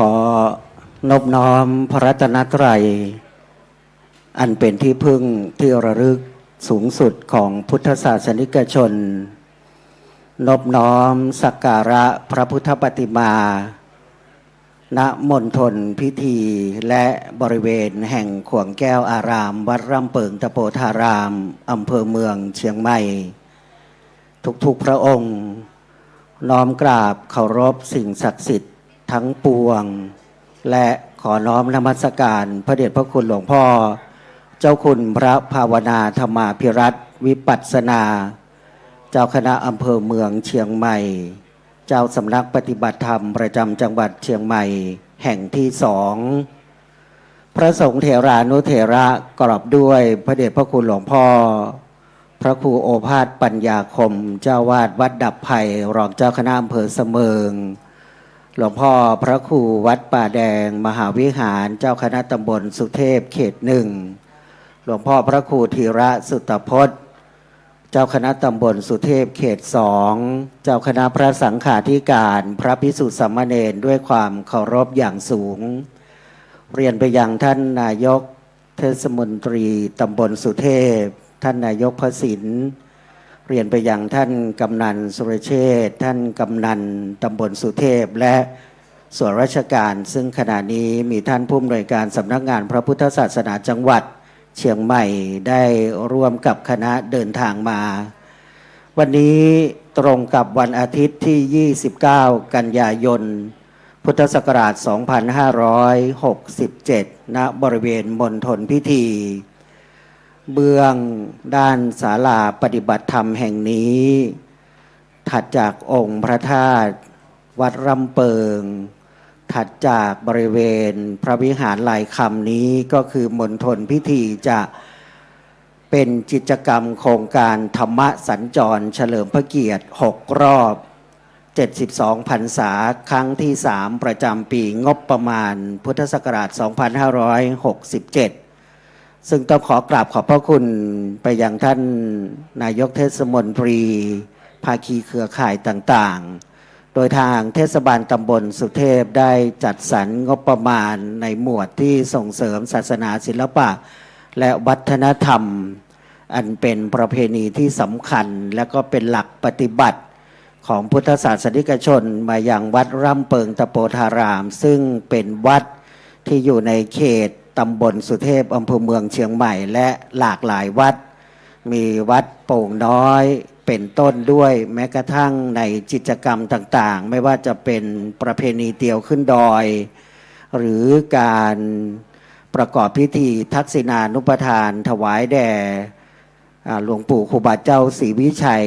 ขอนอบน้อมพระรัตนตรัยอันเป็นที่พึ่งที่ระลึกสูงสุดของพุทธศาสนิกชนนอบน้อมสักการะพระพุทธปฏิมาณมณฑลพิธีและบริเวณแห่งขวงแก้วอารามวัดร่ำเปิงตะโพธารามอำเภอเมืองเชียงใหม่ทุกๆพระองค์น้อมกราบเคารพสิ่งศักดิ์สิทธิ์ทั้งปวงและขอน้อมนมัสการพระเดชพระคุณหลวงพ่อเจ้าคุณพระภาวนาธรรมาภิรัตน์วิปัสสนาเจ้าคณะอำเภอเมืองเชียงใหม่เจ้าสำนักปฏิบัติธรรมประจำจังหวัดเชียงใหม่แห่งที่2พระสงฆ์เถรานุเถระกรอบด้วยพระเดชพระคุณหลวงพ่อพระครูโอภาสปัญญาคมเจ้าวาดวัดดับไผ่รองเจ้าคณะอำเภอเสมิงหลวงพ่อพระครูวัดป่าแดงมหาวิหารเจ้าคณะตำบลสุเทพเขต1หลวงพ่อพระครูธีระสุตพจน์เจ้าคณะตำบลสุเทพเขต2เจ้าคณะพระสังฆาธิการพระภิกษุสามเณรด้วยความเคารพอย่างสูงเรียนไปยังท่านนายกเทศมนตรีตำบลสุเทพท่านนายกพระศิลป์เรียนไปยังท่านกำนันสุรเชษฐ์ท่านกำนันตำบลสุเทพและส่วนราชการซึ่งขณะนี้มีท่านผู้อำนวยการสำนักงานพระพุทธศาสนาจังหวัดเชียงใหม่ได้ร่วมกับคณะเดินทางมาวันนี้ตรงกับวันอาทิตย์ที่29กันยายนพุทธศักราช2567ณบริเวณมณฑลพิธีเบื้องด้านศาลาปฏิบัติธรรมแห่งนี้ถัดจากองค์พระธาตุวัดร่ำเปิงถัดจากบริเวณพระวิหารลายคำนี้ก็คือมณฑลพิธีจะเป็นกิจกรรมโครงการธรรมสัญจรเฉลิมพระเกียรติ6รอบ72พรรษาครั้งที่3ประจำปีงบประมาณพุทธศักราช2567ซึ่งต้องขอกราบขอบพระคุณไปยังท่านนายกเทศมนตรีภาคีเครือข่ายต่างๆโดยทางเทศบาลตำบลสุเทพได้จัดสรรงบประมาณในหมวดที่ส่งเสริมศาสนาศิลปะและวัฒนธรรมอันเป็นประเพณีที่สำคัญและก็เป็นหลักปฏิบัติของพุทธศาสนิกชนมาอย่างวัดร่ำเปิงตะโพธารามซึ่งเป็นวัดที่อยู่ในเขตตำบลสุเทพอำเภอเมืองเชียงใหม่และหลากหลายวัดมีวัดโป่งน้อยเป็นต้นด้วยแม้กระทั่งในกิจกรรมต่างๆไม่ว่าจะเป็นประเพณีเตียวขึ้นดอยหรือการประกอบพิธีทักษิณานุปทานถวายแด่หลวงปู่ครูบาเจ้าศรีวิชัย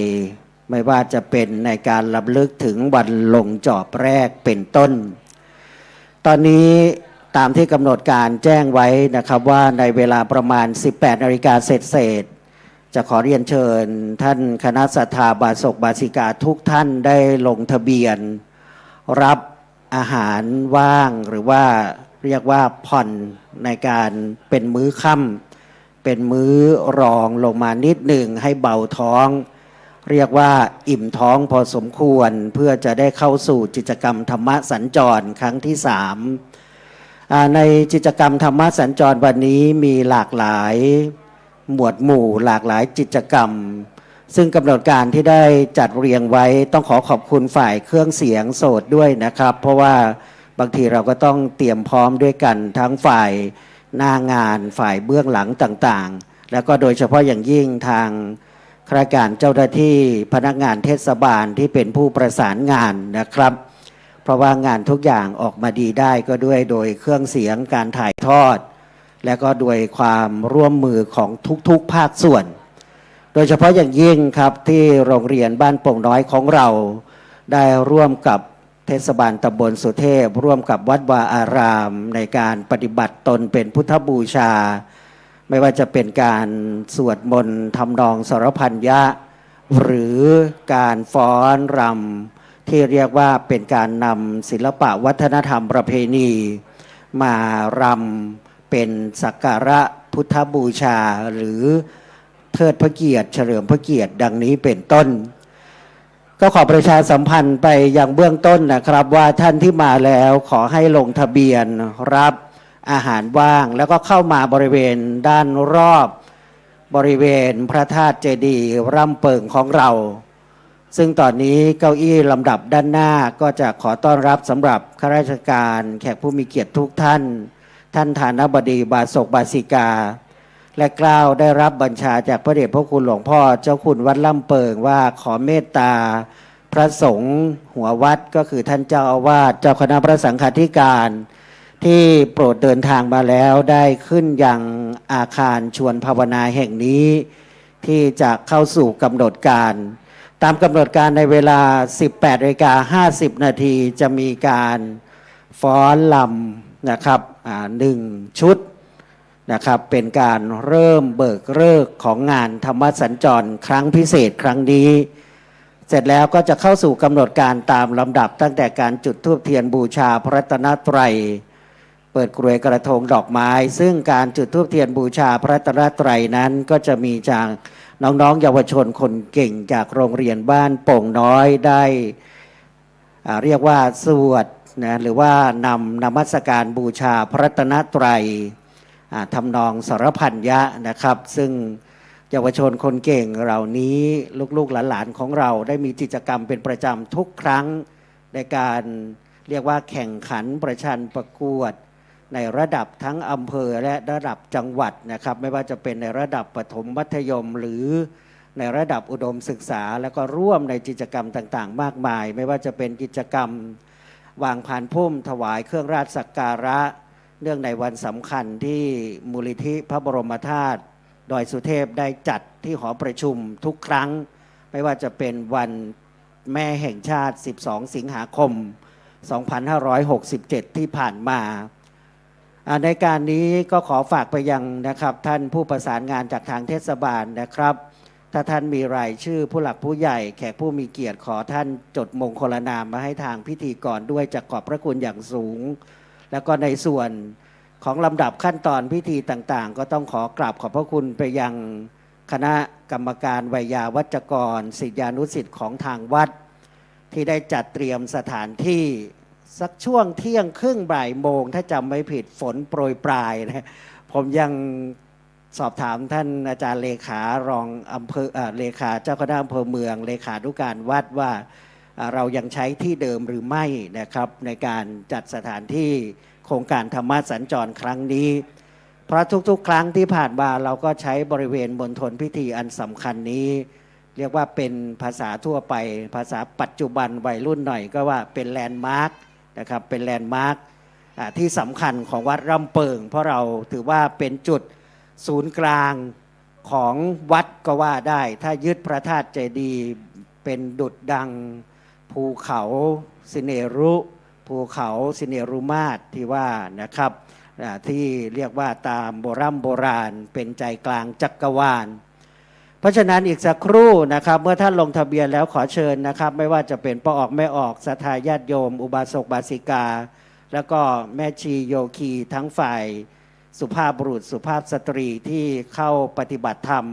ไม่ว่าจะเป็นในการรำลึกถึงวันลงจอบแรกเป็นต้นตอนนี้ตามที่กำหนดการแจ้งไว้นะครับว่าในเวลาประมาณ 18 นาฬิกาเศษจะขอเรียนเชิญท่านคณะสัทธาบาสกบาสิกาทุกท่านได้ลงทะเบียนรับอาหารว่างหรือว่าเรียกว่าผ่อนในการเป็นมื้อค่ำเป็นมื้อรองลงมานิดหนึ่งให้เบาท้องเรียกว่าอิ่มท้องพอสมควรเพื่อจะได้เข้าสู่กิจกรรมธรรมสัญจรครั้งที่3ในกิจกรรมธรรมสัญจรวันนี้มีหลากหลายหมวดหมู่หลากหลายกิจกรรมซึ่งกำหนดการที่ได้จัดเรียงไว้ต้องขอขอบคุณฝ่ายเครื่องเสียงโสดด้วยนะครับเพราะว่าบางทีเราก็ต้องเตรียมพร้อมด้วยกันทั้งฝ่ายหน้างานฝ่ายเบื้องหลังต่างๆแล้วก็โดยเฉพาะอย่างยิ่งทางข้าราชการเจ้าหน้าที่พนักงานเทศบาลที่เป็นผู้ประสานงานนะครับเพราะว่างานทุกอย่างออกมาดีได้ก็ด้วยโดยเครื่องเสียงการถ่ายทอดและก็ด้วยความร่วมมือของทุกๆภาคส่วนโดยเฉพาะอย่างยิ่งครับที่โรงเรียนบ้านโป่งน้อยของเราได้ร่วมกับเทศบาลตำบลสุเทพร่วมกับวัดวาอารามในการปฏิบัติตนเป็นพุทธบูชาไม่ว่าจะเป็นการสวดมนต์ทำนองสรพัญญะหรือการฟ้อนรำที่เรียกว่าเป็นการนำศิลปะวัฒนธรรมประเพณีมารำเป็นสักการะพุทธบูชาหรือเทิดพระเกียรติเฉลิมพระเกียรติดังนี้เป็นต้น ก็ขอประชาสัมพันธ์ไปอย่างเบื้องต้นนะครับว่าท่านที่มาแล้วขอให้ลงทะเบียนรับอาหารว่างแล้วก็เข้ามาบริเวณด้านรอบบริเวณพระธาตุเจดีย์ร่ำเปิงของเรา ซึ่งตอนนี้เก้าอี้ลำดับด้านหน้าก็จะขอต้อนรับสำหรับข้าราชการแขกผู้มีเกียรติทุกท่านท่านฐานบดีบาศกบาสิกาและกล่าวได้รับบัญชาจากพระเดชพระคุณหลวงพ่อเจ้าคุณวัดล่ำเปิงว่าขอเมตตาพระสงฆ์หัววัดก็คือท่านเจ้าอาวาสเจ้าคณะพระสังฆาธิการที่โปรดเดินทางมาแล้วได้ขึ้นยังอาคารชวนภาวนาแห่งนี้ที่จะเข้าสู่กำหนดการตามกำหนดการในเวลา 18:50 นาทีจะมีการฟ้อนลำนะครับ1 ชุดนะครับเป็นการเริ่มเบิกฤกษ์ของงานธรรมสัญจรครั้งพิเศษครั้งนี้เสร็จแล้วก็จะเข้าสู่กำหนดการตามลำดับตั้งแต่การจุดธูปเทียนบูชาพระรัตนตรัยเปิดกรวยกระทงดอกไม้ซึ่งการจุดธูปเทียนบูชาพระรัตนตรัยนั้นก็จะมีจากน้องๆเยาวชนคนเก่งจากโรงเรียนบ้านโป่งน้อยได้เรียกว่าสวดนะหรือว่านมัสการบูชาพระรัตนตรัยทำนองสรพัญญะนะครับซึ่งเยาวชนคนเก่งเหล่านี้ลูกๆหลานๆของเราได้มีกิจกรรมเป็นประจำทุกครั้งในการเรียกว่าแข่งขันประชันประกวดในระดับทั้งอำเภอและระดับจังหวัดนะครับไม่ว่าจะเป็นในระดับประถมมัธยมหรือในระดับอุดมศึกษาแล้วก็ร่วมในกิจกรรมต่างๆมากมายไม่ว่าจะเป็นกิจกรรมวางพานพุ่มถวายเครื่องราชสักการะเนื่องในวันสำคัญที่มูลนิธิพระบรมธาตุดอยสุเทพได้จัดที่หอประชุมทุกครั้งไม่ว่าจะเป็นวันแม่แห่งชาติ12 สิงหาคม 2567 ที่ผ่านมาในการนี้ก็ขอฝากไปยังนะครับท่านผู้ประสานงานจากทางเทศบาลนะครับถ้าท่านมีรายชื่อผู้หลักผู้ใหญ่แขกผู้มีเกียรติขอท่านจดมงคลนามมาให้ทางพิธีกรด้วยจะขอบพระคุณอย่างสูงแล้วก็ในส่วนของลำดับขั้นตอนพิธีต่างๆก็ต้องขอกราบขอบพระคุณไปยังคณะกรรมการไวยาวัจกรศิษยานุศิษย์ของทางวัดที่ได้จัดเตรียมสถานที่สักช่วงเที่ยงครึ่งบ่ายโมงถ้าจำไม่ผิดฝนโปรยปลายนะผมยังสอบถามท่านอาจารย์เลขารองอำเภอเลขาเจ้าคณะอำเภอเมืองเลขานุการวัดว่าเรายังใช้ที่เดิมหรือไม่นะครับในการจัดสถานที่โครงการธรรมสัญจรครั้งนี้เพราะทุกๆครั้งที่ผ่านมาเราก็ใช้บริเวณมณฑลพิธีอันสำคัญนี้เรียกว่าเป็นภาษาทั่วไปภาษาปัจจุบันวัยรุ่นหน่อยก็ว่าเป็นแลนด์มาร์คนะครับเป็นแลนด์มาร์คที่สำคัญของวัดร่ำเปิงเพราะเราถือว่าเป็นจุดศูนย์กลางของวัดก็ว่าได้ถ้ายึดพระธาตุเจดีย์เป็นดุจดังภูเขาสิเนรุภูเขาสิเนรุมาตรที่ว่านะครับที่เรียกว่าตามโบราณเป็นใจกลางจักรวาลเพราะฉะนั้นอีกสักครู่นะครับเมื่อท่านลงทะเบียนแล้วขอเชิญนะครับไม่ว่าจะเป็นป้าออกแม่ออกศรัทธาญาติโยมอุบาสกบาสิกาแล้วก็แม่ชีโยคีทั้งฝ่ายสุภาพบุรุษสุภาพสตรีที่เข้าปฏิบัติธรรม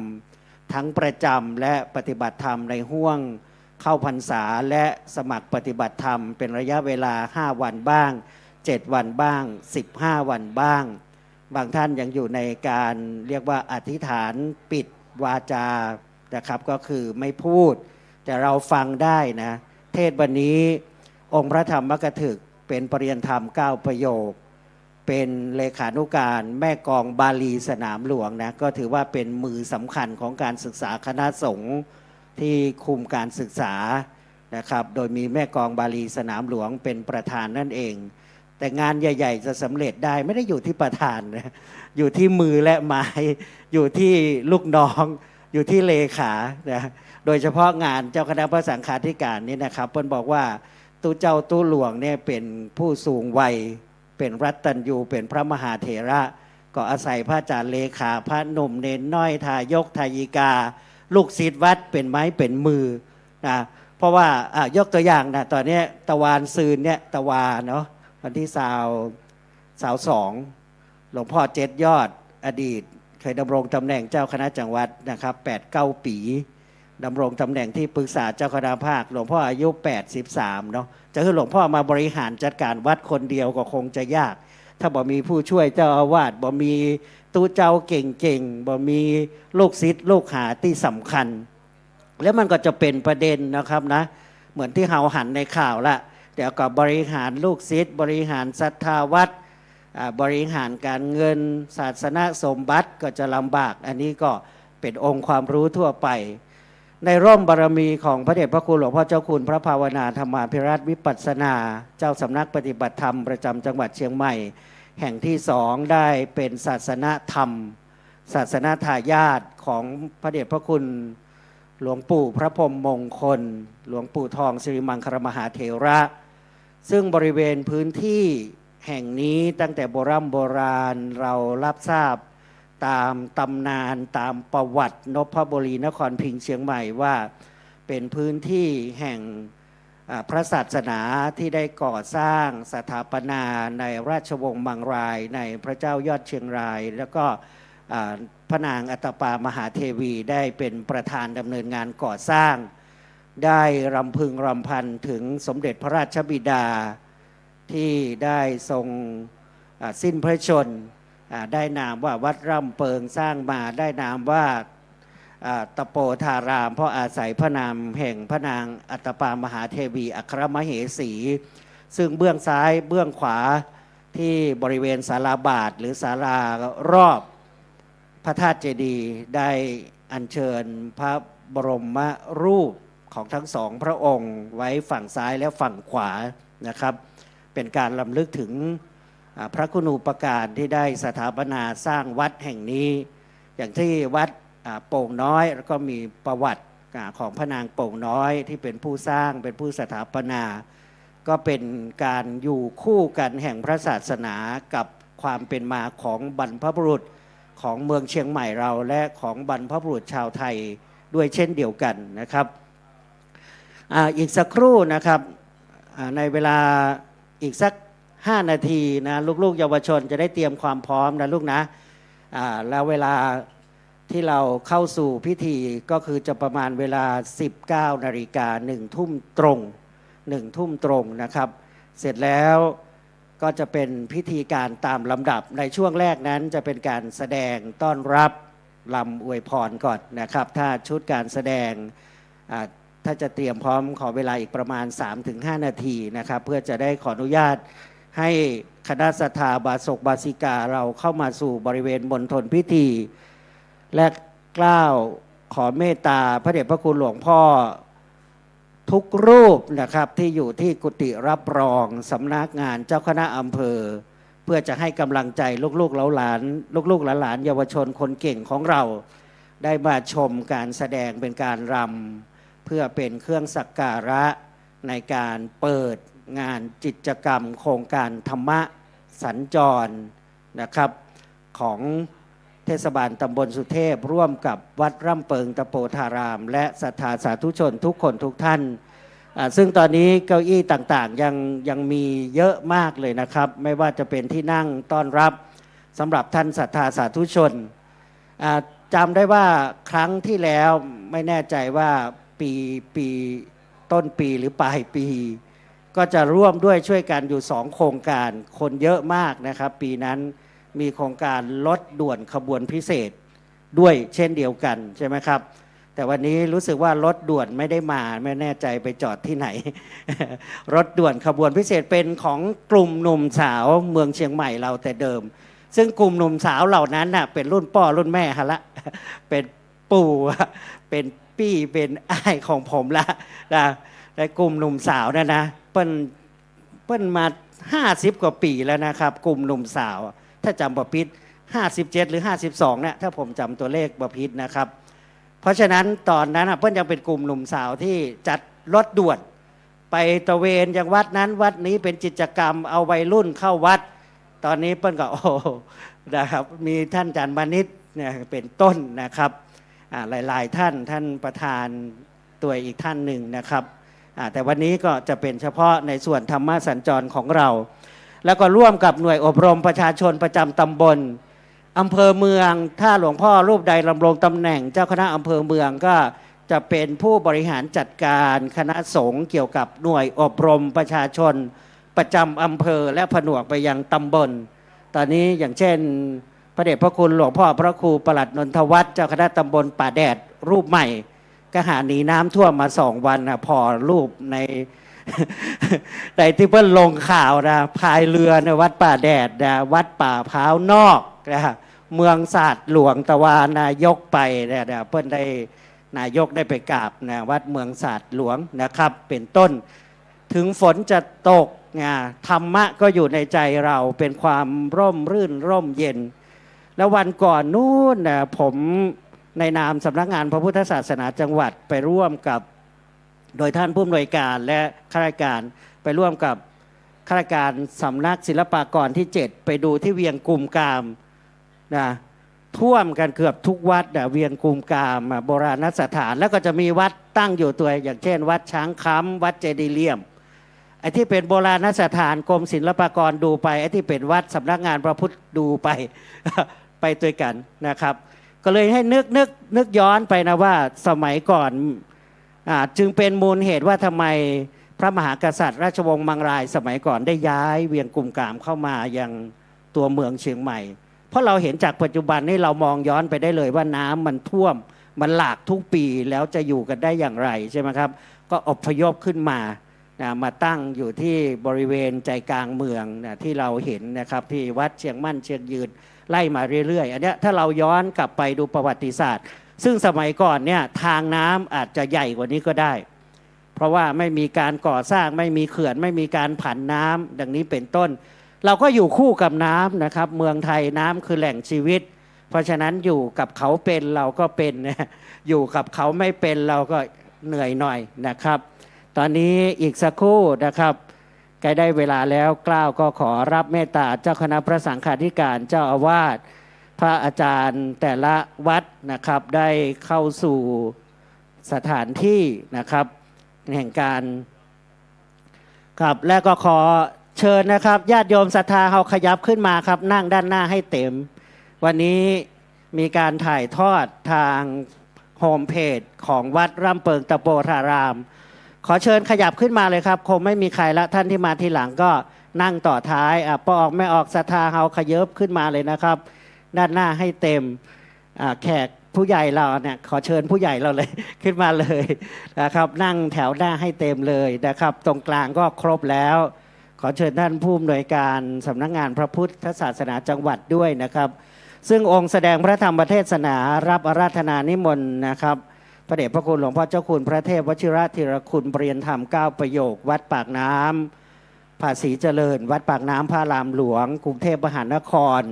ทั้งประจำและปฏิบัติธรรมในห้วงเข้าพรรษาและสมัครปฏิบัติธรรมเป็นระยะเวลา5 วันบ้าง7 วันบ้าง15 วันบ้างบางท่านยังอยู่ในการเรียกว่าอธิษฐานปิดวาจานะครับก็คือไม่พูดแต่เราฟังได้นะเทศวันนี้องค์พระธรรมกถึกเป็นปริยธรรม9 ประโยคเป็นเลขานุการแม่กองบาลีสนามหลวงนะก็ถือว่าเป็นมือสำคัญของการศึกษาคณะสงฆ์ที่คุมการศึกษานะครับโดยมีแม่กองบาลีสนามหลวงเป็นประธานนั่นเองแต่งานใหญ่ๆจะสำเร็จได้ไม่ได้อยู่ที่ประธานนะอยู่ที่มือและไม้อยู่ที่ลูกน้องอยู่ที่เลขานะโดยเฉพาะงานเจ้าคณะพระสังฆาธิการนี่นะครับเพิ่นบอกว่าตู้เจ้าตู้หลวงเนี่ยเป็นผู้สูงวัยเป็นรัตตัญญูเป็นพระมหาเถระก็อาศัยพระอาจารย์เลขาพระหนุ่มเนนน้อยทายกทายิกาลูกศิษย์วัดเป็นไม้เป็นมือนะเพราะว่ายกตัวอย่างนะตอนนี้ตะวานซืนเนี่ยตะวาเนาะวันที่22หลวงพ่อ7 ยอดอดีตเคยดำรงตำแหน่งเจ้าคณะจังหวัดนะครับ8-9 ปี ดำรงตำแหน่งที่ปรึกษาเจ้าคณะภาคหลวงพ่ออายุ83เนาะจะให้หลวงพ่อมาบริหารจัดการวัดคนเดียวก็คงจะยากถ้าบ่มีผู้ช่วยเจ้าอาวาสบ่มีตู้เจ้าเก่งๆบ่มีลูกศิษย์ลูกหาที่สำคัญแล้วมันก็จะเป็นประเด็นนะครับนะเหมือนที่เฮาหันในข่าวละเดี๋ยวก็บริหารลูกศิษย์บริหารศรัทธาวัดบริหารการเงินศาสนสมบัติก็จะลำบากอันนี้ก็เป็นองค์ความรู้ทั่วไปในร่มบารมีของพระเดชพระคุณหลวงพ่อเจ้าคุณพระภาวนาธรรมาภิรัตน์วิปัสสนาเจ้าสำนักปฏิบัติธรรมประจำจังหวัดเชียงใหม่แห่งที่2ได้เป็นศาสนธรรมศาสนาทายาทของพระเดชพระคุณหลวงปู่พระพรหมมงคลหลวงปู่ทองสิริมังคลมหาเถระซึ่งบริเวณพื้นที่แห่งนี้ตั้งแต่โบราณเรารับทราบตามตำนานตามประวัตินพบุรีนครพิงค์เชียงใหม่ว่าเป็นพื้นที่แห่งพระศาสนาที่ได้ก่อสร้างสถาปนาในราชวงศ์มังรายในพระเจ้ายอดเชียงรายแล้วก็พระนางอัตตปามหาเทวีได้เป็นประธานดำเนินงานก่อสร้างได้รำพึงรำพันถึงสมเด็จพระราชบิดาที่ได้ทรงสิ้นพระชนได้นามว่าวัดร่ำเปิงสร้างมาได้นามว่าตะโปธารามเพราะอาศัยพระนามแห่งพระนางอัตตปามหาเทวีอัครมเหสีซึ่งเบื้องซ้ายเบื้องขวาที่บริเวณศาลาบาทหรือศาลารอบพระธาตุเจดีย์ได้อัญเชิญพระบรมรูปของทั้งสองพระองค์ไว้ฝั่งซ้ายและฝั่งขวานะครับเป็นการรำลึกถึงพระคุณูปการที่ได้สถาปนาสร้างวัดแห่งนี้อย่างที่วัดโป่งน้อยแล้วก็มีประวัติของพระนางโป่งน้อยที่เป็นผู้สร้างเป็นผู้สถาปนาก็เป็นการอยู่คู่กันแห่งพระศาสนากับความเป็นมาของบรรพบุรุษของเมืองเชียงใหม่เราและของบรรพบุรุษชาวไทยด้วยเช่นเดียวกันนะครับอีกสักครู่นะครับในเวลาอีกสัก5 นาทีนะลูกๆเยาวชนจะได้เตรียมความพร้อมนะลูกนะแล้วเวลาที่เราเข้าสู่พิธีก็คือจะประมาณเวลา 19 นาฬิกา1 ทุ่มตรง1 ทุ่มตรงนะครับเสร็จแล้วก็จะเป็นพิธีการตามลำดับในช่วงแรกนั้นจะเป็นการแสดงต้อนรับลำอวยพรก่อนนะครับถ้าชุดการแสดงถ้าจะเตรียมพร้อมขอเวลาอีกประมาณ 3-5 นาทีนะครับเพื่อจะได้ขออนุญาตให้คณะศรัทธาบาศกบาสิกาเราเข้ามาสู่บริเวณมณฑลพิธีและกล่าวขอเมตตาพระเดชพระคุณหลวงพ่อทุกรูปนะครับที่อยู่ที่กุฏิรับรองสำนักงานเจ้าคณะอำเภอเพื่อจะให้กำลังใจลูกๆหลานหลานเยาวชนคนเก่งของเราได้มาชมการแสดงเป็นการรำเพื่อเป็นเครื่องสักการะในการเปิดงานกิจกรรมโครงการธรรมะสัญจรนะครับของเทศบาลตำบลสุเทพร่วมกับวัดร่ำเปิงตะโปธารามและศรัทธาสาธุชนทุกคนทุกท่านซึ่งตอนนี้เก้าอี้ต่างๆยังมีเยอะมากเลยนะครับไม่ว่าจะเป็นที่นั่งต้อนรับสำหรับท่านศรัทธาสาธุชนจำได้ว่าครั้งที่แล้วไม่แน่ใจว่าปีต้นปีหรือปลายปีก็จะร่วมด้วยช่วยกันอยู่2 โครงการคนเยอะมากนะครับปีนั้นมีโครงการรถด่วนขบวนพิเศษด้วยเช่นเดียวกันใช่ไหมครับแต่วันนี้รู้สึกว่ารถด่วนไม่ได้มาไม่แน่ใจไปจอดที่ไหน รถด่วนขบวนพิเศษเป็นของกลุ่มหนุ่มสาวเมืองเชียงใหม่เราแต่เดิมซึ่งกลุ่มหนุ่มสาวเหล่านั้นน่ะเป็นรุ่นพ่อรุ่นแม่ฮะละเป็นปู่เป็นปี้เป็นอ้ายของผมละนะในกลุ่มหนุ่มสาวนะเปิ้นมา50 กว่าปีแล้วนะครับกลุ่มหนุ่มสาวถ้าจำบ่ผิด57 หรือ 52เนี่ยถ้าผมจำตัวเลขบ่ผิดนะครับเพราะฉะนั้นตอนนั้นเปิ้นยังเป็นกลุ่มหนุ่มสาวที่จัดรถด่วนไปตระเวนยังวัดนั้นวัดนี้เป็นกิจกรรมเอาวัยรุ่นเข้าวัดตอนนี้เปิ้นก็นะครับมีท่านอาจารย์มานิตเนี่ยเป็นต้นนะครับหลายๆท่านประธานตัวอีกท่านหนึ่งนะครับแต่วันนี้ก็จะเป็นเฉพาะในส่วนธรรมะสัญจรของเราแล้วก็ร่วมกับหน่วยอบรมประชาชนประจำตำบลอำเภอเมืองถ้าหลวงพ่อรูปใดดำรงตำแหน่งเจ้าคณะอำเภอเมืองก็ จะเป็นผู้บริหารจัดการคณะสงฆ์เกี่ยวกับหน่วยอบรมประชาชนประจำอำเภอและผนวกไปยังตำบลตอนนี้อย่างเช่นพระเดชพระคุณหลวงพ่อพระครูปลัดนนทวัฒน์เจ้าคณะตำบลป่าแดดรูปใหม่ก็หาหนีน้ำท่วมมา2 วันนะพอรูปใน ในที่เพิ่นลงข่าวนะพายเรือในวัดป่าแดดนะวัดป่าพร้าวนอกนะเมืองศาสตร์หลวงตะวานายกไปนะเพิ่นได้นายกได้ไปกราบนะวัดเมืองศาสตร์หลวงนะครับเป็นต้นถึงฝนจะตกนะธรรมะก็อยู่ในใจเราเป็นความร่มรื่นร่มเย็นแล้ววันก่อนนู้นนะผมในนามสำนักงานพระพุทธศาสนาจังหวัดไปร่วมกับโดยท่านผู้อำนวยการและข้าราชการไปร่วมกับข้าราชการสำนักศิลปากรที่ 7ไปดูที่เวียงกุมกามนะท่วมกันเกือบทุกวัดนะเวียงกุมกามโบราณสถานแล้วก็จะมีวัดตั้งอยู่ตัวอย่างเช่นวัดช้างค้ำวัดเจดีย์เลี่ยมไอ้ที่เป็นโบราณสถานกรมศิลปากรดูไปไอ้ที่เป็นวัดสำนักงานพระพุทธดูไป ไปด้วยกันนะครับก็เลยให้นึกย้อนไปนะว่าสมัยก่อนจึงเป็นมูลเหตุว่าทำไมพระมหากษัตริย์ราชวงศ์มังรายสมัยก่อนได้ย้ายเวียงกุมกามเข้ามายังตัวเมืองเชียงใหม่เพราะเราเห็นจากปัจจุบันนี่เรามองย้อนไปได้เลยว่าน้ำมันท่วมมันหลากทุกปีแล้วจะอยู่กันได้อย่างไรใช่ไหมครับก็อพยพขึ้นมามาตั้งอยู่ที่บริเวณใจกลางเมืองที่เราเห็นนะครับที่วัดเชียงมั่นเชียงยืนไล่มาเรื่อยๆอันนี้ถ้าเราย้อนกลับไปดูประวัติศาสตร์ซึ่งสมัยก่อนเนี่ยทางน้ำอาจจะใหญ่กว่านี้ก็ได้เพราะว่าไม่มีการก่อสร้างไม่มีเขื่อนไม่มีการผันน้ำดังนี้เป็นต้นเราก็อยู่คู่กับน้ำนะครับเมืองไทยน้ำคือแหล่งชีวิตเพราะฉะนั้นอยู่กับเขาเป็นเราก็เป็นอยู่กับเขาไม่เป็นเราก็เหนื่อยหน่อยนะครับตอนนี้อีกสักครู่นะครับใกล้ได้เวลาแล้วกล้าวก็ขอรับเมตตาเจ้าคณะพระสังฆาธิการเจ้าอาวาสพระอาจารย์แต่ละวัดนะครับได้เข้าสู่สถานที่นะครับแห่งการครับและก็ขอเชิญนะครับญาติโยมศรัทธาเฮาขยับขึ้นมาครับนั่งด้านหน้าให้เต็มวันนี้มีการถ่ายทอดทางโฮมเพจของวัดร่ำเปิงตะโปธารามขอเชิญขยับขึ้นมาเลยครับคงไม่มีใครละท่านที่มาทีหลังก็นั่งต่อท้ายพอออกไม่ออกศรัทธาเฮาขยับขึ้นมาเลยนะครับด้านหน้าให้เต็มแขกผู้ใหญ่เราเนี่ยขอเชิญผู้ใหญ่เราเลย ขึ้นมาเลยนะครับนั่งแถวหน้าให้เต็มเลยนะครับตรงกลางก็ครบแล้วขอเชิญท่านผู้อำนวยการสำนักงานพระพุทธศาสนาจังหวัดด้วยนะครับซึ่งองค์แสดงพระธรรมเทศนารับอาราธนานิมนต์นะครับพระเดชพระคุณหลวงพ่อเจ้าคุณพระเทพวชิระธีรคุณปรริยนธรรม9ประโยควัดปากน้ำภาษีเจริญวัดปากน้ำพระรามหลวงกรุงเทพมหานคร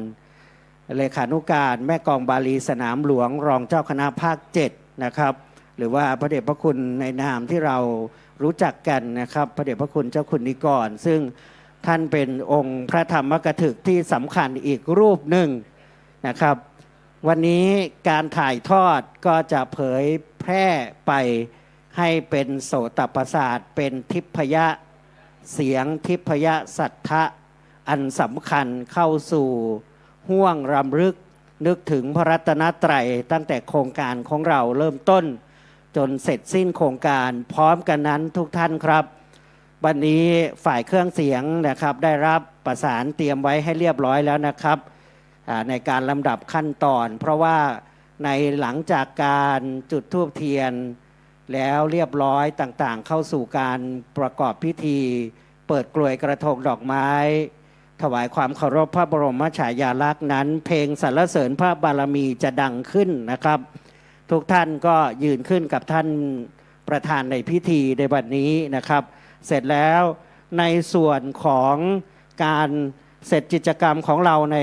เลขานุการแม่กองบาลีสนามหลวงรองเจ้าคณะภาค7นะครับหรือว่าพระเดชพระคุณในนามที่เรารู้จักกันนะครับพระเดชพระคุณเจ้าคุณนิกรซึ่งท่านเป็นองค์พระธรรมกถึกที่สำคัญอีกรูปหนึ่งนะครับวันนี้การถ่ายทอดก็จะเผยแพร่ไปให้เป็นโสตประสาทเป็นทิพยะเสียงทิพยะสัทธะอันสำคัญเข้าสู่ห่วงรำลึกนึกถึงพระรัตนตรัยตั้งแต่โครงการของเราเริ่มต้นจนเสร็จสิ้นโครงการพร้อมกันนั้นทุกท่านครับวันนี้ฝ่ายเครื่องเสียงนะครับได้รับประสานเตรียมไว้ให้เรียบร้อยแล้วนะครับในการลำดับขั้นตอนเพราะว่าในหลังจากการจุดธูปเทียนแล้วเรียบร้อยต่างๆเข้าสู่การประกอบพิธีเปิดกลวยกระทงดอกไม้ถวายความเคารพพระบรมฉายาลักษณ์นั้นเพลงสรรเสริญพระบารมีจะดังขึ้นนะครับทุกท่านก็ยืนขึ้นกับท่านประธานในพิธีในวันนี้นะครับเสร็จแล้วในส่วนของการเสร็จกิจกรรมของเราใน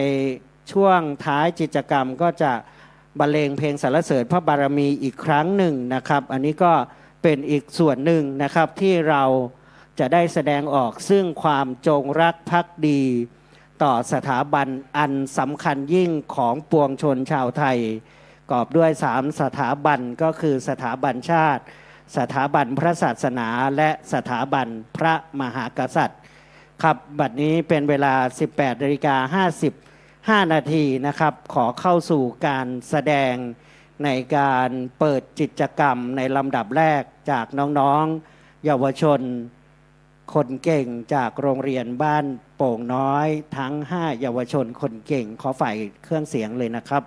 ช่วงท้ายกิจกรรมก็จะบรรเลงเพลงสรรเสริญพระบารมีอีกครั้งหนึ่งนะครับอันนี้ก็เป็นอีกส่วนหนึ่งนะครับที่เราจะได้แสดงออกซึ่งความจงรักภักดีต่อสถาบันอันสำคัญยิ่งของปวงชนชาวไทยกอบด้วย3สถาบันก็คือสถาบันชาติสถาบันพระศาสนาและสถาบันพระมหากษัตริย์ครับบัดนี้เป็นเวลา 18:55 นาทีนะครับขอเข้าสู่การแสดง ในการเปิดกิจกรรมในลำดับแรกจากน้องๆเยาวชนคนเก่งจากโรงเรียนบ้านโป่งน้อยทั้ง5เยาวชนคนเก่งขอฝ่ายเครื่องเสียงเลยนะครับ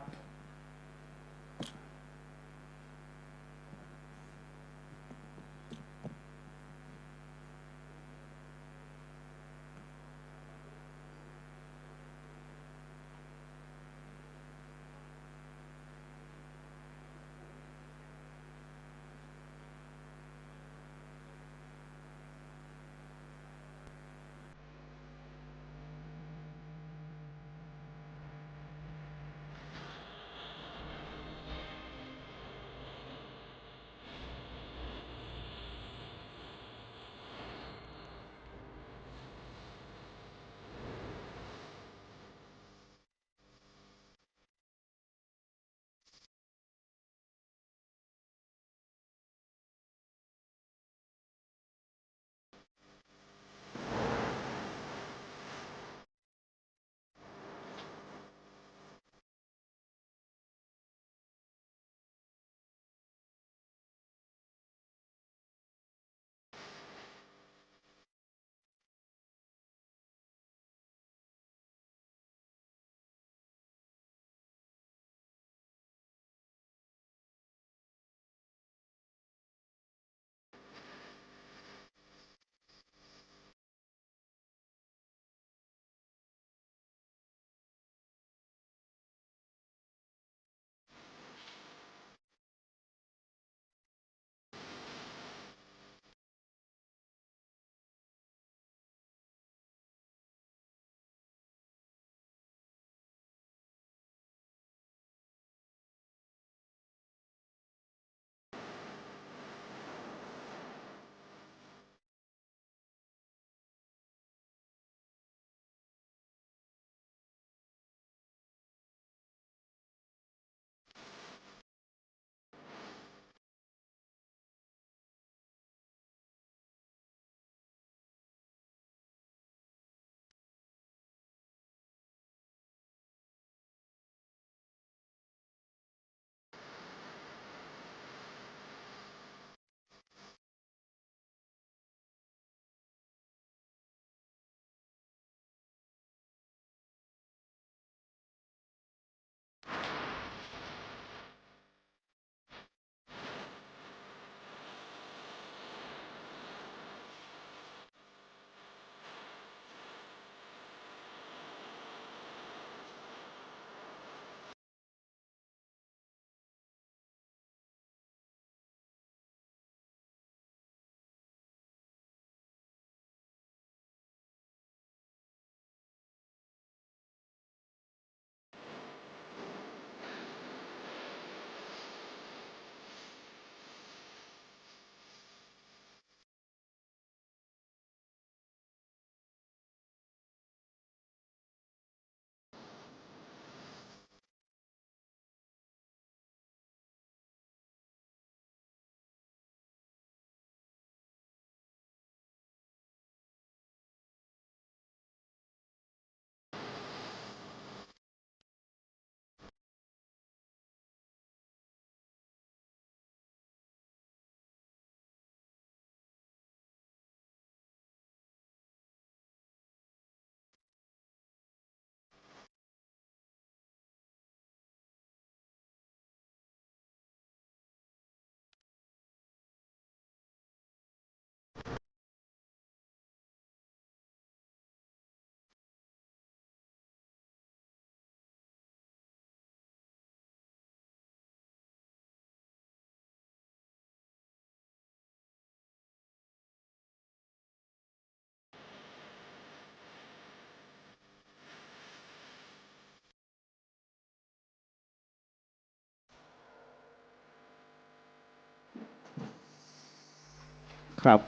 ครับ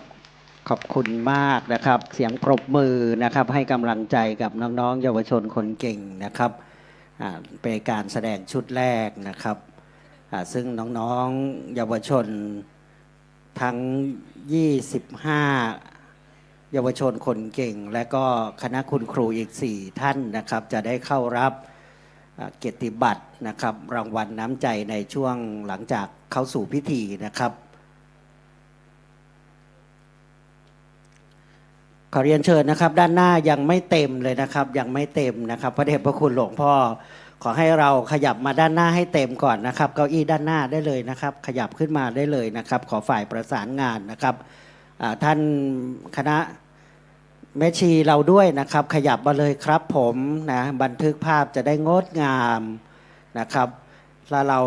ขอบคุณมากนะครับเสียงปรบมือนะครับให้กำลังใจกับน้องๆเยาวชนคนเก่งนะครับเป็นการแสดงชุดแรกนะครับซึ่งน้องๆเยาวชนทั้ง25เยาวชนคนเก่งและก็คณะคุณครูอีก4ท่านนะครับจะได้เข้ารับ เกียรติบัตรนะครับรางวัลน้ำใจในช่วงหลังจากเข้าสู่พิธีนะครับขอเรียนเชิญนะครับด้านหน้ายังไม่เต็มเลยนะครับยังไม่เต็มนะครับพระเดชพระคุณหลวงพ่อขอให้เราขยับมาด้านหน้าให้เต็มก่อนนะครับเก้าอี้ด้านหน้าได้เลยนะครับขยับขึ้นมาได้เลยนะครับขอฝ่ายประสานงานนะครับท่านคณะแม่ชีเราด้วยนะครับขยับมาเลยครับผมนะบันทึกภาพจะได้งดงามนะครับแล้วเรา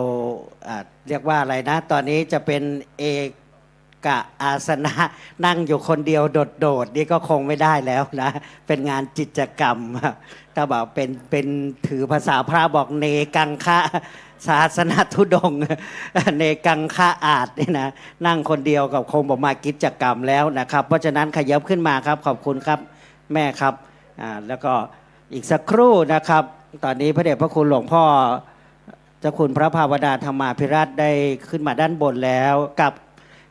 เรียกว่าอะไรนะตอนนี้จะเป็นเอกอาสนะนั่งอยู่คนเดียวโดดๆนี่ก็คงไม่ได้แล้วนะเป็นงานกิจกรรมถ้าบอกเป็นถือภาษาพระบอกเนกังคะศาสนาธุดงค์เนกังคะอาจนี่นะนั่งคนเดียวกับคงบอกมากิจกรรมแล้วนะครับเพราะฉะนั้นขยับขึ้นมาครับขอบคุณครับแม่ครับแล้วก็อีกสักครู่นะครับตอนนี้พระเดชพระคุณหลวงพ่อเจ้าคุณพระภาวนาธรรมาภิรัตน์ได้ขึ้นมาด้านบนแล้วกับ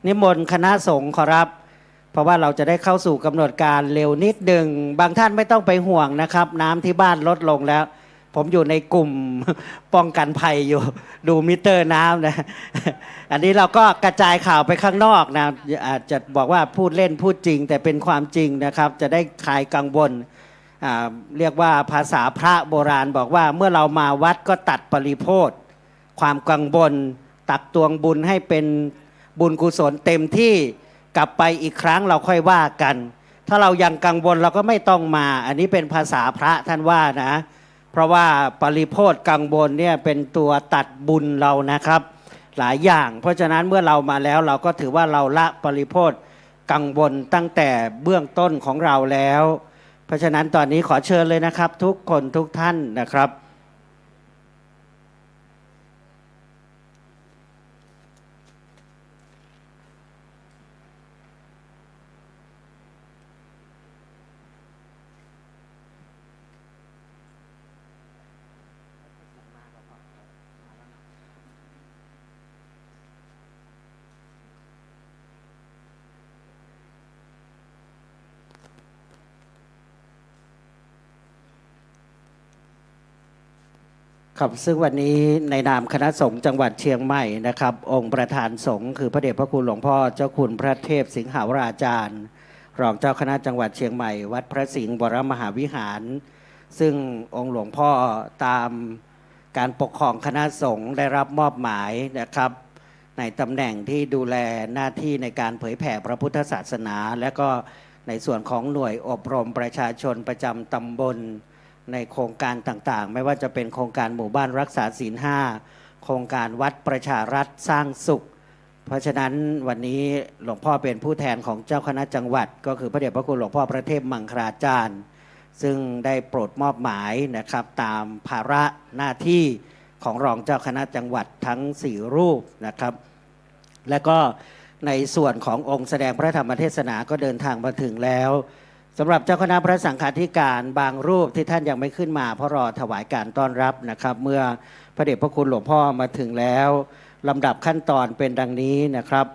นิมนต์คณะสงฆ์ขอรับเพราะว่าเราจะได้เข้าสู่กำหนดการเร็วนิดหนึ่งบางท่านไม่ต้องไปห่วงนะครับน้ำที่บ้านลดลงแล้วผมอยู่ในกลุ่มป้องกันภัยอยู่ดูมิเตอร์น้ำนะอันนี้เราก็กระจายข่าวไปข้างนอกนะอาจจะบอกว่าพูดเล่นพูดจริงแต่เป็นความจริงนะครับจะได้คลายกังวลเรียกว่าภาษาพระโบราณบอกว่าเมื่อเรามาวัดก็ตัดปริโภทความกังวลตักตวงบุญให้เป็นบุญกุศลเต็มที่กลับไปอีกครั้งเราค่อยว่ากันถ้าเรายังกังวลเราก็ไม่ต้องมาอันนี้เป็นภาษาพระท่านว่านะเพราะว่าปริโภทกังวลเนี่ยเป็นตัวตัดบุญเรานะครับหลายอย่างเพราะฉะนั้นเมื่อเรามาแล้วเราก็ถือว่าเราละปริโภทกังวลตั้งแต่เบื้องต้นของเราแล้วเพราะฉะนั้นตอนนี้ขอเชิญเลยนะครับทุกคนทุกท่านนะครับครับซึ่งวันนี้ในนามคณะสงฆ์จังหวัดเชียงใหม่นะครับองค์ประธานสงฆ์คือพระเดชพระคุณหลวงพ่อเจ้าคุณพระเทพสิงหาวราจารย์รองเจ้าคณะจังหวัดเชียงใหม่วัดพระสิงห์วรมหาวิหารซึ่งองค์หลวงพ่อตามการปกครองคณะสงฆ์ได้รับมอบหมายนะครับในตำแหน่งที่ดูแลหน้าที่ในการเผยแผ่พระพุทธศาสนาและก็ในส่วนของหน่วยอบรมประชาชนประจำตำบลในโครงการต่างๆไม่ว่าจะเป็นโครงการหมู่บ้านรักษาศีล 5โครงการวัดประชารัฐสร้างสุขเพราะฉะนั้นวันนี้หลวงพ่อเป็นผู้แทนของเจ้าคณะจังหวัดก็คือพระเดชพระคุณหลวงพ่อพระเทพมังคลาจารย์ซึ่งได้โปรดมอบหมายนะครับตามภาระหน้าที่ของรองเจ้าคณะจังหวัดทั้ง4รูปนะครับและก็ในส่วนขององค์แสดงพระธรรมเทศนาก็เดินทางมาถึงแล้วสำหรับเจ้าคณะพระสังฆาธิการบางรูปที่ท่านยังไม่ขึ้นมาเพราะรอถวายการต้อนรับนะครับเมื่อพระเดชพระคุณหลวงพ่อมาถึงแล้วลำดับขั้นตอนเป็นดังนี้นะครับ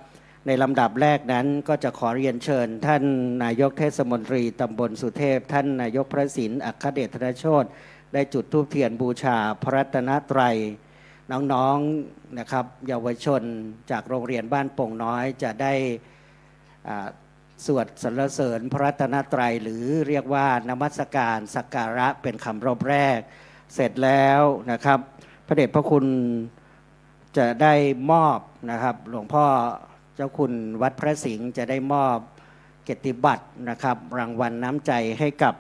ในลำดับแรกนั้นก็จะขอเรียนเชิญท่านนายกเทศมนตรีตำบลสุเทพท่านนายกพระศิลป์อัครเดชธนโชติได้จุดธูปเทียนบูชาพระรัตนตรัยน้องๆนะครับเยาวชนจากโรงเรียนบ้านโป่งน้อยจะได้สวดสรรเสริญพระรัตนตรัยหรือเรียกว่านมัสการสักการะเป็นคำรอบแรกเสร็จแล้วนะครับพระเดชพระคุณจะได้มอบนะครับหลวงพ่อเจ้าคุณวัดพระสิงห์จะได้มอบเกียรติบัตรนะครับรางวัลน้ำใจให้กับ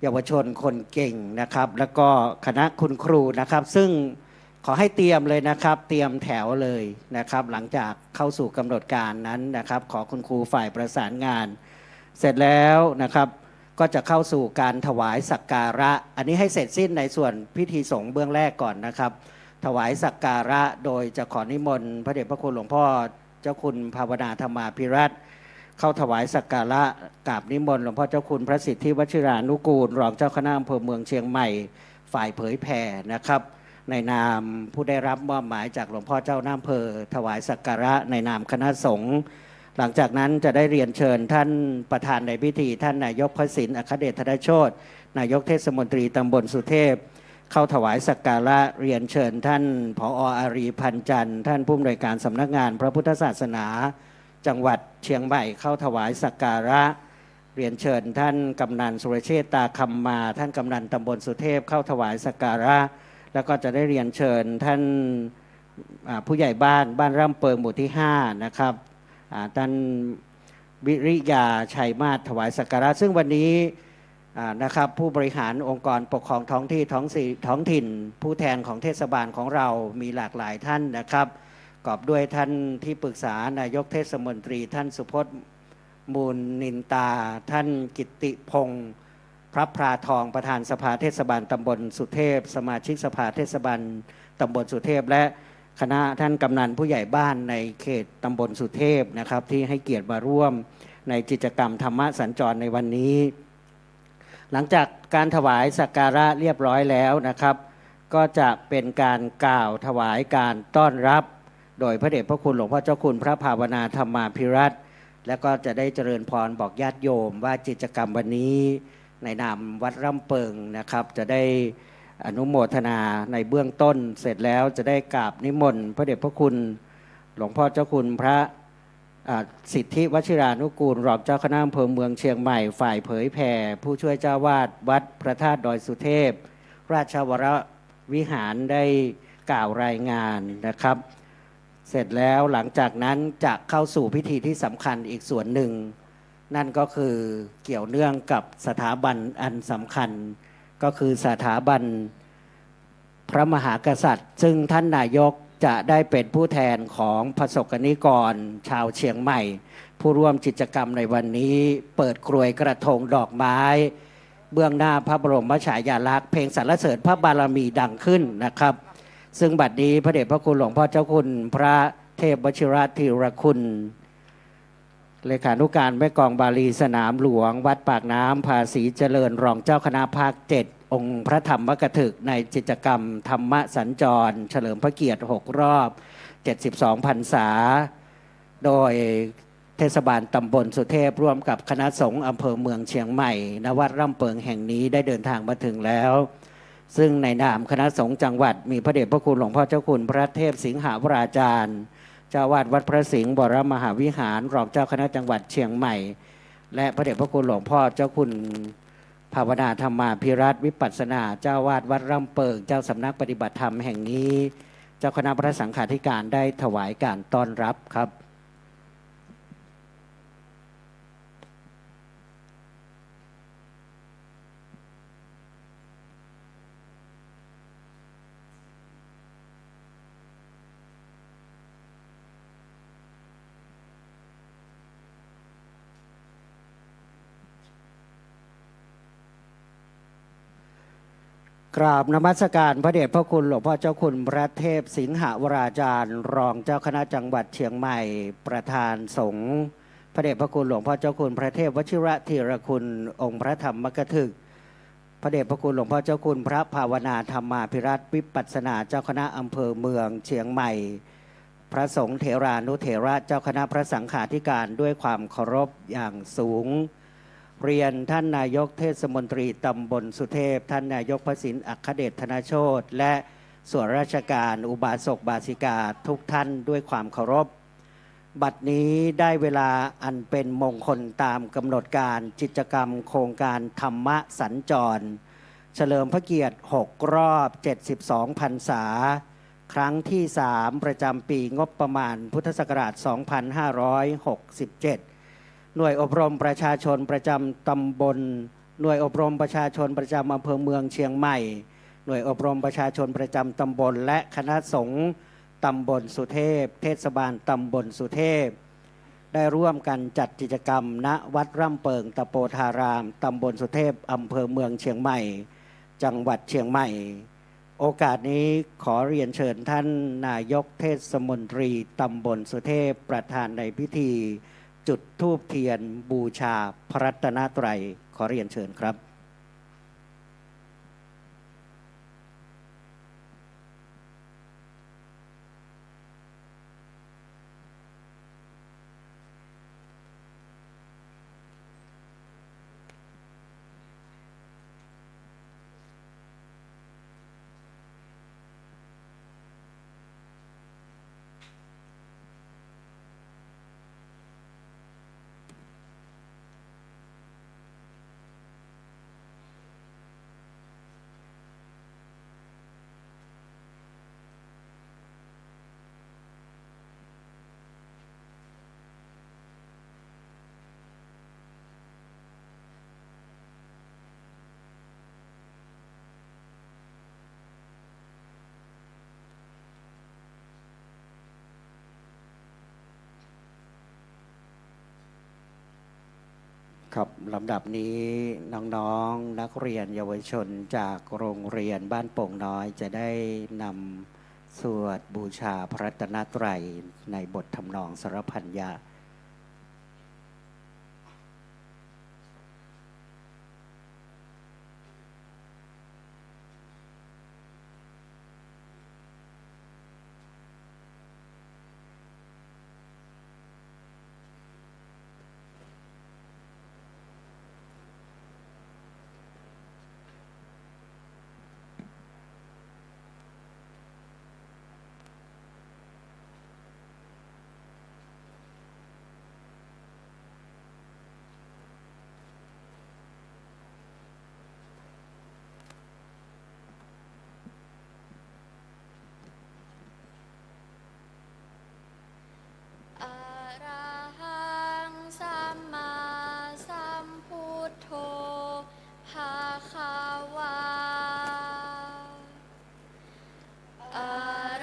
เยาวชนคนเก่งนะครับแล้วก็คณะคุณครูนะครับซึ่งขอให้เตรียมเลยนะครับเตรียมแถวเลยนะครับหลังจากเข้าสู่กำหนดการนั้นนะครับขอคุณครูฝ่ายประสานงานเสร็จแล้วนะครับก็จะเข้าสู่การถวายสักการะอันนี้ให้เสร็จสิ้นในส่วนพิธีสงฆ์เบื้องแรกก่อนนะครับถวายสักการะโดยจะขอนิมนต์พระเดชพระคุณหลวงพ่อเจ้าคุณภาวนาธรรมาภิรัตน์เข้าถวายสักการะกราบนิมนต์หลวงพ่อเจ้าคุณพระสิทธิวชิรานุกูลรองเจ้าคณะอำเภอเมืองเชียงใหม่ฝ่ายเผยแผ่นะครับในนามผู้ได้รับมอบหมายจากหลวงพ่อเจ้าอำเภอถวายสักการะในนามคณะสงฆ์หลังจากนั้นจะได้เรียนเชิญท่านประธานในพิธีท่านนายกพระศิลป์อัครเดชธนโชตินายกเทศมนตรีตำบลสุเทพ เข้าถวายสักการะเรียนเชิญท่านผอ.อารีพันจันทร์ท่านผู้อำนวยการสำนักงานพระพุทธศาสนาจังหวัดเชียงใหม่เข้าถวายสักการะเรียนเชิญท่านกำนันสุรเชษฐ์ตาคำมาท่านกำนันตำบลสุเทพเข้าถวายสักการะแล้วก็จะได้เรียนเชิญท่านผู้ใหญ่บ้านร่ำเปิงหมู่ที่5นะครับท่านวิริยาชัยมาศถวายสักการะซึ่งวันนี้นะครับผู้บริหารองค์กรปกครองท้องถิ่นผู้แทนของเทศบาลของเรามีหลากหลายท่านนะครับประกอบด้วยท่านที่ปรึกษานายกเทศมนตรีท่านสุพจน์มูลนินตาท่านกิตติพงศ์พระพราทองประธานสภาเทศบาลตำบลสุเทพสมาชิกสภาเทศบาลตำบลสุเทพและคณะท่านกำนันผู้ใหญ่บ้านในเขตตำบลสุเทพนะครับที่ให้เกียรติมาร่วมในกิจกรรมธรรมสัญจรในวันนี้หลังจากการถวายสักการะเรียบร้อยแล้วนะครับก็จะเป็นการกล่าวถวายการต้อนรับโดยพระเดชพระคุณหลวงพ่อเจ้าคุณพระภาวนาธรรมาภิรัตน์และก็จะได้เจริญพรบอกญาติโยมว่ากิจกรรมวันนี้ในนามวัดร่ำเปิงนะครับจะได้อนุโมทนาในเบื้องต้นเสร็จแล้วจะได้กราบนิมนต์พระเดชพระคุณหลวงพ่อเจ้าคุณพระสิทธิวชิรานุกูลรองเจ้าคณะอำเภอเมืองเชียงใหม่ฝ่ายเผยแผ่ผู้ช่วยเจ้าวาดวัดพระธาตุดอยสุเทพราชวรวิหารได้กล่าวรายงานนะครับเสร็จแล้วหลังจากนั้นจะเข้าสู่พิธีที่สำคัญอีกส่วนหนึ่งนั่นก็คือเกี่ยวเนื่องกับสถาบันอันสำคัญก็คือสถาบันพระมหากษัตริย์ซึ่งท่านนายกจะได้เป็นผู้แทนของประสบนิกรชาวเชียงใหม่ผู้ร่วมกิจกรรมในวันนี้เปิดกรวยกระทงดอกไม้เบื้องหน้าพระบรมฉายาลักษณ์เพลงสรรเสริญพระบารมีดังขึ้นนะครับซึ่งบัดนี้พระเดชพระคุณหลวงพ่อเจ้าคุณพระเทพวชิรธีรคุณเลขานุการแม่กองบาลีสนามหลวงวัดปากน้ำภาษีเจริญรองเจ้าคณะภาค7องค์พระธรรมกถึกในกิจกรรมธรรมสัญจรเฉลิมพระเกียรติ6รอบ72พรรษาโดยเทศบาลตำบลสุเทพร่วมกับคณะสงฆ์อำเภอเมืองเชียงใหม่ณวัดร่ำเปิงแห่งนี้ได้เดินทางมาถึงแล้วซึ่งในนามคณะสงฆ์จังหวัดมีพระเดชพระคุณหลวงพ่อเจ้าคุณพระเทพสิงหาวราจารย์เจ้าวาดวัดพระสิงห์บรมมหาวิหารรองเจ้าคณะจังหวัดเชียงใหม่และพระเดชพระคุณหลวงพ่อเจ้าคุณภาวนาธรรมาภิรัตน์วิปัสสนาเจ้าวาดวัดร่ำเปิงเจ้าสำนักปฏิบัติธรรมแห่งนี้เจ้าคณะพระสังฆาธิการได้ถวายการต้อนรับครับกราบนมัสการพระเดชพระคุณหลวงพ่อเจ้าคุณพระเทพสิงหวราจารย์รองเจ้าคณะจังหวัดเชียงใหม่ประธานสงฆ์พระเดชพระคุณหลวงพ่อเจ้าคุณพระเทพวชิรธีรคุณองค์พระธรรมกถึกพระเดชพระคุณหลวงพ่อเจ้าคุณพระภาวนาธรรมาภิรัตน์วิปัสสนาเจ้าคณะอำเภอเมืองเชียงใหม่พระสงฆ์เถรานุเถระเจ้าคณะพระสังฆาธิการด้วยความเคารพอย่างสูงเรียนท่านนายกเทศมนตรีตำบลสุเทพท่านนายกพระสินอัครเดชธนโชติและส่วนราชการอุบาสกบาสิกาทุกท่านด้วยความเคารพบัดนี้ได้เวลาอันเป็นมงคลตามกำหนดการกิจกรรมโครงการธรรมสัญจรเฉลิมพระเกียรติ6รอบ72พรรษาครั้งที่3ประจำปีงบประมาณพุทธศักราช2567หน่วยอบรมประชาชนประจำตำบลหน่วยอบรมประชาชนประจำอำเภอเมืองเชียงใหม่หน่วยอบรมประชาชนประจำตำบลและคณะสงฆ์ตำบลสุเทพเทศบาลตำบลสุเทพได้ร่วมกันจัดกิจกรรมณวัดร่ำเปิงตะโปธารามตำบลสุเทพอำเภอเมืองเชียงใหม่จังหวัดเชียงใหม่โอกาสนี้ขอเรียนเชิญท่านนายกเทศมนตรีตำบลสุเทพประธานในพิธีจุดธูปเทียนบูชาพระรัตนตรัยขอเรียนเชิญครับ ข ครับลำดับนี้น้องๆนักเรียนเยาวชนจากโรงเรียนบ้านโป่งน้อยจะได้นำสวดบูชาพระรัตนตรัยในบททำนองสรพัญญาอะระหังสัมมาสัมพุทโธภะคะวาอะ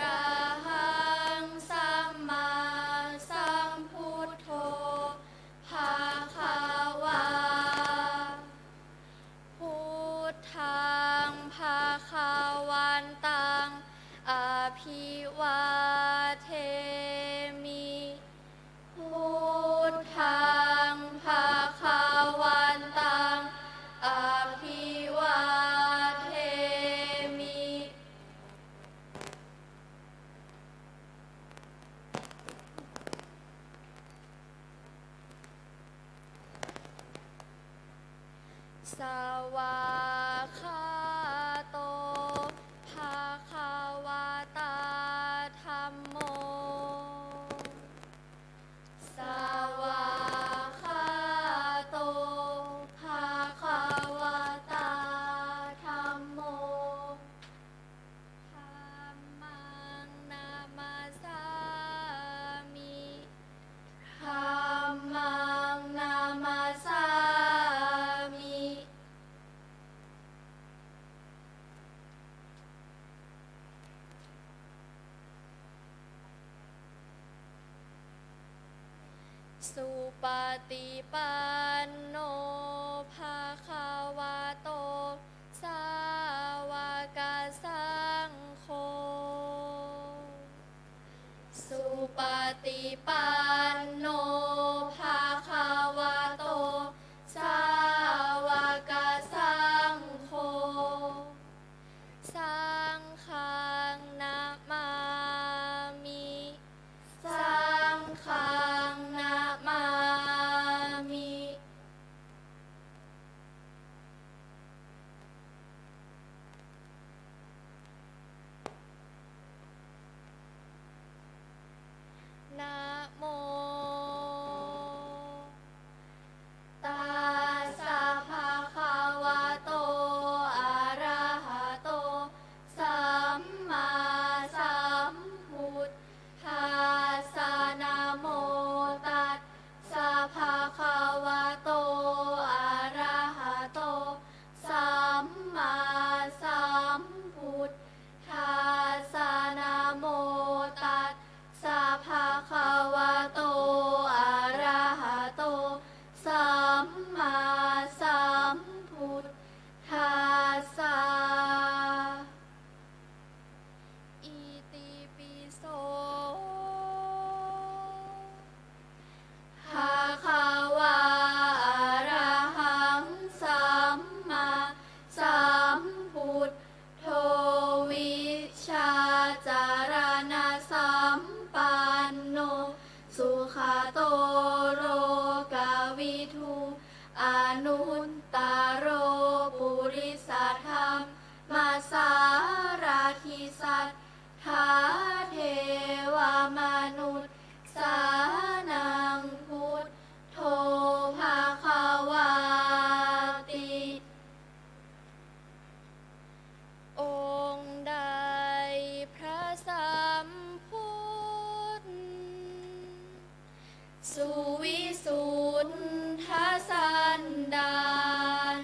ระหังสัมมาสัมพุทโธภะคะวาพุทธังภะคะวันตังอภิวาเทมิพุทธังภะคะวันตังอภิวาเทมิสวากขาโตภะคะวะตาธัมโมสวากขาโตภะคะวะตาธัมโมธัมมังนามัสสามิธัมมังนามัสสามิ สุปฏิปันโนภะคะวะโตสาวกสังโฆสุปฏิปันโนภะคะวะโตสาวกสังโฆสังฆังนะมามิสังฆังนะมามินะโมตัสสะภะคะวะโตอะระหะโตสัมมาสัมพุทธัสสะนะโมตัสสะภะคะวะโตอะระหะโตสัมมาสัมพุทธัสสะนะโมตัสสะภะคะวะโตอะระหะโตสัมมาสัมพุทธัสสะอิติปิโสภะคะวะอะระหังสัมมาสัมพุทโธวิชาจารณะสัมปันโนสุขโตโรกวิทูอนุตตโรปุริสธรรมมาสาราคิสัทธาเทวมนุษย์สานังพุทโธภะคะวาติองค์ใดพระสัมพุทธสุวิสุทธสันดาน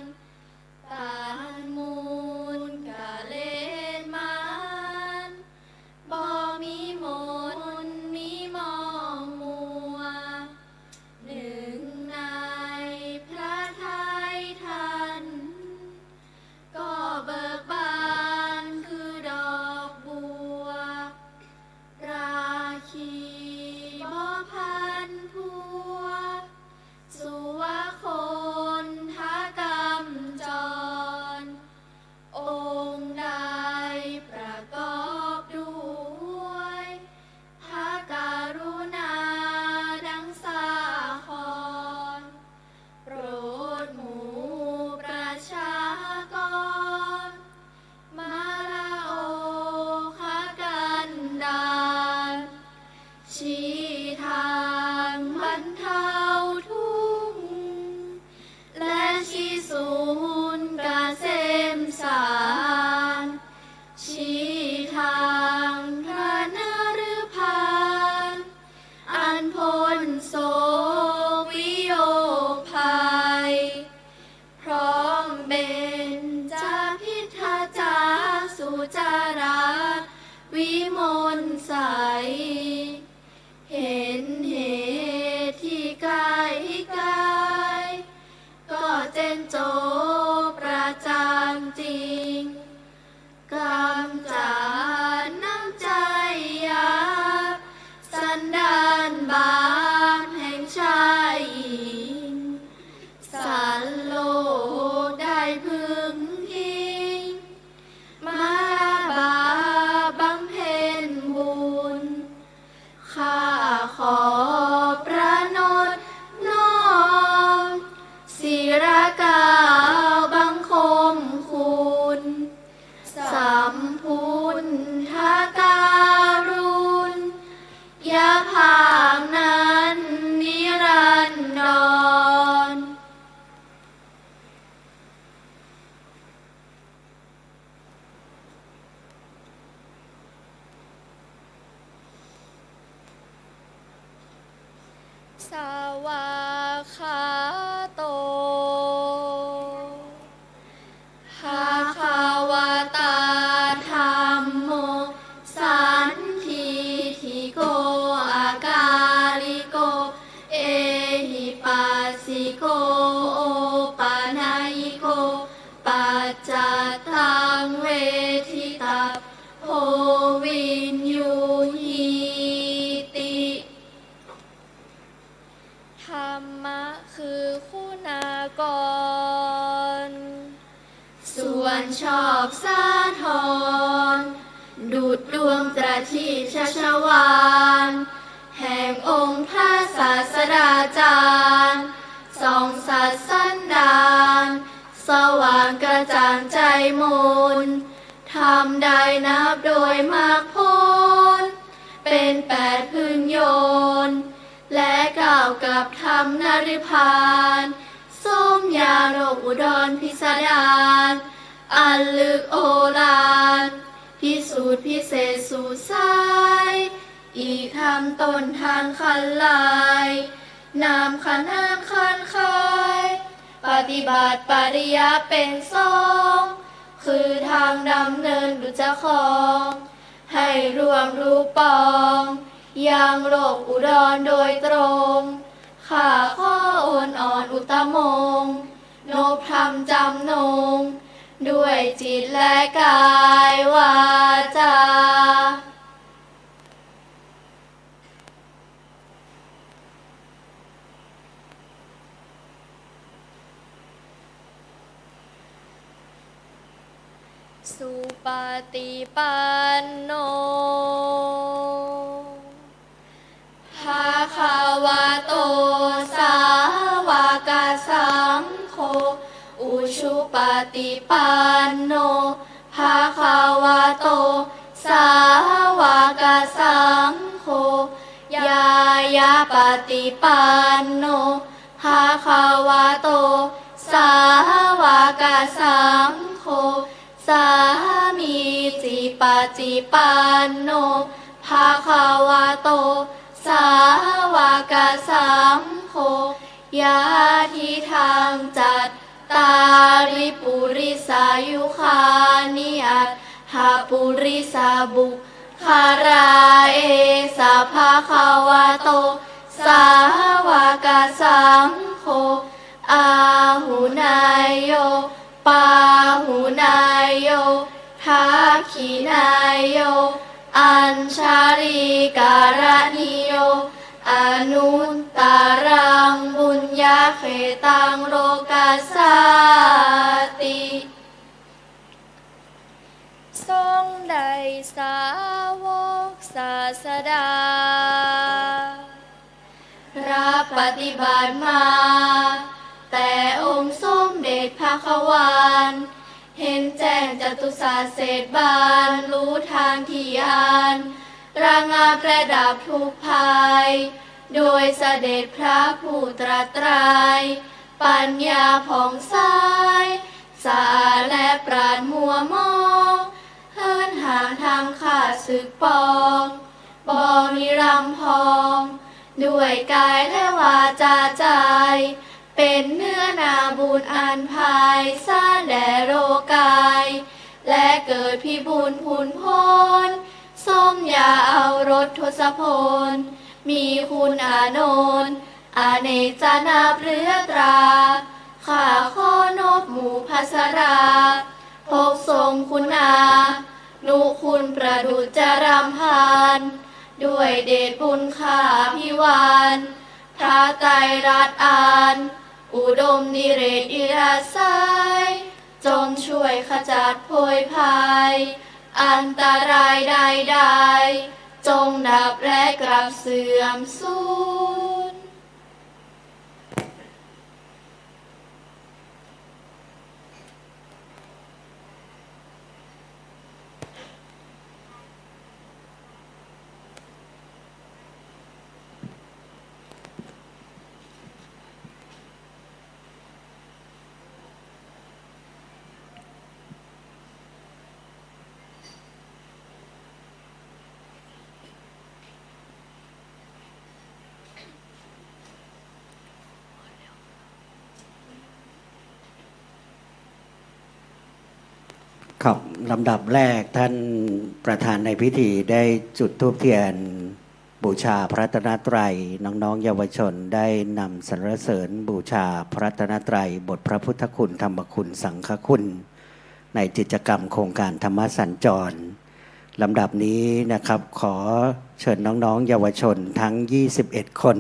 สวากขาโตภะคะวะตาธัมโมสันทิฏฐิโกอากาลิโกเอหิปัสสิโกโอปะนายิโกปัจจตังเวทิตาโพวินยูหิติ ธรรมะคือคุณากรส่วนชอบสาธรดุจดวงประทีปชัชวาลแห่งองค์พระศาสดาจารย์ส่องสัตย์สันดานสว่างกระจ่างใจมนทำได้นับโดยมากผลเป็น8พึงโยนและก้าวกับธรรมนฤพานส้มยาโรคอุดรพิสดารอันลึกโอฬารพิสูจน์พิเศษสู่สายอีกทำต้นทางคันลายนามขันห้ามคันคายปฏิบัติปริยัติเป็นสองคือทางดำเนินดุจคองให้รวมรูปปองยังโลกอุดรโดยตรงข้าข้อโอนอ่อนอุตมงโนบธรรมจำนงด้วยจิตและกายวาจาสุปฏิปันโนภะคะวะโตสาวกสังโฆอุชุปฏิปันโนภะคะวะโตสาวกสังโฆยายาปฏิปันโนภะคะวะโตสาวกสังโฆสามีจิปฏิปันโนภะคะวะโตสาวกสังโฆยาทิทางจัตตาริปุริสายุคานิอัตหาปุริสาบุคาราเอสะภะคะวะโตสาวกสังโฆอาหุนายโยปาหุนายโยทักขินายโยอัญชาลิการณิโยอนุตตรังบุญญาเขตังโลกัสสติทรงได้สาวกศาสดารับปฏิบัติมาแต่องค์สมเด็จพระขวานเห็นแจ้งจตุศาสตร์เศษบานรู้ทางที่อ่านระงับและดับทุกภัยโดยเสด็จพระผู้ตรัสตรายปัญญาผ่องใสสะอาดและปราดมัวมองเฮินห่างทางข้าศึกปองบ่มีรำพองด้วยกายและวาจาใจเป็นเนื้อนาบุญอันภายสร้างแด่โลกายและเกิดพิบูลพูนพ้นส้มยาเอารสทศพลมีคุณอานนท์อเนกจานาเรือตราข้าข้อนบหมู่ภัสราพกทรงคุณานุคุณประดุจจรำพานด้วยเดชบุญข้าพิวานพระไตรรัตน์อ่านอุดมนิเรศอิราไสจงช่วยขจัดโพยภัยอันตรายใดๆจงดับและกลับเสื่อมสูญ ครับลำดับแรกท่านประธานในพิธีได้จุดธูปเทียนบูชาพระรัตนตรัยน้องๆเยาวชนได้นำสรรเสริญบูชาพระรัตนตรัยบทพระพุทธคุณธรรมคุณสังฆคุณในกิจกรรมโครงการธรรมสัญจรลำดับนี้นะครับขอเชิญน้องๆเยาวชนทั้ง21คน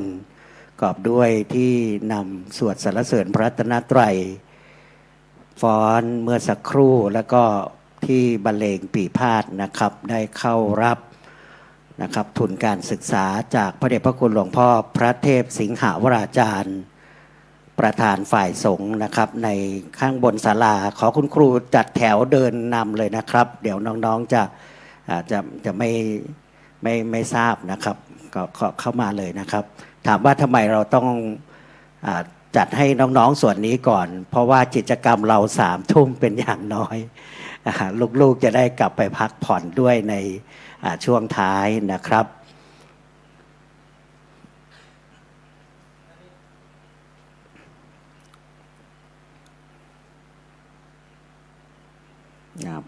กอบด้วยที่นำสวดสรรเสริญพระรัตนตรัยฟ้อนเมื่อสักครู่แล้วก็ที่บรรเลงปีพาทย์นะครับได้เข้ารับนะครับทุนการศึกษาจากพระเดชพระคุณหลวงพ่อพระเทพสิงหวราจารย์ประธานฝ่ายสงฆ์นะครับในข้างบนศาลาขอคุณครูจัดแถวเดินนำเลยนะครับเดี๋ยวน้องๆจะไม่ทราบนะครับก็เข้ามาเลยนะครับถามว่าทำไมเราต้องจัดให้น้องๆส่วนนี้ก่อนเพราะว่ากิจกรรมเรา3 ทุ่มเป็นอย่างน้อยลูกๆจะได้กลับไปพักผ่อนด้วยในช่วงท้ายนะครับ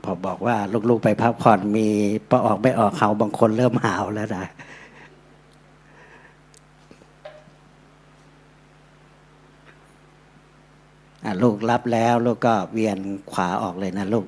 พอบอกว่าลูกๆไปพักผ่อนมีพอออกไม่ออกเขาบางคนเริ่มหาวแล้วนะลูกรับแล้วลูกก็เวียนขวาออกเลยนะลูก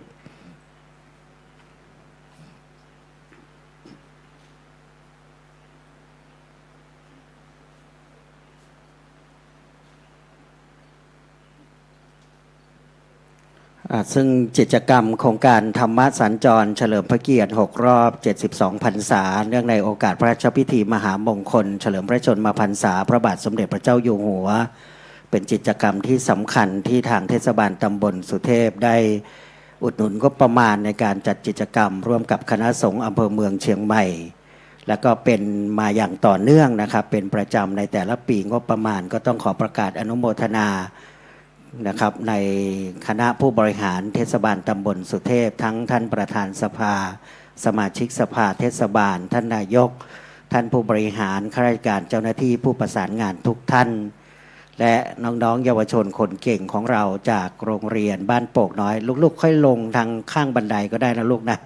ซึ่งกิจกรรมโครงการธรรมสัญจรเฉลิมพระเกียรติ6 รอบ 72 พรรษาเนื่องในโอกาสพระราชพิธีมหามงคลเฉลิมพระชนมพรรษาพระบาทสมเด็จพระเจ้าอยู่หัวเป็นกิจกรรมที่สำคัญที่ทางเทศบาลตำบลสุเทพได้อุดหนุนงบประมาณในการจัดกิจกรรมร่วมกับคณะสงฆ์อำเภอเมืองเชียงใหม่แล้วก็เป็นมาอย่างต่อเนื่องนะครับเป็นประจำในแต่ละปีงบประมาณก็ต้องขอประกาศอนุโมทนานะครับในคณะผู้บริหารเทศบาลตำบลสุเทพทั้งท่านประธานสภาสมาชิกสภาเทศบาลท่านนายกท่านผู้บริหารข้าราชการเจ้าหน้าที่ผู้ประสานงานทุกท่านและน้องๆเยาวชนคนเก่งของเราจากโรงเรียนบ้านโป่งน้อยลูกๆค่อยลงทางข้างบันไดก็ได้นะลูกนะ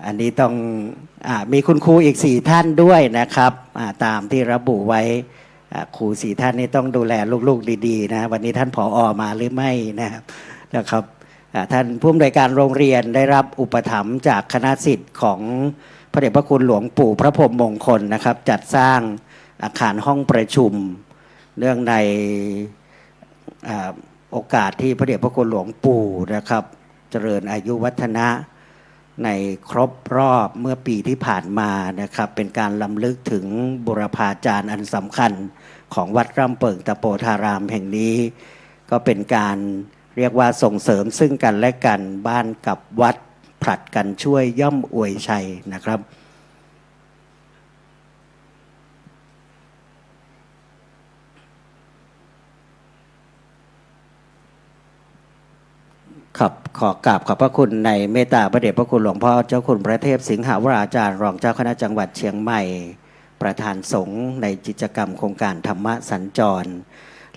อันนี้ต้องมีคุณครูอีก4 ท่านด้วยนะครับตามที่ระบุไว้ครู4 ท่านนี้ต้องดูแลลูกๆดีๆนะวันนี้ท่านผอ.มาหรือไม่นะครับท่านผู้อำนวยการโรงเรียนได้รับอุปถัมภ์จากคณะศิษย์ของพระเดชพระคุณหลวงปู่พระพรหมมงคลนะครับจัดสร้างอาคารห้องประชุมเนื่องในโอกาสที่พระเดชพระคุณหลวงปู่นะครับเจริญอายุวัฒนะในครบรอบเมื่อปีที่ผ่านมานะครับเป็นการรำลึกถึงบุรพาจารย์อันสำคัญของวัดร่ำเปิงตะโปธารามแห่งนี้ก็เป็นการเรียกว่าส่งเสริมซึ่งกันและกันบ้านกับวัดผลัดกันช่วยย่อมอวยชัยนะครับครับขอกราบขอบพระคุณในเมตตาพระเดชพระคุณหลวงพ่อเจ้าคุณพระเทพสิงหวราจารย์รองเจ้าคณะจังหวัดเชียงใหม่ประธานสงฆ์ในกิจกรรมโครงการธรรมสัญจร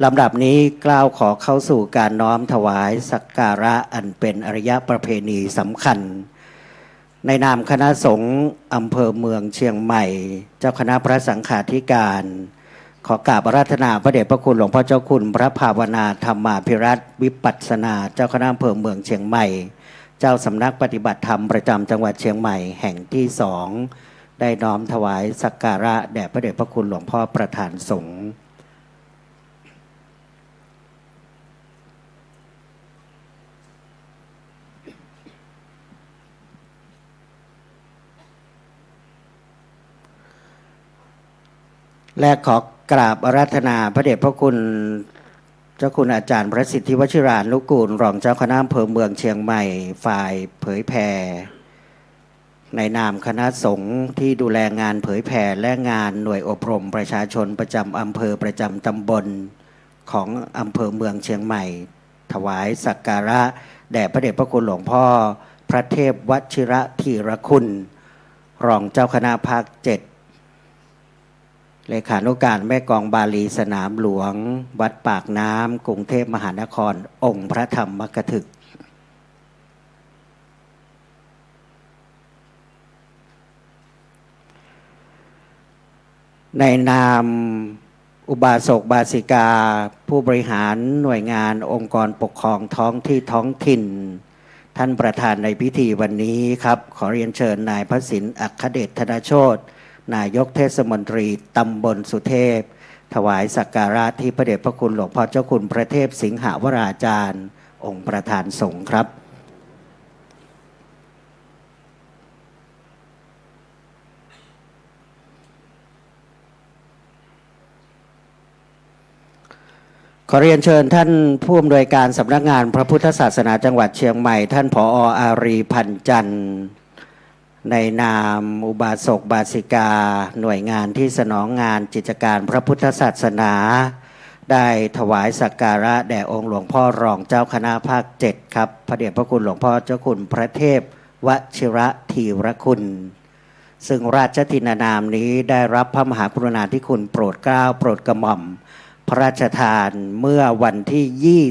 ลำดับนี้กล่าวขอเข้าสู่การน้อมถวายสักการะอันเป็นอริยประเพณีสำคัญในนามคณะสงฆ์อำเภอเมืองเชียงใหม่เจ้าคณะพระสังฆาธิการขอกราบอาราธนาพระเดชพระคุณหลวงพ่อเจ้าคุณพระภาวนาธรรมาภิรัตน์วิปัสสนาเจ้าคณะอำเภอเมืองเชียงใหม่เจ้าสำนักปฏิบัติธรรมประจำจังหวัดเชียงใหม่แห่งที่2ได้น้อมถวายสักการะแด่พระเดชพระคุณหลวงพ่อประธานสงฆ์และขอกราบอาราธนาพระเดชพระคุณเจ้าคุณอาจารย์พระสิทธิวชิรานุกูลรองเจ้าคณะอำเภอเมืองเชียงใหม่ฝ่ายเผยแผ่ในนามคณะสงฆ์ที่ดูแลงานเผยแผ่และงานหน่วยอบรมประชาชนประจำอำเภอประจำตำบลของอำเภอเมืองเชียงใหม่ถวายสักการะแด่พระเดชพระคุณหลวงพ่อพระเทพวชิระธีรคุณรองเจ้าคณะภาค 7 เลขานุการแม่กองบาลีสนามหลวงวัดปากน้ำกรุงเทพมหานครองค์พระธรรมกถึกในนามอุบาสกบาสิกาผู้บริหารหน่วยงานองค์กรปกครองท้องที่ท้องถิ่นท่านประธานในพิธีวันนี้ครับขอเรียนเชิญนายพระสินอัครเดชธนโชตินายกเทศมนตรีตำบลสุเทพถวายสักการะที่พระเดชพระคุณหลวงพ่อเจ้าคุณพระเทพสิงหวราจารย์องค์ประธานสงฆ์ครับขอเรียนเชิญท่านผู้อำนวยการสำนักงานพระพุทธศาสนาจังหวัดเชียงใหม่ท่านผอ.อารีพันจันทร์ในนามอุบาสกบาสิกาหน่วยงานที่สนองงานกิจการพระพุทธศาสนาได้ถวายสักการะแด่องค์หลวงพ่อรองเจ้าคณะภาค7ครับพระเดชพระคุณหลวงพ่อเจ้าคุณพระเทพวชิระธีรคุณซึ่งราชทินานามนี้ได้รับพระมหากรุณาธิคุณโปรดเกล้าโปรดกระหม่อมพระราชทานเมื่อวันที่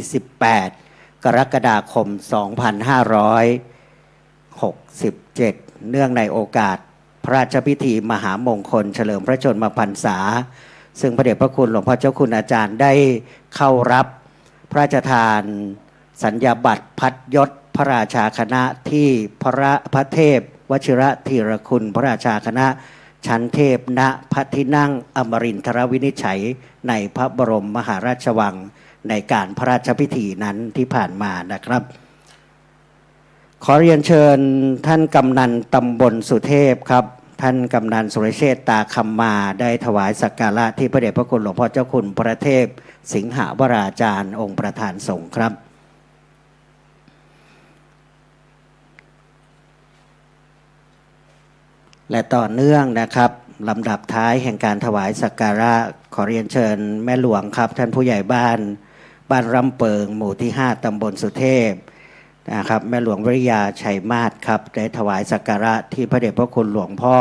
28กรกฎาคม2567เนื่องในโอกาสพระราชพิธีมหามงคลเฉลิมพระชนมพรรษาซึ่งพระเดชพระคุณหลวงพ่อเจ้าคุณอาจารย์ได้เข้ารับพระราชทานสัญญาบัตรพัดยศพระราชาคณะที่พระเทพวชิระธีรคุณพระราชาคณะชั้นเทพณพระที่นั่งอมรินทรวินิจฉัยในพระบรมมหาราชวังในการพระราชพิธีนั้นที่ผ่านมานะครับขอเรียนเชิญท่านกำนันตำบลสุเทพครับท่านกำนันสุรเชษฐ์ตาคำมาได้ถวายสักการะที่พระเดชพระคุณหลวงพ่อเจ้าคุณพระเทพสิงหวราจารย์องค์ประธานสงฆ์ครับและต่อเนื่องนะครับลำดับท้ายแห่งการถวายสักการะขอเรียนเชิญแม่หลวงครับท่านผู้ใหญ่บ้านรำเปิงหมู่ที่5ตำบลสุเทพนะครับแม่หลวงวริยาชัยมาศครับได้ถวายสักการะที่พระเดชพระคุณหลวงพ่อ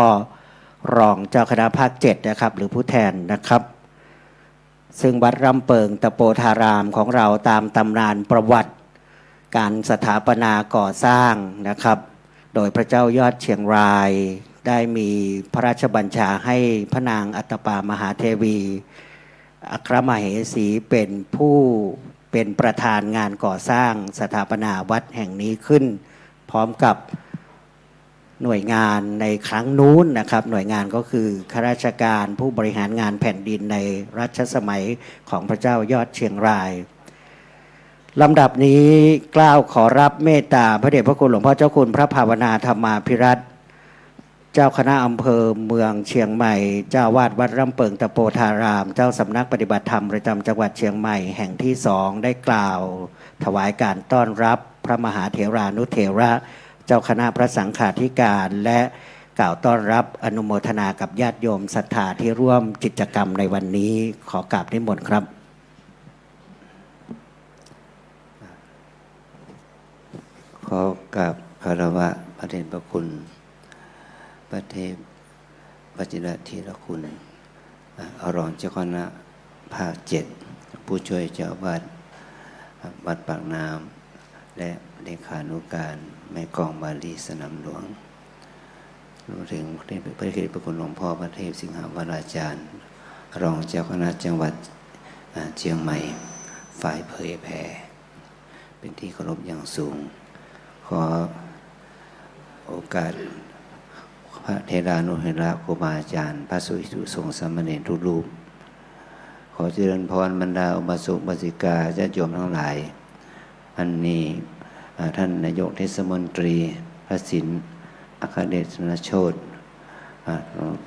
รองเจ้าคณะภาค7นะครับหรือผู้แทนนะครับซึ่งวัดรำเปิงตะโปธารามของเราตามตำนานประวัติการสถาปนาก่อสร้างนะครับโดยพระเจ้ายอดเชียงรายได้มีพระราชบัญชาให้พระนางอัตตปามหาเทวีอัครมเหสีเป็นประธานงานก่อสร้างสถาปนาวัดแห่งนี้ขึ้นพร้อมกับหน่วยงานในครั้งนู้นนะครับหน่วยงานก็คือข้าราชการผู้บริหารงานแผ่นดินในรัชสมัยของพระเจ้ายอดเชียงรายลำดับนี้กล่าวขอรับเมตตาพระเดชพระคุณหลวงพ่อเจ้าคุณพระภาวนาธรรมาภิรัตน์เจ้าคณะอำเภอเมืองเชียงใหม่เจ้าวาดวัดรำเปิงตะโปธารามเจ้าสำนักปฏิบัติธรรมประจำจังหวัดเชียงใหม่แห่งที่2ได้กล่าวถวายการต้อนรับพระมหาเถรานุเถระเจ้าคณะพระสังฆาธิการและกล่าวต้อนรับอนุโมทนากับญาติโยมศรัทธาที่ร่วมกิจกรรมในวันนี้ขอกราบนิมนต์ครับขอกราบคารวะพระเดชพระคุณพระเทพวชิระธีรคุณรองเจ้าคณะภาค7ผู้ช่วยเจ้าอาวาสวัดปากน้ำและเลขานุการแม่กองบาลีสนามหลวงรวมถึงพระเดชพระคุณหลวงพ่อพระเทพสิงหวราจารย์รองเจ้าคณะจังหวัดเชียงใหม่ฝ่ายเผยแผ่เป็นที่เคารพอย่างสูงขอโอกาสพระเทรานุเถระครูบาอาจารย์พระสุริสุสงฆ์สามเณรทุกรูปขอเจริญพรบรรดาอุบาสกอุบาสิกาญาติโยมทั้งหลายอันนี้ท่านนายกเทศมนตรีพระสินอัครเดชธนโชติ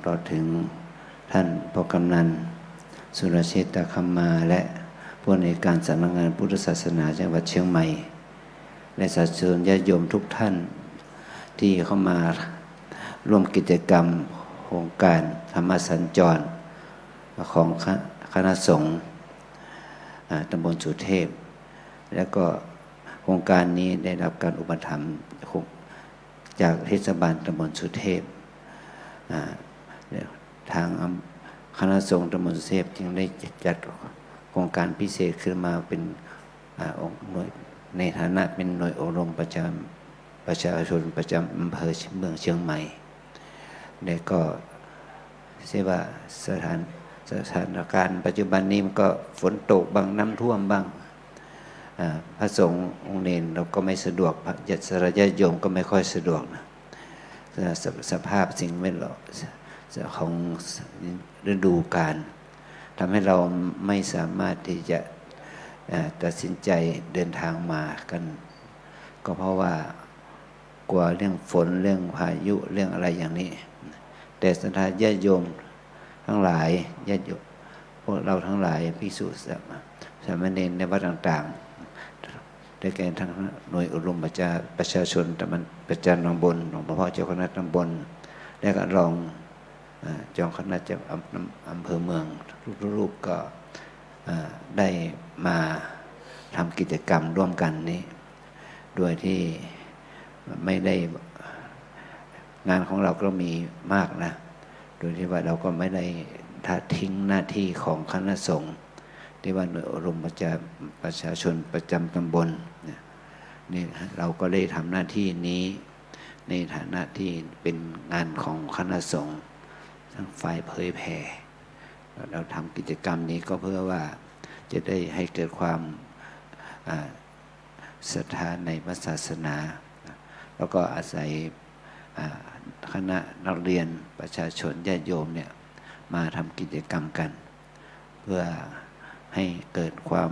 ต่อถึงท่านพ่อกำนันสุรเชษฐ์ตาคำมาและผู้ในวยการสำนักงานพุทธศาสนาจังหวัดเชียงใหม่และสรรเสริญญาติโยมทุกท่านที่เข้ามาร่วมกิจกรรมโครงการธรรมสัญจรของคณะสงฆ์ตำบลสุเทพและก็โครงการนี้ได้รับการอุปถัมภ์จากเทศบาลตำบลสุเทพทาง คณะสงฆ์ตำบลสุเทพจึงได้จัดโครงการพิเศษขึ้นมาเป็นหน่วยในฐานะเป็นหน่วยอบรมประชาชนประจำอำเภอเมืองเชียงใหม่และก็เสียว่าสถานการณ์ปัจจุบันนี้มันก็ฝนตกบ้างน้ำท่วมบ้างพระสงฆ์องค์เนรเราก็ไม่สะดวกพระญาติโยมก็ไม่ค่อยสะดวกนะสภาพสิ่งแวดล้อมของฤดูกาลทำให้เราไม่สามารถที่จะตัดสินใจเดินทางมากัน ก็เพราะว่ากลัวเรื่องฝนเรื่องพายุเรื่องอะไรอย่างนี้แต่ศรัทธาญาติโยมทั้งหลายญาติโยมพวกเราทั้งหลายภิกษุสามเณรในวัดต่างๆได้แก่ทั้งหน่วยอบรมประชาชนประจำตำบลหลวงพ่อเจ้าคณะตำบลและก็รองเจ้าคณะจากอำเภอเมืองทุกรูปก็ได้มาทำกิจกรรมร่วมกันนี้โดยที่ไม่ได้งานของเราก็มีมากนะโดยที่ว่าเราก็ไม่ได้ทิ้งหน้าที่ของคณะสงฆ์ที่ว่าหน่วยอบรมประชาชนประจำตำบลนี่เราก็ได้ทำหน้าที่นี้ในฐานะที่เป็นงานของคณะสงฆ์ทั้งฝ่ายเผยแผ่เราทำกิจกรรมนี้ก็เพื่อว่าจะได้ให้เกิดความศรัทธาในพระศาสนาแล้วก็อาศัยคณะนักเรียนประชาชนญาติโยมเนี่ยมาทำกิจกรรมกันเพื่อให้เกิดความ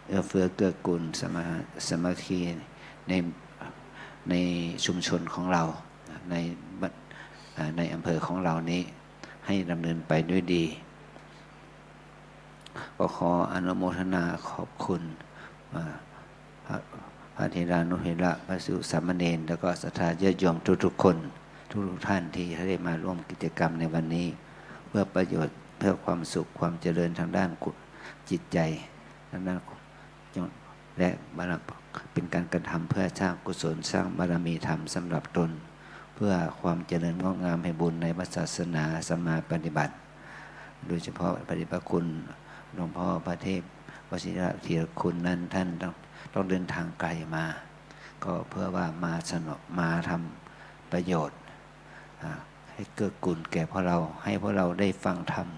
เอื้อเฟื้อเกื้อกูลสามัคคีในชุมชนของเราในอำเภอของเรานี้ให้ดำเนินไปด้วยดีก็ขออนุโมทนาขอบคุณพระเถรานุเถระพระภิกษุสามเณรแล้วก็ศรัทธาญาติโยมทุกๆคนทุกท่านที่ได้มาร่วมกิจกรรมในวันนี้เพื่อประโยชน์เพื่อความสุขความเจริญทางด้านจิตใจทางด้านและเป็นการกระทำเพื่อสร้างกุศลสร้างบารมีธรรมสำหรับตนเพื่อความเจริญงอกงามให้บุญในศาสนาสมาปฏิบัติโดยเฉพาะปฏิบัติคุณหลวงพ่อพระเทพวชิระธีรคุณนั้นท่านต้องเดินทางไกลมาก็เพื่อว่ามาทำประโยชน์ให้เกื้อกูลแก่พวกเราให้พวกเราได้ฟังธรรม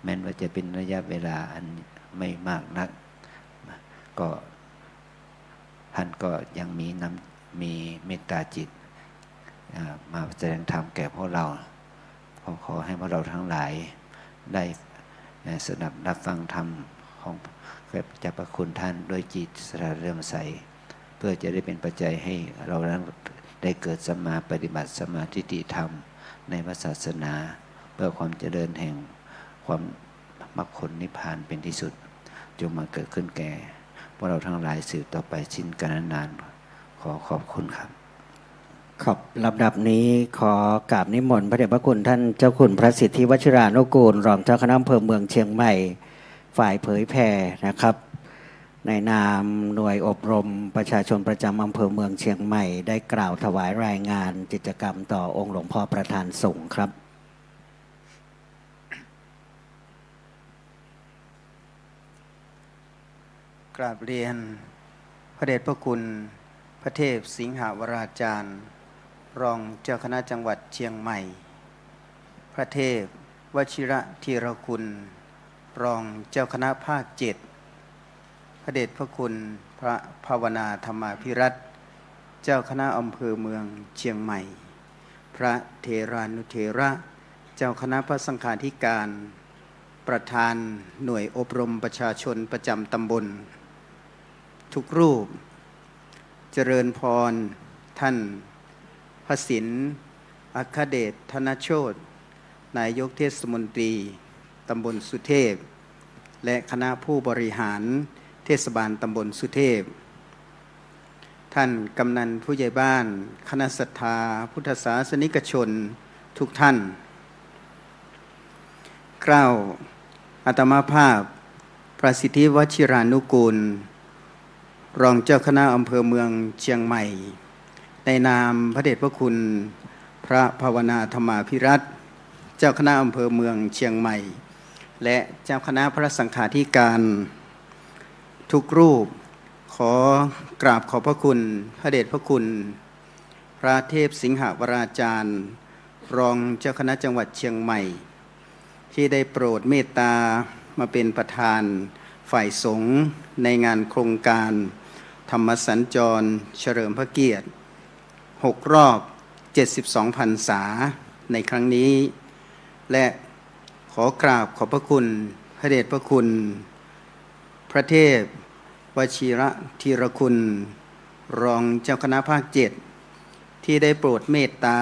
แม้ว่าจะเป็นระยะเวลาอันไม่มากนักก็ท่านก็ยังมีเมตตาจิตมาแสดงธรรมแก่พวกเราขอให้พวกเราทั้งหลายได้สดับรับฟังธรรมของพระเจ้าพระคุณท่านโดยจิตศรัทธาเลื่อมใสเพื่อจะได้เป็นปัจจัยให้เราได้เกิดสัมมาปฏิบัติสัมมาทิฏฐิธรรมในพระศาสนาเพื่อความเจริญแห่งความมรรคผลนิพพานเป็นที่สุดจงมาเกิดขึ้นแก่พวกเราทั้งหลายสืบต่อไปสิ้นกาลนานขอขอบคุณครับขอบลำดับนี้ขอกราบนิมนต์พระเดชพระคุณท่านเจ้าคุณพระสิทธิวชิรานุกูลรองเจ้าคณะอำเภอเมืองเชียงใหม่ฝ่ายเผยแผ่นะครับในนามหน่วยอบรมประชาชนประจำอำเภอเมืองเชียงใหม่ได้กล่าวถวายรายงานกิจกรรมต่อองค์หลวงพ่อประธานสงฆ์ครับกราบเรียนพระเดชพระคุณพระเทพสิงหาวราจารย์รองเจ้าคณะจังหวัดเชียงใหม่พระเทพวชิระธีรคุณรองเจ้าคณะภาค7พระเดชพระคุณพระภาวนาธรรมาภิรัตน์เจ้าคณะอำเภอเมืองเชียงใหม่พระเถรานุเถระเจ้าคณะพระสังฆาธิการประธานหน่วยอบรมประชาชนประจำตำบลทุกรูปเจริญพรท่านพระศิลป์อัคเดชธนโชตินายกเทศมนตรีตำบลสุเทพและคณะผู้บริหารเทศบาลตำบลสุเทพท่านกำนันผู้ใหญ่บ้านคณะศรัทธาพุทธศาสนิกชนทุกท่านกล่าวอาตมาภาพพระสิทธิวชิรานุกูลรองเจ้าคณะอำเภอเมืองเชียงใหม่ในนามพระเดชพระคุณพระภาวนาธรรมาภิรัตน์ จ้าคณะอำเภอเมืองเชียงใหม่ และเจ้าคณะพระสังฆาธิการทุกรูปขอกราบขอบพระคุณพระเดชพระคุณพระเทพสิงหวราจารย์รองเจ้าคณะจังหวัดเชียงใหม่ ที่ได้โปรดเมตตามาเป็นประธานฝ่ายสงฆ์ในงานโครงการธรรมสัญจรเฉลิมพระเกียรติ6 รอบ 72 พรรษาในครั้งนี้ และขอกราบขอบพระคุณพระเดชพระคุณพระเทพวชิระธีรคุณ รองเจ้าคณะภาค 7 ที่ได้โปรดเมตตา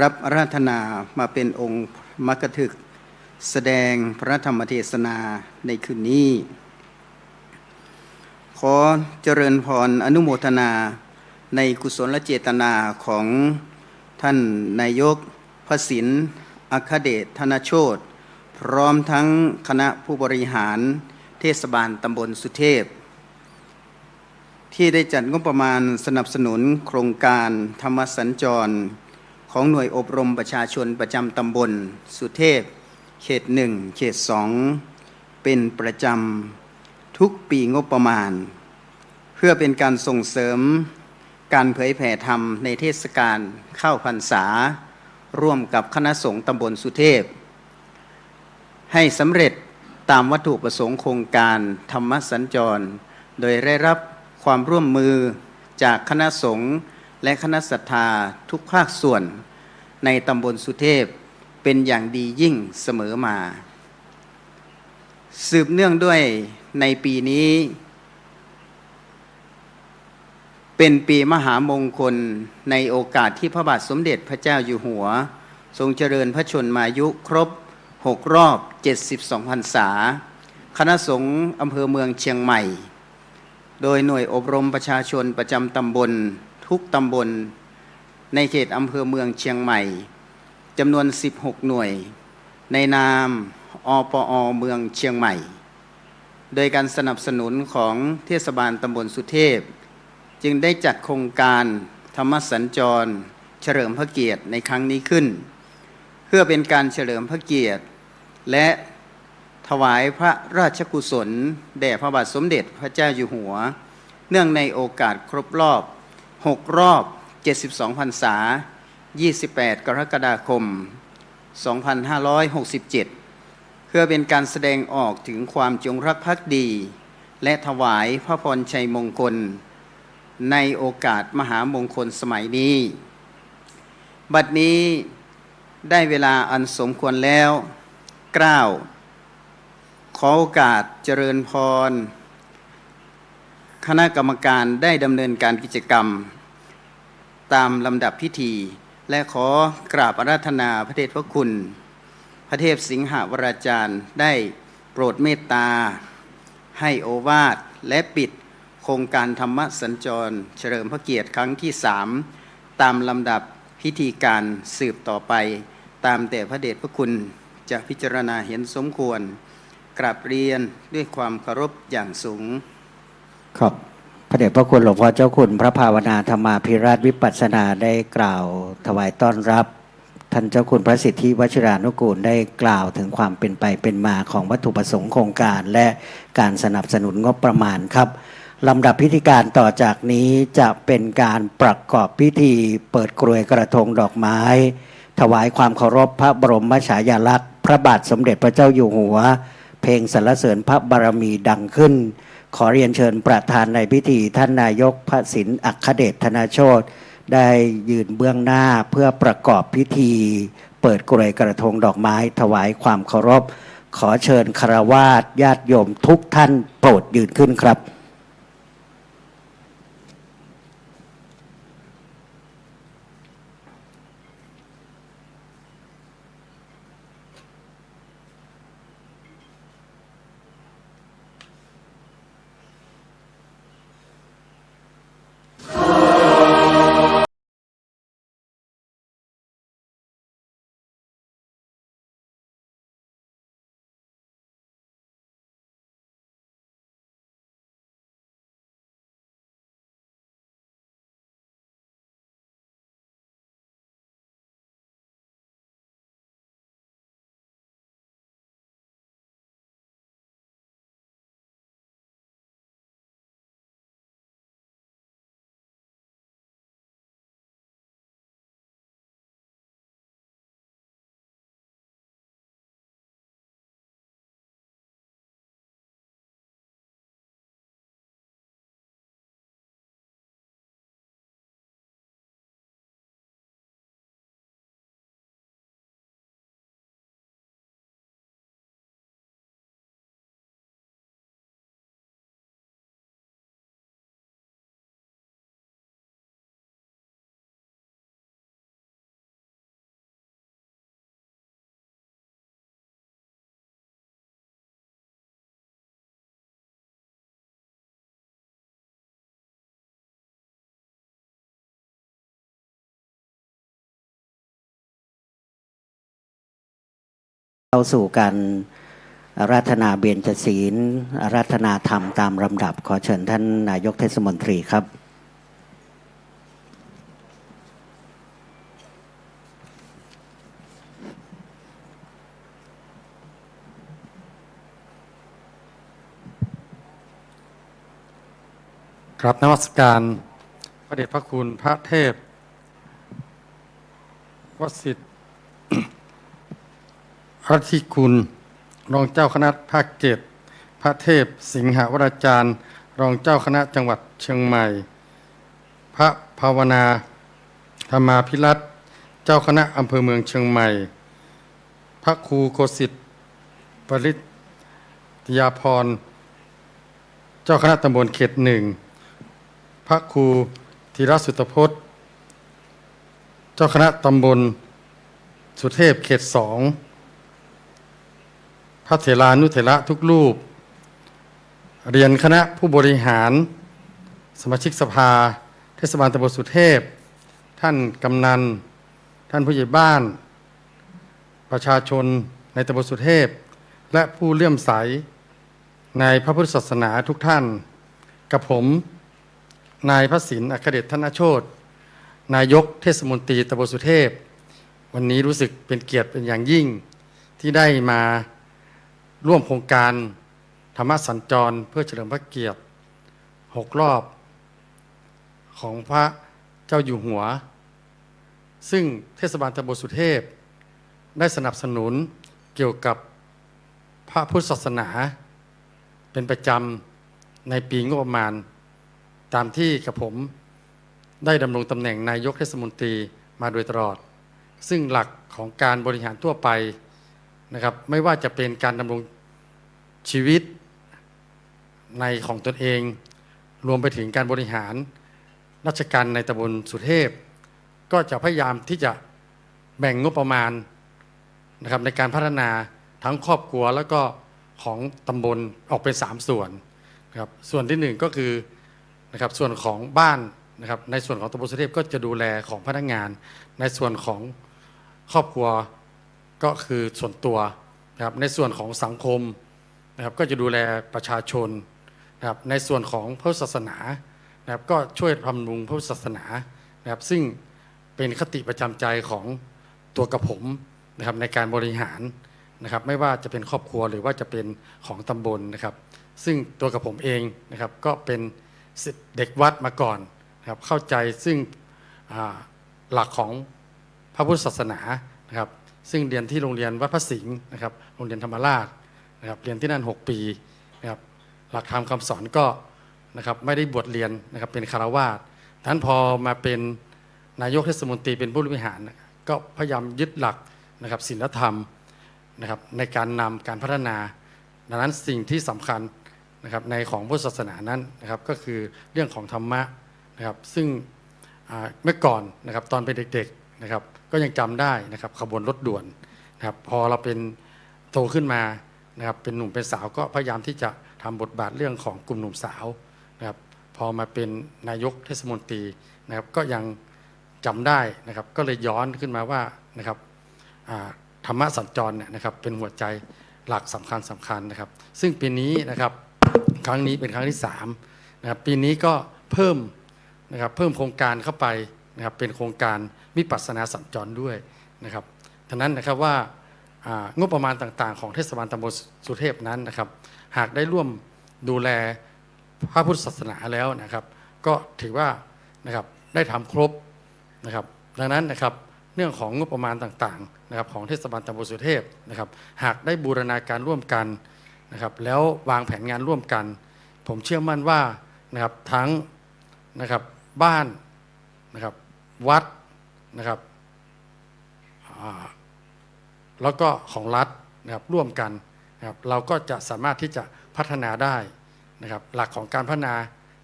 รับอาราธนามาเป็นองค์มกถึกแสดงพระธรรมเทศนาในคืนนี้ ขอเจริญพรอนุโมทนาในกุศลเจตนาของท่านนายกพระศิลป์อัครเดชธนโชติพร้อมทั้งคณะผู้บริหารเทศบาลตำบลสุเทพ ที่ได้จัดงบประมาณสนับสนุนโครงการธรรมสัญจรของหน่วยอบรมประชาชนประจำตำบลสุเทพเขต 1 เขต 2 เป็นประจำทุกปีงบประมาณ เพื่อเป็นการส่งเสริมการเผยแผ่ธรรมในเทศกาลเข้าพรรษาร่วมกับคณะสงฆ์ตำบลสุเทพ ให้สำเร็จตามวัตถุประสงค์โครงการธรรมสัญจรโดยได้รับความร่วมมือจากคณะสงฆ์และคณะศรัทธาทุกภาคส่วนในตำบลสุเทพเป็นอย่างดียิ่งเสมอมาสืบเนื่องด้วยในปีนี้เป็นปีมหามงคลในโอกาสที่พระบาทสมเด็จพระเจ้าอยู่หัวทรงเจริญพระชนมายุครบ6 รอบ 72 พรรษาคณะสงฆ์อำเภอเมืองเชียงใหม่โดยหน่วยอบรมประชาชนประจำตำบลทุกตำบลในเขตอำเภอเมืองเชียงใหม่จำนวน16 หน่วยในนามอปอเมืองเชียงใหม่โดยการสนับสนุนของเทศบาลตำบลสุเทพจึงได้จัดโครงการธรรมสัญจรเฉลิมพระเกียรติในครั้งนี้ขึ้นเพื่อเป็นการเฉลิมพระเกียรติและถวายพระราชกุศลแด่พระบาทสมเด็จพระเจ้าอยู่หัวเนื่องในโอกาสครบรอบ6 รอบ 72 พรรษา 28 กรกฎาคม 2567 เพื่อเป็นการแสดงออกถึงความจงรักภักดีและถวายพระพรชัยมงคลในโอกาสมหามงคลสมัยนี้บัดนี้ได้เวลาอันสมควรแล้วเกล้าขอโอกาสเจริญพรคณะกรรมการได้ดำเนินการกิจกรรมตามลำดับพิธีและขอกราบอาราธนาพระเดชพระคุณพระเทพสิงหวราจารย์ได้โปรดเมตตาให้โอวาทและปิดโครงการธรรมสัญจรเฉลิมพระเกียรติครั้งที่ 3ตามลำดับพิธีการสืบต่อไปตามแต่พระเดชพระคุณจะพิจารณาเห็นสมควรกราบเรียนด้วยความเคารพอย่างสูงขอบพระเดชพระคุณหลวงพ่อเจ้าคุณพระภาวนาธรรมาภิราชวิปัสสนาได้กล่าวถวายต้อนรับท่านเจ้าคุณพระสิทธิวชิรานุกูลได้กล่าวถึงความเป็นไปเป็นมาของวัตถุประสงค์โครงการและการสนับสนุนงบประมาณครับลำดับพิธีการต่อจากนี้จะเป็นการประกอบพิธีเปิดกรวยกระทงดอกไม้ถวายความเคารพพระบรมฉายาลักษณ์พระบาทสมเด็จพระเจ้าอยู่หัวเพลงสรรเสริญพระบารมีดังขึ้นขอเรียนเชิญประธานในพิธีท่านนายกพระศิลป์อัครเดชธนโชติได้ยืนเบื้องหน้าเพื่อประกอบพิธีเปิดกรวยกระทงดอกไม้ถวายความเคารพขอเชิญคฤหัสถ์ญาติโยมทุกท่านโปรดยืนขึ้นครับ เข้าสู่การอาราธนาเบญจศีลอาราธนาธรรมตามลำดับขอเชิญท่านนายกเทศมนตรีครับครับนมัสการพระเดชพระคุณพระเทพวสิทธิ์ รัตถิคุณรองเจ้าคณะภาค7พระเทพสิงหวราจารย์รองเจ้าคณะจังหวัดเชียงใหม่ พระภาวนาธรรมาภิรัตน์เจ้าคณะอำเภอเมืองเชียงใหม่ พระครูโกสิทธิ์ปริตยาพรเจ้าคณะตำบลเขต 1พระครูธีรสุตพจน์เจ้าคณะตำบลสุเทพเขต 2พระเถรานุเถระทุกรูปเรียนคณะผู้บริหารสมาชิกสภาเทศบาลตำบลสุเทพท่านกำนันท่านผู้ใหญ่บ้านประชาชนในตำบลสุเทพและผู้เลื่อมใสในพระพุทธศาสนาทุกท่านกับผมนายพระศิลป์อัครเดชธนโชตินายกเทศมนตรีตำบลสุเทพวันนี้รู้สึกเป็นเกียรติเป็นอย่างยิ่งที่ได้มาร่วมโครงการธรรมสัญจรเพื่อเฉลิมพระเกียรติ6 รอบของพระเจ้าอยู่หัวซึ่งเทศบาลตำบลสุเทพได้สนับสนุนเกี่ยวกับพระพุทธศาสนาเป็นประจำในปีงบประมาณตามที่กับผมได้ดำรงตำแหน่งนายกเทศมนตรีมาโดยตลอดซึ่งหลักของการบริหารทั่วไปนะครับไม่ว่าจะเป็นการดำรงชีวิตในของตนเองรวมไปถึงการบริหารราชการในตำบลสุเทพก็จะพยายามที่จะแบ่งงบประมาณนะครับในการพัฒนาทั้งครอบครัวแล้วก็ของตำบลออกเป็น3 ส่วนนะครับส่วนที่1ก็คือนะครับส่วนของบ้านนะครับในส่วนของตำบลสุเทพก็จะดูแลของพนักงานในส่วนของครอบครัวก็คือส่วนตัวนะครับในส่วนของสังคมนะครับก็จะดูแลประชาชนนะครับในส่วนของพระศาสนานะครับก็ช่วยบำรุงพระศาสนานะครับซึ่งเป็นคติประจำใจของตัวกระผมนะครับในการบริหารนะครับไม่ว่าจะเป็นครอบครัวหรือว่าจะเป็นของตำบลนะครับซึ่งตัวกระผมเองนะครับก็เป็นเด็กวัดมาก่อนนะครับเข้าใจซึ่งหลักของพระพุทธศาสนานะครับซึ่งเรียนที่โรงเรียนวัดพระสิงห์นะครับโรงเรียนธรรมราชนะครับเรียนที่นั่น6 ปีนะครับหลักธรรมคำสอนก็นะครับไม่ได้บวชเรียนนะครับเป็นคฤหัสถ์ท่านพอมาเป็นนายกเทศมนตรีเป็นผู้บริหารก็พยายามยึดหลักนะครับศีลธรรมนะครับในการนำการพัฒนาดังนั้นสิ่งที่สำคัญนะครับในของพุทธศาสนานั้นนะครับก็คือเรื่องของธรรมะนะครับซึ่งเมื่อก่อนนะครับตอนเป็นเด็กๆนะครับก็ยังจำได้นะครับขบวนรถด่วนนะครับพอเราเป็นโตขึ้นมานะครับเป็นหนุ่มเป็นสาวก็พยายามที่จะทำบทบาทเรื่องของกลุ่มหนุ่มสาวนะครับพอมาเป็นนายกเทศมนตรีนะครับก็ยังจำได้นะครับก็เลยย้อนขึ้นมาว่านะครับธรรมะสัญจรเนี่ยนะครับเป็นหัวใจหลักสำคัญนะครับซึ่งปีนี้นะครับครั้งนี้เป็นครั้งที่3นะครับปีนี้ก็เพิ่มนะครับเพิ่มโครงการเข้าไปนะครับเป็นโครงการวิปัสสนาสัญจรด้วยนะครับฉะนั้นนะครับว่างบประมาณต่างๆของเทศบาลตำบลสุเทพนั้นนะครับหากได้ร่วมดูแลพระพุทธศาสนาแล้วนะครับก็ถือว่านะครับได้ทำครบนะครับดังนั้นนะครับเรื่องของงบประมาณต่างๆนะครับของเทศบาลตำบลสุเทพนะครับหากได้บูรณาการร่วมกันนะครับแล้ววางแผนงานร่วมกันผมเชื่อมั่นว่านะครับทั้งนะครับบ้านนะครับวัดนะครับแล้วก็ของรัฐนะครับร่วมกันนะครับเราก็จะสามารถที่จะพัฒนาได้นะครับหลักของการพัฒนา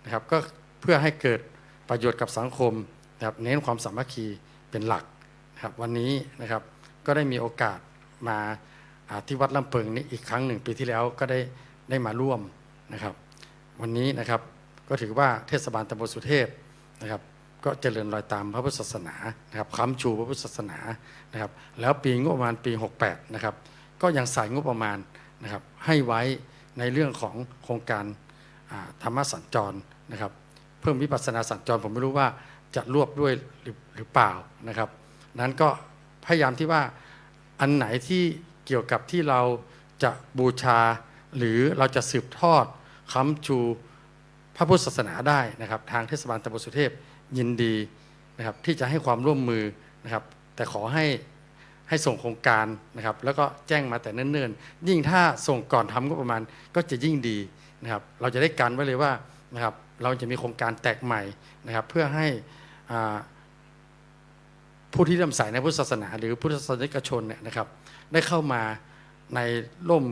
นะครับก็เพื่อให้เกิดประโยชน์กับสังคมนะครับเน้นความสามัคคีเป็นหลักนะครับวันนี้นะครับก็ได้มีโอกาสมาที่วัดลำเพิงนี้อีกครั้งหนึ่งปีที่แล้วก็ได้มาร่วมนะครับวันนี้นะครับก็ถือว่าเทศบาลตำบลสุเทพนะครับก็เจริญรอยตามพระพุทธศาสนานะครับค้ำชูพระพุทธศาสนานะครับแล้วปีงบประมาณปี68นะครับ ก็ยังใส่งบประมาณนะครับให้ไว้ในเรื่องของโครงการธรรมสัญจรนะครับเพิ่มวิปัสสนาสัญจรผมไม่รู้ว่าจะรวบด้วยหรือเปล่านะครับนั้นก็พยายามที่ว่าอันไหนที่เกี่ยวกับที่เราจะบูชาหรือเราจะสืบทอดค้ำชูพระพุทธศาสนาได้นะครับทางเทศบาลตำบลสุเทพยินดีนะครับที่จะให้ความร่วมมือนะครับแต่ขอให้ส่งโครงการนะครับแล้วก็แจ้งมาแต่เนิ่นๆยิ่งถ้าส่งก่อนทำก็ประมาณก็จะยิ่งดีนะครับเราจะได้กันไว้เลยว่านะครับเราจะมีโครงการแตกใหม่นะครับเพื่อให้ผู้ที่เลื่อมใสในพุทธศาสนาหรือพุทธศาสนิกชนเนี่ยนะครับได้เข้ามาในร่ม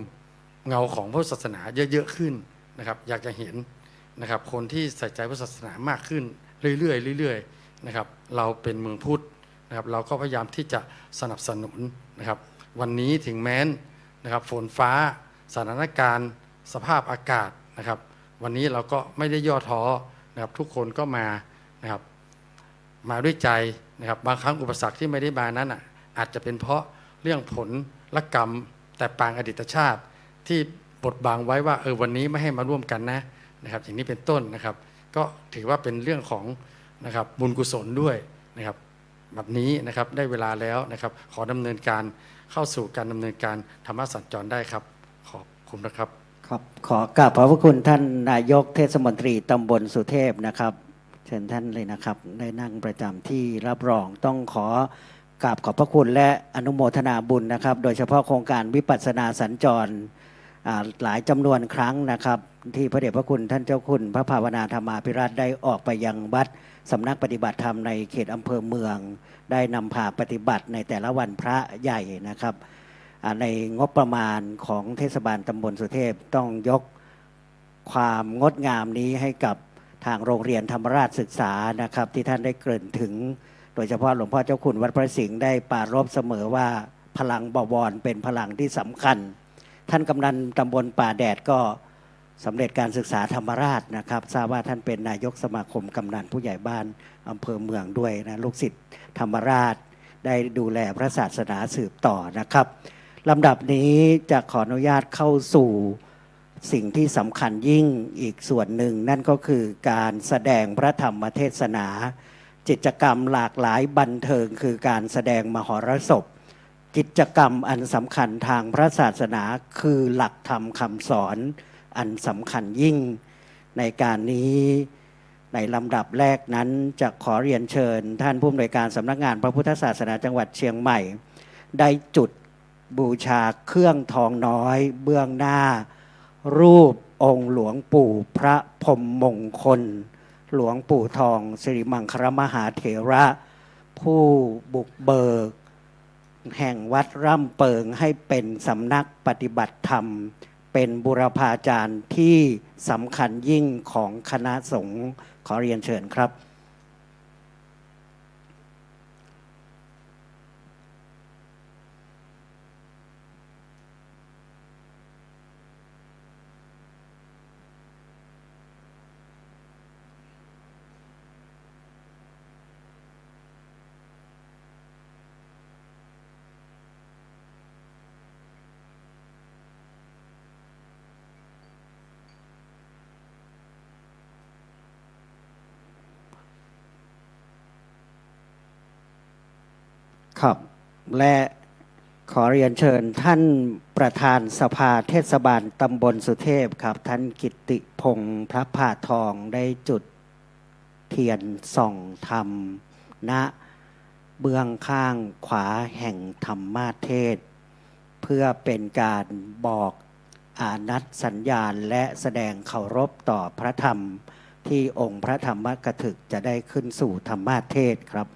เงาของพุทธศาสนาเยอะๆขึ้นนะครับอยากจะเห็นนะครับคนที่ใส่ใจพุทธศาสนามากขึ้นเรื่อยๆนะครับเราเป็นเมืองพุทธนะครับเราก็พยายามที่จะสนับสนุนนะครับวันนี้ถึงแม้นนะครับฝนฟ้าสถานการณ์สภาพอากาศนะครับวันนี้เราก็ไม่ได้ย่อท้อนะครับทุกคนก็มานะครับมาด้วยใจนะครับบางครั้งอุปสรรคที่ไม่ได้มานั้นอาจจะเป็นเพราะเรื่องผลละกรรมแต่ปางอดีตชาติที่บดบังไว้ว่าวันนี้ไม่ให้มาร่วมกันนะครับอย่างนี้เป็นต้นนะครับก็ถือว่าเป็นเรื่องของนะครับบุญกุศลด้วยนะครับแบบนี้นะครับได้เวลาแล้วนะครับขอดำเนินการเข้าสู่การดำเนินการธรรมสัญจรได้ครับขอบคุณนะครับครับขอกราบขอบพระคุณท่านนายกเทศมนตรีตำบลสุเทพนะครับเชิญท่านเลยนะครับได้นั่งประจำที่รับรองต้องขอกราบขอบพระคุณและอนุโมทนาบุญนะครับโดยเฉพาะโครงการวิปัสสนาสัญจรหลายจำนวนครั้งนะครับที่พระเดชพระคุณท่านเจ้าคุณพระภาวนาธรรมาภิราชได้ออกไปยังวัดสำนักปฏิบัติธรรมในเขตอำเภอเมืองได้นำพาปฏิบัติในแต่ละวันพระใหญ่นะครับในงบประมาณของเทศบาลตำบลสุเทพต้องยกความงดงามนี้ให้กับทางโรงเรียนธรรมราชศึกษานะครับที่ท่านได้เกริ่นถึงโดยเฉพาะหลวงพ่อเจ้าคุณวัดพระสิงห์ได้ปรารภเสมอว่าพลังบวรเป็นพลังที่สำคัญท่านกำนันตำบลป่าแดดก็สำเร็จการศึกษาธรรมราชนะครับทราบว่าท่านเป็นนายกสมาคมกำนันผู้ใหญ่บ้านอำเภอเมืองด้วยนะลูกศิษย์ธรรมราชได้ดูแลพระศาสนาสืบต่อนะครับลำดับนี้จะขออนุญาตเข้าสู่สิ่งที่สำคัญยิ่งอีกส่วนหนึ่งนั่นก็คือการแสดงพระธรรมเทศนากิจกรรมหลากหลายบันเทิงคือการแสดงมหรสพกิจกรรมอันสำคัญทางพระศาสนาคือหลักธรรมคำสอนอันสำคัญยิ่งในการนี้ในลำดับแรกนั้นจะขอเรียนเชิญท่านผู้อำนวยการสำนักงานพระพุทธศาสนาจังหวัดเชียงใหม่ได้จุดบูชาเครื่องทองน้อยเบื้องหน้ารูปองค์หลวงปู่พระพรหมมงคลหลวงปู่ทองสิริมังคลมหาเถระผู้บุกเบิกแห่งวัดร่ำเปิงให้เป็นสำนักปฏิบัติธรรมเป็นบุรพาจารย์ที่สำคัญยิ่งของคณะสงฆ์ขอเรียนเชิญครับครับและขอเรียนเชิญท่านประธานสภาเทศบาลตำบลสุเทพครับท่านกิตติพงษ์พระพาทองได้จุดเทียนส่องธรรมณเบื้องข้างขวาแห่งธรรมาเทศเพื่อเป็นการบอกอานัตสัญญาณและแสดงเคารพต่อพระธรรมที่องค์พระธรรมกถึกจะได้ขึ้นสู่ธรรมาเทศครับ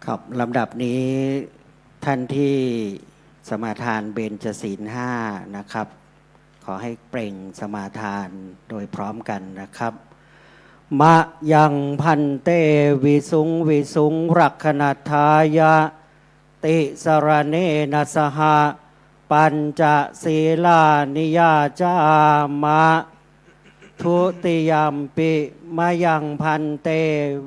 ครับลำดับนี้ท่านที่สมาทานเบญจศีลห้านะครับ ขอให้เปล่งสมาทานโดยพร้อมกันนะครับมะยังพันเตวิสุงวิสุงรักขณทายะติสรเนนะสหะปัญจศีลานิยาจามะทุติยมปิมายังพันเต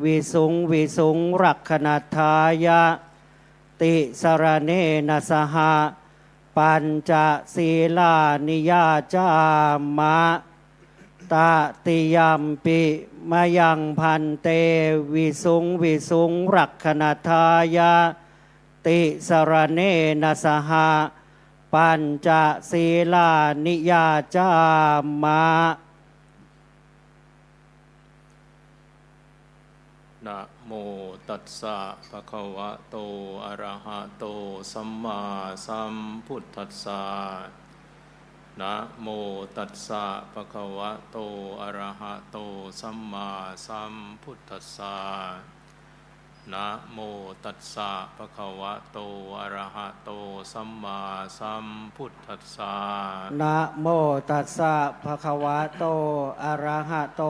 วิสุงวิสุงรักขณทายะติสรเนนะสหะปัญจศีลานิยาจามะตติยมปิมายังพันเตวิสุงวิสุงรักขณทายะติสรเนนะสหะปัญจศีลานิยาจามะนะโมตัสสะภะคะวะโตอะระหะโตสัมมาสัมพุทธัสสะนะโมตัสสะภะคะวะโตอะระหะโตสัมมาสัมพุทธัสสะนะโมตัสสะภะคะวะโตอะระหะโตสัมมาสัมพุทธัสสะนะโมตัสสะภะคะวะโตอะระหะโต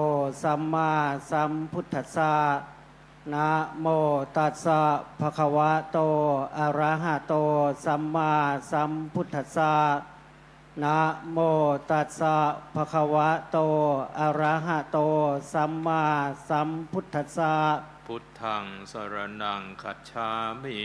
สัมมาสัมพุทธัสสะนะโมตัสสะภะคะวะโตอะระหะโตสัมมาสัมพุทธัสสะนะโมตัสสะภะคะวะโตอะระหะโตสัมมาสัมพุทธัสสะพุทธังสรณังคัจฉามิ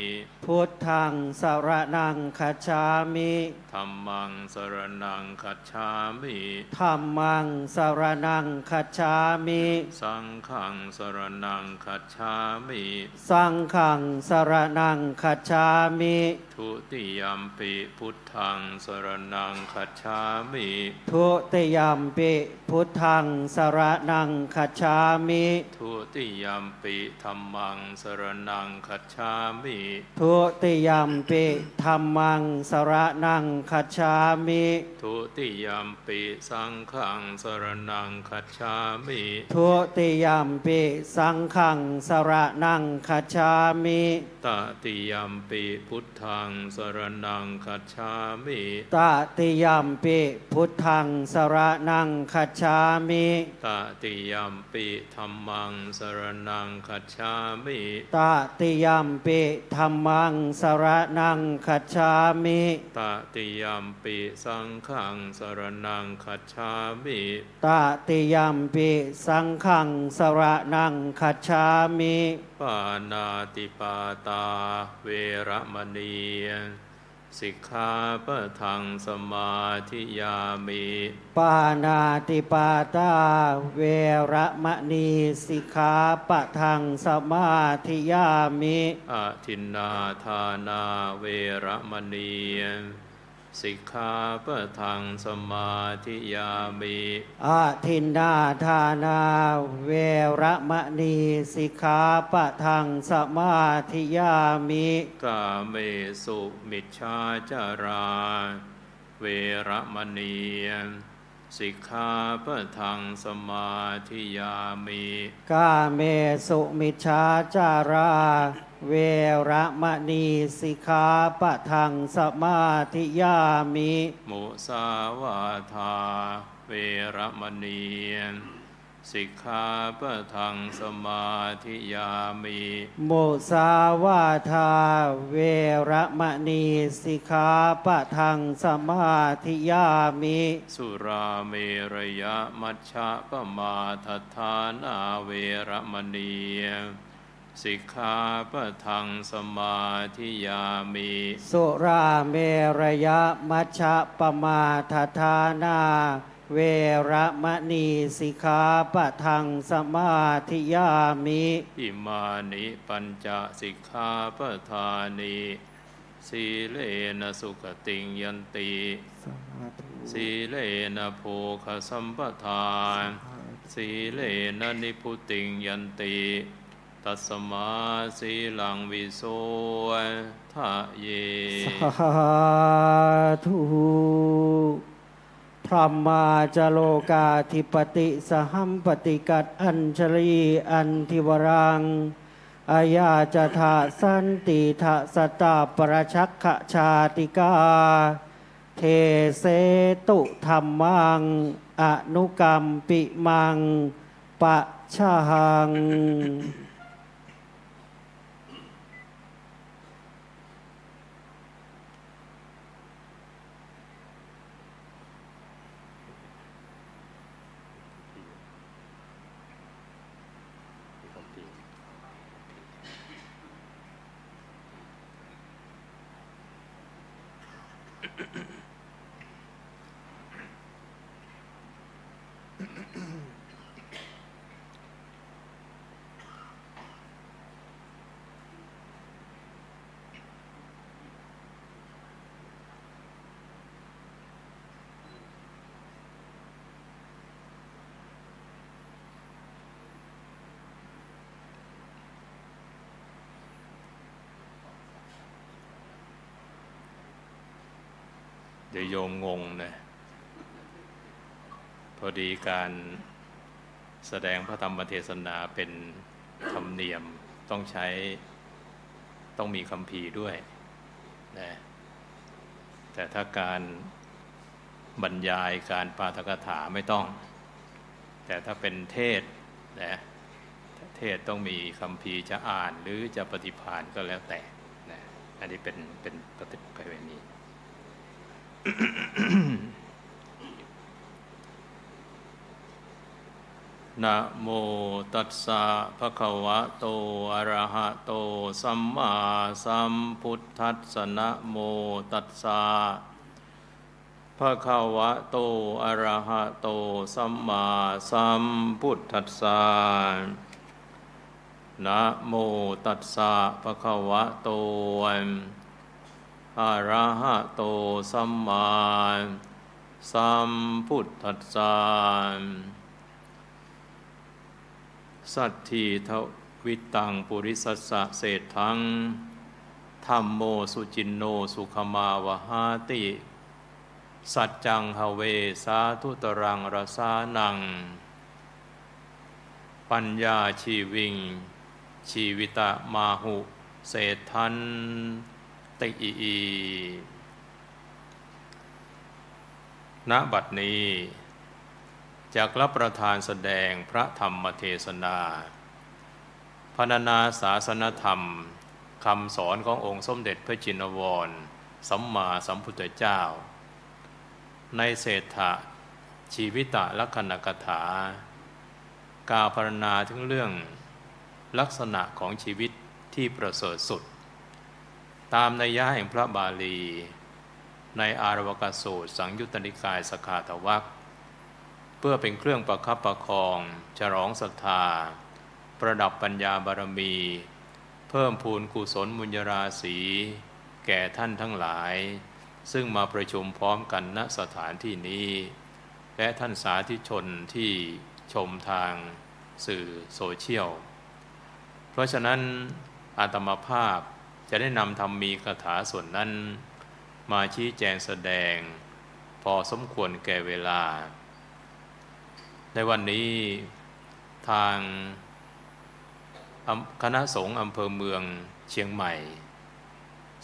พุทธังสรณังคัจฉามิ ธัมมังสรณังคัจฉามิ ธัมมังสรณังคัจฉามิ สังฆังสรณังคัจฉามิ สังฆังสรณังคัจฉามิ ทุติยมปิพุทธังสรณังคัจฉามิ ทุติยมปิพุทธังสรณังคัจฉามิ ทุติยมปิธัมมังสรณังคัจฉามิ ทุติยมปิธัมมังสรณังคัจฉามิ ทุติยมปิสังฆังสรณังคัจฉามิ ทุติยมปิสังฆังสรณังคัจฉามิ ตติยมปิพุทธังสรณังคัจฉามิ ตติยมปิพุทธังสรณังคัจฉามิ ตติยมปิธัมมังสรณังคัจฉามิ ตติยมปิธัมมังสรณังคัจฉามิ ตติยมปิสังฆังสรณังคัจฉามิ ตติยมปิสังฆังสรณังคัจฉามิ ปานาติปาตาเวระมณีสิกขาปะทังสมาธิยามิ ปานาติปาตาเวระมณีสิกขาปะทังสมาธิยามิ อาทินนาทานาเวระมณีสิกขาปะทังสมาธิยามิ อาทินนาทานาเวระมณีสิกขาปะทังสมาธิยามิ กาเมสุมิจฉาจาราเวระมณีสิกขาปะทังสมาธิยามิ กาเมสุมิจฉาจาราเวระมณีสิกขาปะทังสมาธิยามิ มุสาวาทาเวระมณีสิกขาปะทังสมาธิยามิ โมสาวาทาเวระมณีสิกขาปะทังสมาธิยามิ สุราเมรยะมัชฌะปมาทัฏฐานาเวระมณีสิกขาปะทังสมาธิยามิ สุราเมรยะมัชฌะปมาทัฏฐานาเวระมณีสิกขาปะทังสมาธิยามิ อิมานิปัญจสิกขาปทานิสีเลนะสุขติงยันติสีเลนะโภคสัมปทานสีเลนะนิพุติงยันติตัสมาสีลังวิโสทะเย สาธุพระมาจโลกาธิปติสหัมปติกัดอัญชลีอันทิวรัง อายาจะทะสันติทะสตาปรชักขชาติกาเทเสตุธรรมังอนุกรรมปิมังปะชะหังเดี๋ยวโยมงงนะพอดีการแสดงพระธรรมเทศนาเป็นธรรมเนียมต้องมีคัมภีร์ด้วยนะแต่ถ้าการบรรยายการปาฐกถาไม่ต้องแต่ถ้าเป็นเทศนะเทศต้องมีคัมภีร์จะอ่านหรือจะปฏิภาณก็แล้วแต่นะอันนี้เป็นปฏิบัติแบบนี้ นะโมตัสสะภะคะวะโตอะระหะโตสัมมาสัมพุทธัสสะนะโมตัสสะภะคะวะโตอะระหะโตสัมมาสัมพุทธัสสะนะโมตัสสะภะคะวะโตอะระหะโตสัมมาสัมพุทธัสสะสัทธีทวิตังปุริสัสสะเศรษฐังธัมโมสุจินโนสุขมาวหาติสัจจังหเวสาธุตรังรสานังปัญญาชีวิงชีวิตะมาหุเศรษฐันติอีณบัดนี้จากรับประทานแสดงพระธรรมเทศนาพรรณนาศาสนธรรมคำสอนขององค์สมเด็จพระจินวรสัมมาสัมพุทธเจ้าในเศรษฐะชีวิตลักขณกถากล่าวพรรณนาถึงเรื่องลักษณะของชีวิตที่ประเสริฐสุดตามนัยยะแห่งพระบาลีในอารวกสูตรสังยุตตนิกายสขาทวรรคเพื่อเป็นเครื่องประคับประคองฉลองศรัทธาประดับปัญญาบารมีเพิ่มพูนกุศลบุญราศีแก่ท่านทั้งหลายซึ่งมาประชุมพร้อมกันณสถานที่นี้และท่านสาธุชนที่ชมทางสื่อโซเชียลเพราะฉะนั้นอาตมาภาพจะได้นำธรรมีคาถาส่วนนั้นมาชี้แจงแสดงพอสมควรแก่เวลาในวันนี้ทางคณะสงฆ์อำเภอเมืองเชียงใหม่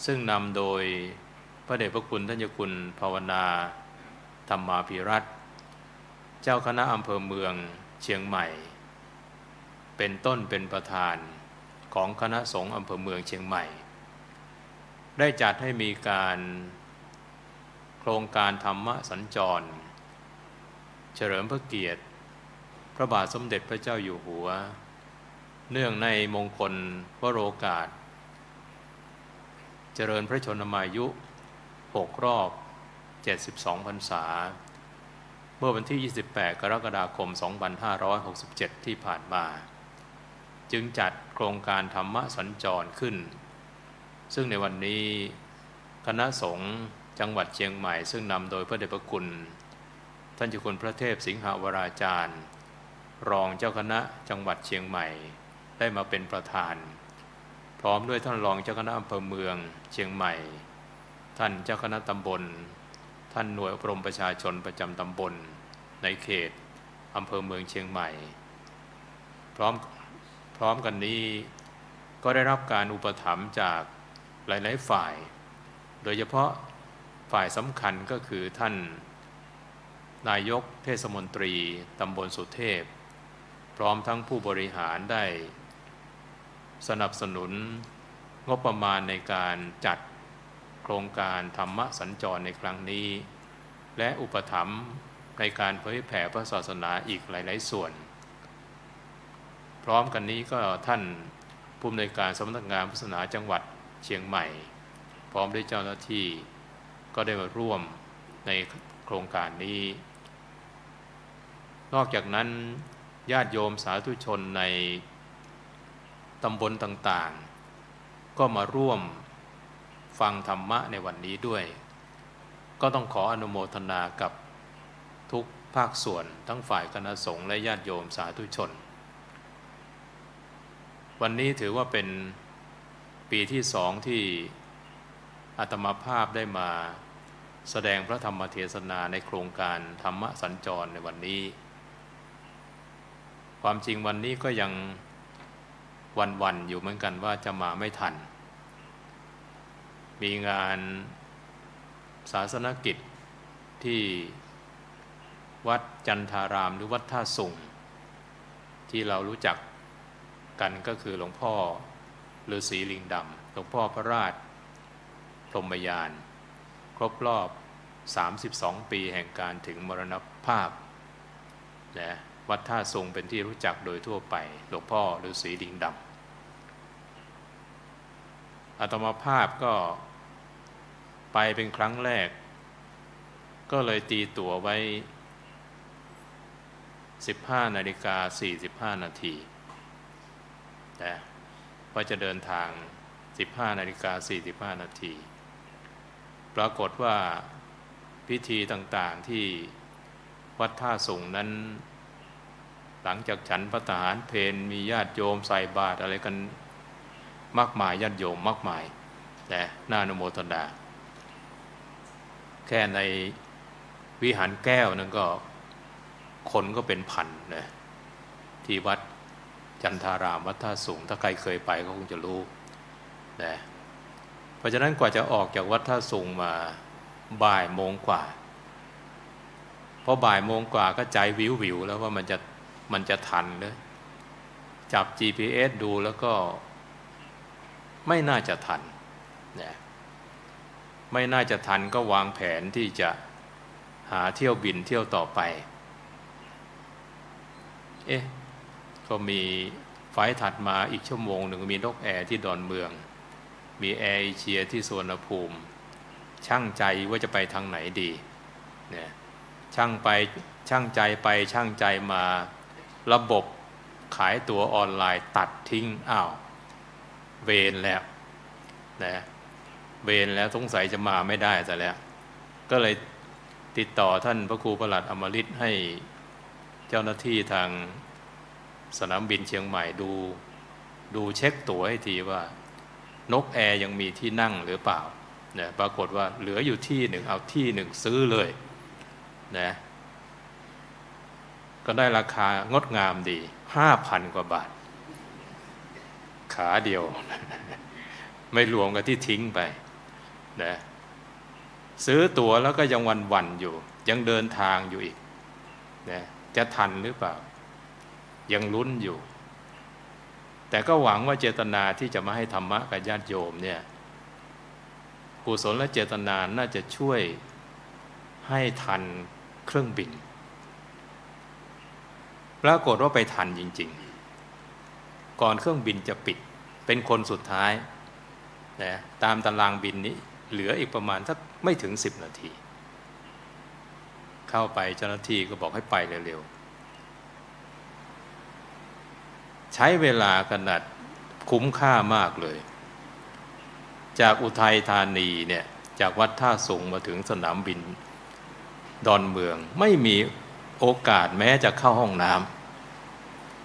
ซึ่งนำโดยพระเดชพระคุณท่านเจ้าคุณภาวนาธรรมาภิรัตน์เจ้าคณะอำเภอเมืองเชียงใหม่เป็นต้นเป็นประธานของคณะสงฆ์อำเภอเมืองเชียงใหม่ได้จัดให้มีการโครงการธรรมสัญจรเฉลิมพระเกียรติพระบาทสมเด็จพระเจ้าอยู่หัวเนื่องในมงคลวโรกาสเจริญพระชนมายุ6 รอบ 72 พรรษาเมื่อวันที่ 28 กรกฎาคม 2567 ที่ผ่านมาจึงจัดโครงการธรรมสัญจรขึ้นซึ่งในวันนี้คณะสงฆ์จังหวัดเชียงใหม่ซึ่งนำโดยพระเดชพระคุณท่านเจ้าคุณพระเทพสิงหวราจารย์รองเจ้าคณะจังหวัดเชียงใหม่ได้มาเป็นประธานพร้อมด้วยท่านรองเจ้าคณะอำเภอเมืองเชียงใหม่ท่านเจ้าคณะตำบลท่านหน่วยอบรมประชาชนประจำตำบลในเขตอำเภอเมืองเชียงใหม่พร้อมกันนี้ ก็ได้รับการอุปถัมภ์จากหลายๆฝ่ายโดยเฉพาะฝ่ายสำคัญก็คือท่านนายกเทศมนตรีตำบลสุเทพพร้อมทั้งผู้บริหารได้สนับสนุนงบประมาณในการจัดโครงการธรรมสัญจรในครั้งนี้และอุปถัมภ์ในการเผยแผ่พระศาสนาอีกหลายๆส่วนพร้อมกันนี้ก็ท่านผู้อำนวยการสำนักงานพุทธศาสนาจังหวัดเชียงใหม่พร้อมด้วยเจ้าหน้าที่ก็ได้มาร่วมในโครงการนี้นอกจากนั้นญาติโยมสาธุชนในตำบลต่างๆก็มาร่วมฟังธรรมะในวันนี้ด้วยก็ต้องขออนุโมทนากับทุกภาคส่วนทั้งฝ่ายคณะสงฆ์และญาติโยมสาธุชนวันนี้ถือว่าเป็นปีที่2ที่อาตมาภาพได้มาแสดงพระธรรมเทศนาในโครงการธรรมสัญจรในวันนี้ความจริงวันนี้ก็ยังวันๆอยู่เหมือนกันว่าจะมาไม่ทันมีงานศาสนกิจที่วัดจันทารามหรือวัดท่าสุงที่เรารู้จักกันก็คือหลวงพ่อฤาษีลิงดำหลวงพ่อพระราชพรหมยานครบรอบ32 ปีแห่งการถึงมรณภาพนะวัดท่าสุงเป็นที่รู้จักโดยทั่วไปหลวงพ่อฤาษีลิงดำอาตมาภาพก็ไปเป็นครั้งแรกก็เลยตีตั๋วไว้15:45 นาทีนะว่าจะเดินทาง15:45 นาทีปรากฏว่าพิธีต่างๆที่วัดท่าสุงนั้นหลังจากฉันพระทหารเพลมีญาติโยมใส่บาตรอะไรกันมากมายญาติโยมมากมายแต่น่าอนุโมทนาแค่ในวิหารแก้วนั้นก็คนก็เป็นพันนะที่วัดจันทารามวัดท่าสุงถ้าใครเคยไปก็คงจะรู้นะเพราะฉะนั้นกว่าจะออกจากวัดท่าสุงมาบ่ายโมงกว่าพอบ่ายโมงกว่าก็ใจวิวแล้วว่ามันจะทันเลยจับ GPS ดูแล้วก็ไม่น่าจะทันนะไม่น่าจะทันก็วางแผนที่จะหาเที่ยวบินเที่ยวต่อไปก็มีไฟล์ถัดมาอีกชั่วโมงหนึ่งมีนกแอร์ที่ดอนเมืองมีแอร์เอเชียที่สุวรรณภูมิช่างใจว่าจะไปทางไหนดีเนี่ยช่างใจไปช่างใจมาระบบขายตั๋วออนไลน์ตัดทิ้งเวรแล้วนะเวรแล้วสงสัยจะมาไม่ได้ซะแล้วก็เลยติดต่อท่านพระครูประหลัดอมฤตให้เจ้าหน้าที่ทางสนามบินเชียงใหม่ดูเช็คตั๋วให้ทีว่านกแอร์ยังมีที่นั่งหรือเปล่าเนี่ยปรากฏว่าเหลืออยู่ที่หนึ่งเอาที่หนึ่งซื้อเลยนะก็ได้ราคางดงามดี 5,000 กว่าบาทขาเดียว ไม่รวมกับที่ทิ้งไปนะซื้อตั๋วแล้วก็ยังวันๆอยู่ยังเดินทางอยู่อีกนะจะทันหรือเปล่ายังลุ้นอยู่แต่ก็หวังว่าเจตนาที่จะมาให้ธรรมะกับญาติโยมเนี่ยกุศลและเจตนาน่าจะช่วยให้ทันเครื่องบินปรากฏว่าไปทันจริงๆก่อนเครื่องบินจะปิดเป็นคนสุดท้ายนะตามตารางบินนี้เหลืออีกประมาณสักไม่ถึง10 นาทีเข้าไปเจ้าหน้าที่ก็บอกให้ไปเร็วๆใช้เวลาขนาดคุ้มค่ามากเลยจากอุทัยธานีเนี่ยจากวัดท่าสุงมาถึงสนามบินดอนเมืองไม่มีโอกาสแม้จะเข้าห้องน้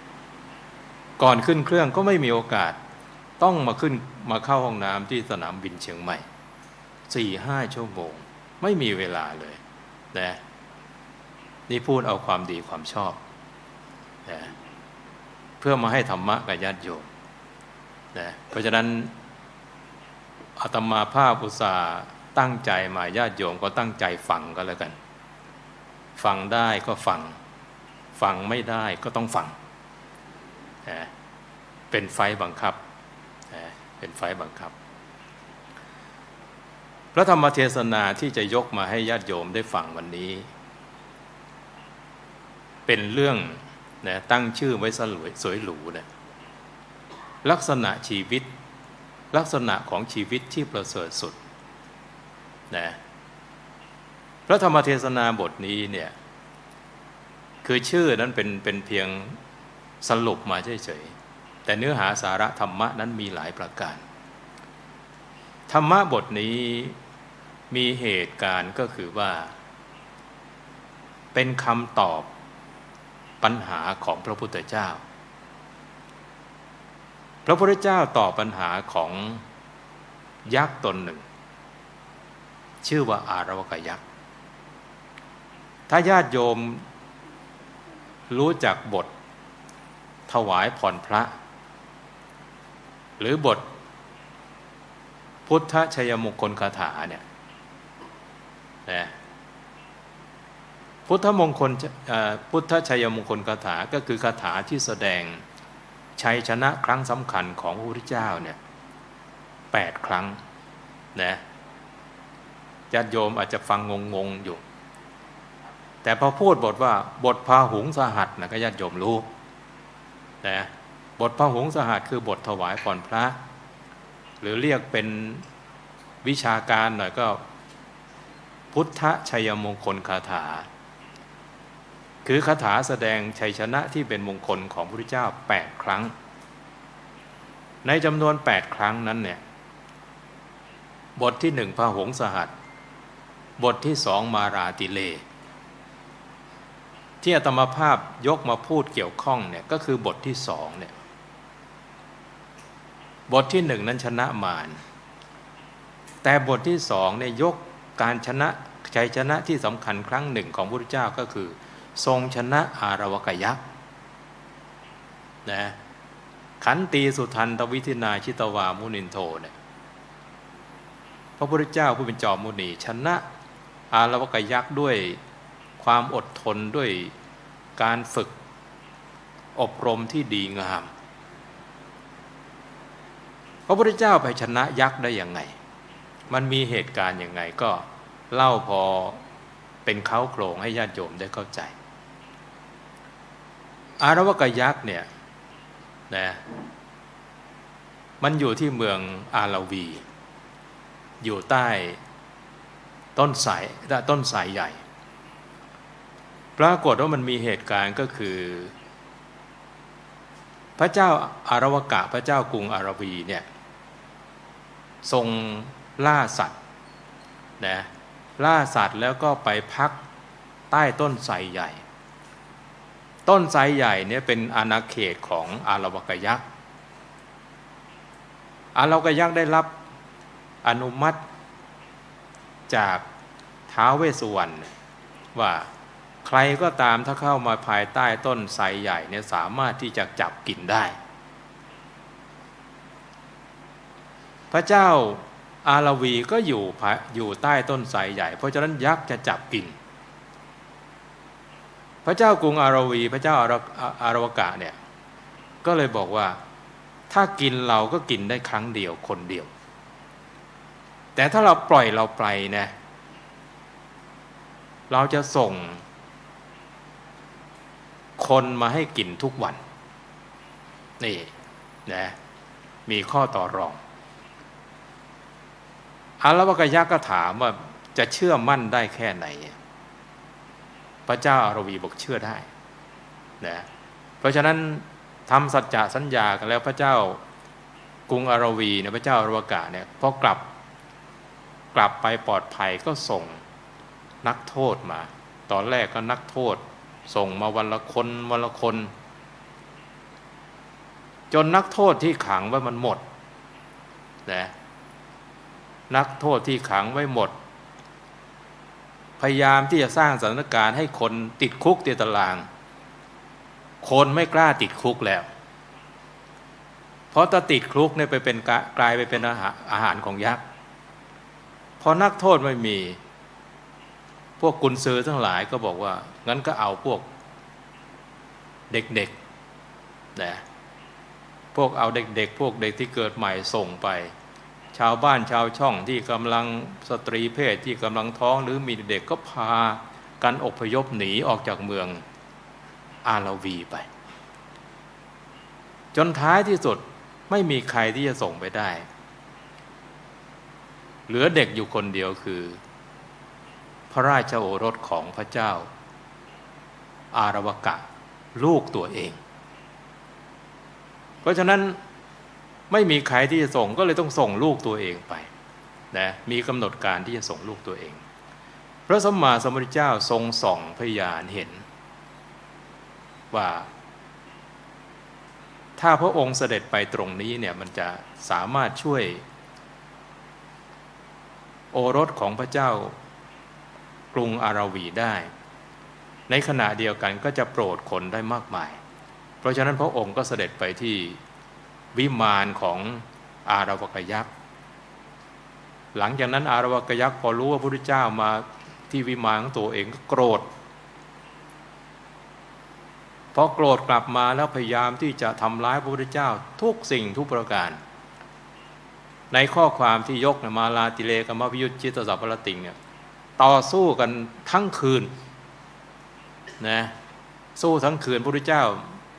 ำก่อนขึ้นเครื่องก็ไม่มีโอกาสต้องมาเข้าห้องน้ำที่สนามบินเชียงใหม่ 4-5 ชั่วโมงไม่มีเวลาเลยนะนี่พูดเอาความดีความชอบนะเพื่อมาให้ธรรมะกับญาติโยม นะเพราะฉะนั้นอาตมาภาพอุตส่าห์ตั้งใจมาญาติโยมก็ตั้งใจฟังก็แล้วกันฟังได้ก็ฟังฟังไม่ได้ก็ต้องฟังเป็นไฟบังคับเป็นไฟบังคับพระธรรมเทศนาที่จะยกมาให้ญาติโยมได้ฟังวันนี้เป็นเรื่องนะตั้งชื่อไว้สวยหรูนะลักษณะชีวิตลักษณะของชีวิตที่ประเสริฐสุดนะพระธรรมเทศนาบทนี้เนี่ยคือชื่อนั้นเป็นเพียงสรุปมาเฉยๆแต่เนื้อหาสาระธรรมะนั้นมีหลายประการธรรมะบทนี้มีเหตุการณ์ก็คือว่าเป็นคำตอบปัญหาของพระพุทธเจ้าพระพุทธเจ้าตอบปัญหาของยักษ์ตนหนึ่งชื่อว่าอารวกยักษ์ถ้าญาติโยมรู้จักบทถวายผ่อนพระหรือบทพุทธชัยมงคลคาถาเนี่ยนะพุทธชัยมงคลคาถาก็คือคาถาที่แสดงชัยชนะครั้งสำคัญของพระพุทธเจ้าเนี่ย8 ครั้งนะญาติโยมอาจจะฟังงงอยู่แต่พอพูดบทว่าบทพาหุงสหัสนะก็ญาติโยมรู้นะบทพาหุงสหัสคือบทถวายผ่อนพระหรือเรียกเป็นวิชาการหน่อยก็พุทธชัยมงคลคาถาคือคาถาแสดงชัยชนะที่เป็นมงคลของพระพุทธเจ้า8 ครั้งในจำนวน8 ครั้งนั้นเนี่ยบทที่1พาหุงสหัสบทที่2มาราติเลที่อาตมาภาพยกมาพูดเกี่ยวข้องเนี่ยก็คือบทที่2เนี่ยบทที่1นั้นชนะมารแต่บทที่2เนี่ยยกการชนะชัยชนะที่สำคัญครั้งหนึ่งของพระพุทธเจ้าก็คือทรงชนะอารวกยักษ์นะขันตีสุทันตวิธินาชิตวามุนินโทเนี่ยพระพุทธเจ้าผู้เป็นจอมมุนีชนะอารวกยักษ์ด้วยความอดทนด้วยการฝึกอบรมที่ดีงามพระพุทธเจ้าไปชนะยักษ์ได้ยังไงมันมีเหตุการณ์ยังไงก็เล่าพอเป็นเค้าโครงให้ญาติโยมได้เข้าใจอารวกยักษ์เนี่ยนะมันอยู่ที่เมืองอาราวีอยู่ใต้ต้นไทรใหญ่ปรากฏว่ามันมีเหตุการณ์ก็คือพระเจ้าอารวกะพระเจ้ากรุงอาราวีเนี่ยทรงล่าสัตว์นะล่าสัตว์แล้วก็ไปพักใต้ต้นไทรใหญ่ต้นไทรใหญ่เนี่ยเป็นอาณาเขตของอารวกยักษ์อารวกยักษ์ได้รับอนุมัติจากท้าวเวสสุวรรณว่าใครก็ตามถ้าเข้ามาภายใต้ต้นไทรใหญ่เนี่ยสามารถที่จะจับกินได้พระเจ้าอาราวีก็อยู่ใต้ต้นไทรใหญ่เพราะฉะนั้นยักษ์จะจับกินพระเจ้ากรุงอาราวีพระเจ้าอารวกะเนี่ยก็เลยบอกว่าถ้ากินเราก็กินได้ครั้งเดียวคนเดียวแต่ถ้าเราปล่อยเราไปนะเราจะส่งคนมาให้กินทุกวันนี่นะมีข้อต่อรองอารวกยักษ์ก็ถามว่าจะเชื่อมั่นได้แค่ไหนพระเจ้าอาราวีบอกเชื่อได้นะเพราะฉะนั้นทำสัจจะสัญญากันแล้วพระเจ้ากรุงอาราวีเนี่ยพระเจ้าอารวกะเนี่ยพอกลับไปปลอดภัยก็ส่งนักโทษมาตอนแรกก็นักโทษส่งมาวันละคนจนนักโทษที่ขังไว้มันหมดนะนักโทษที่ขังไว้หมดพยายามที่จะสร้างสถานการณ์ให้คนติดคุกติดตารางคนไม่กล้าติดคุกแล้วพ ราะถ้าติดคลุกเนี่ยไปเป็นกลายไปเป็นอาหารของยักษ์พอนักโทษไม่มีพวกกุญซือทั้งหลายก็บอกว่างั้นก็เอาพวกเด็กๆนะพวกเอาเด็กๆพวกเด็กที่เกิดใหม่ส่งไปชาวบ้านชาวช่องที่กำลังสตรีเพศที่กำลังท้องหรือมีเด็กก็พากันอพยพหนีออกจากเมืองอาราวีไปจนท้ายที่สุดไม่มีใครที่จะส่งไปได้เหลือเด็กอยู่คนเดียวคือพระราชโอรสของพระเจ้าอารวกะลูกตัวเองเพราะฉะนั้นไม่มีใครที่จะส่งก็เลยต้องส่งลูกตัวเองไปนะมีกำหนดการที่จะส่งลูกตัวเองพระสัมมาสัมพุทธเจ้าทรงส่องพยานเห็นว่าถ้าพระองค์เสด็จไปตรงนี้เนี่ยมันจะสามารถช่วยโอรสของพระเจ้ากรุงอาราวีได้ในขณะเดียวกันก็จะโปรดคนได้มากมายเพราะฉะนั้นพระองค์ก็เสด็จไปที่วิมานของอารวกยักษ์หลังจากนั้นอารวกยักษ์พอรู้ว่าพระพุทธเจ้ามาที่วิมานของตัวเองก็โกรธพอโกรธกลับมาแล้วพยายามที่จะทำร้ายพระพุทธเจ้าทุกสิ่งทุกประการในข้อความที่ยกมาลาติเลกมวิยุตจิตตสัพพะติงเนี่ยต่อสู้กันทั้งคืนนะสู้ทั้งคืนพระพุทธเจ้า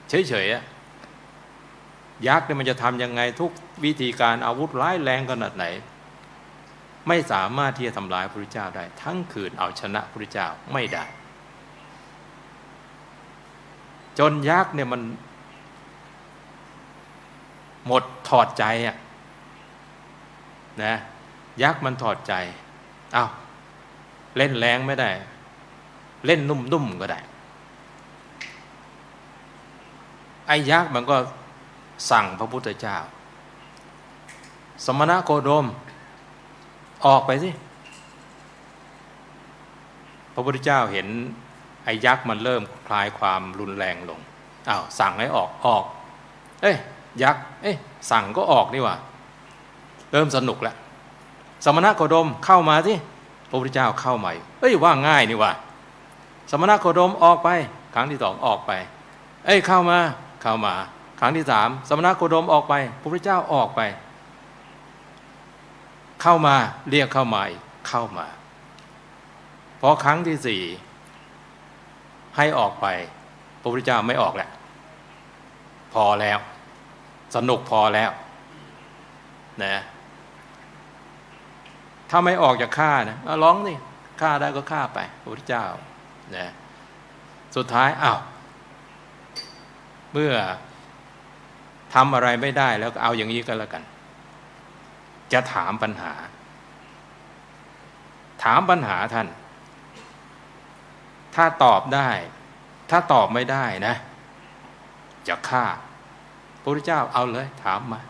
เฉยๆยักษ์เนี่ยมันจะทำยังไงทุกวิธีการอาวุธร้ายแรงขนาดไหนไม่สามารถที่จะทำลายพระพุทธเจ้าได้ทั้งคืนเอาชนะพระพุทธเจ้าไม่ได้จนยักษ์เนี่ยมันหมดถอดใจอ่ะนะยักษ์มันถอดใจอ้าวเล่นแรงไม่ได้เล่นนุ่มๆก็ได้ไอ้ยักษ์มันก็สั่งพระพุทธเจ้าสมณโคดมออกไปสิพระพุทธเจ้าเห็นไอ้ยักษ์มันเริ่มคลายความรุนแรงลงอ้าวสั่งให้ออกเอ้ยยักษ์สั่งก็ออกนี่หว่าเริ่มสนุกแล้วสมณโคดมเข้ามาสิพระพุทธเจ้าเข้ามาว่าง่ายนี่หว่าสมณโคดมออกไปครั้งที่สองออกไปเข้ามาครั้งที่สามสมณโคดมออกไปพระพุทธเจ้าออกไปเข้ามาเรียกเข้ามาเข้ามาพอครั้งที่สี่ให้ออกไปพระพุทธเจ้าไม่ออกแหละพอแล้วสนุกพอแล้วนะถ้าไม่ออกจากฆ่านะร้องนี่ฆ่าได้ก็ฆ่าไปพระพุทธเจ้านะสุดท้ายเมื่อทำอะไรไม่ได้แล้วก็เอาอย่างนี้ก็แล้วกันจะถามปัญหาท่านถ้าตอบได้ถ้าตอบไม่ได้นะจะฆ่าพระพุทธเจ้าเอาเลยถามมา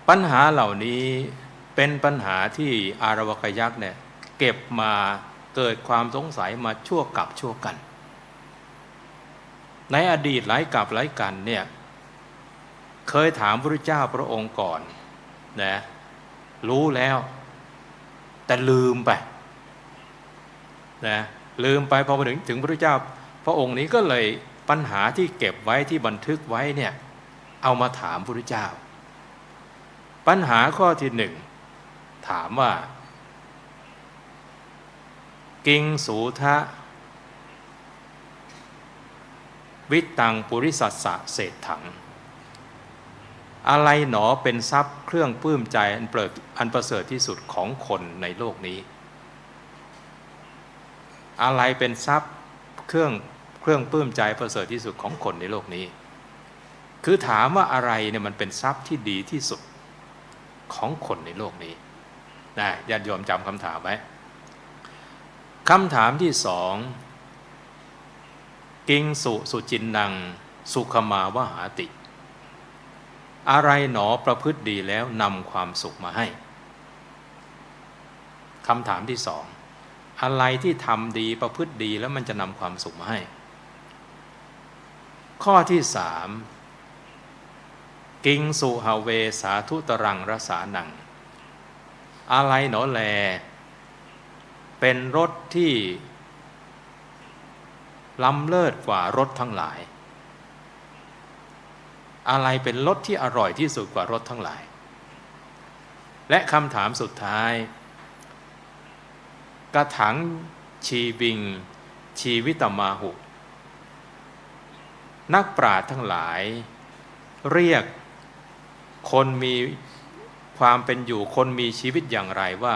ปัญหาเหล่านี้เป็นปัญหาที่อารวกยักษ์เนี่ยเก็บมาเกิดความสงสัยมาชั่วกับชั่วกันในอดีตหลายกับหลายกันเนี่ยเคยถามพระพุทธเจ้าพระองค์ก่อนนะรู้แล้วแต่ลืมไปนะลืมไปพอมาถึงพระพุทธเจ้าพระองค์นี้ก็เลยปัญหาที่เก็บไว้ที่บันทึกไว้เนี่ยเอามาถามพระพุทธเจ้าปัญหาข้อที่หนึ่งถามว่ากิงสูทะวิตังปุริสัสสะเศรษถังอะไรหนอเป็นทรัพย์เครื่องปลื้มใจอันประเสริฐที่สุดของคนในโลกนี้อะไรเป็นทรัพย์เครื่องปลื้มใจประเสริฐที่สุดของคนในโลกนี้คือถามว่าอะไรเนี่ยมันเป็นทรัพย์ที่ดีที่สุดของคนในโลกนี้นะญาติโยมจำคำถามไว้คำถามที่สองกิงสุจินนังสุขมาวหาติอะไรหนอประพฤติดีแล้วนำความสุขมาให้คำถามที่สองอะไรที่ทำดีประพฤติดีแล้วมันจะนำความสุขมาให้ข้อที่สาม กิงสุหเวสาธุตรังรสานังอะไรหนอแลเป็นรสที่ล้ำเลิศกว่ารสทั้งหลายอะไรเป็นรสที่อร่อยที่สุดกว่ารสทั้งหลายและคำถามสุดท้ายกะถังชีวิงชีวิตมาหุนักปราชญ์ทั้งหลายเรียกคนมีความเป็นอยู่คนมีชีวิตอย่างไรว่า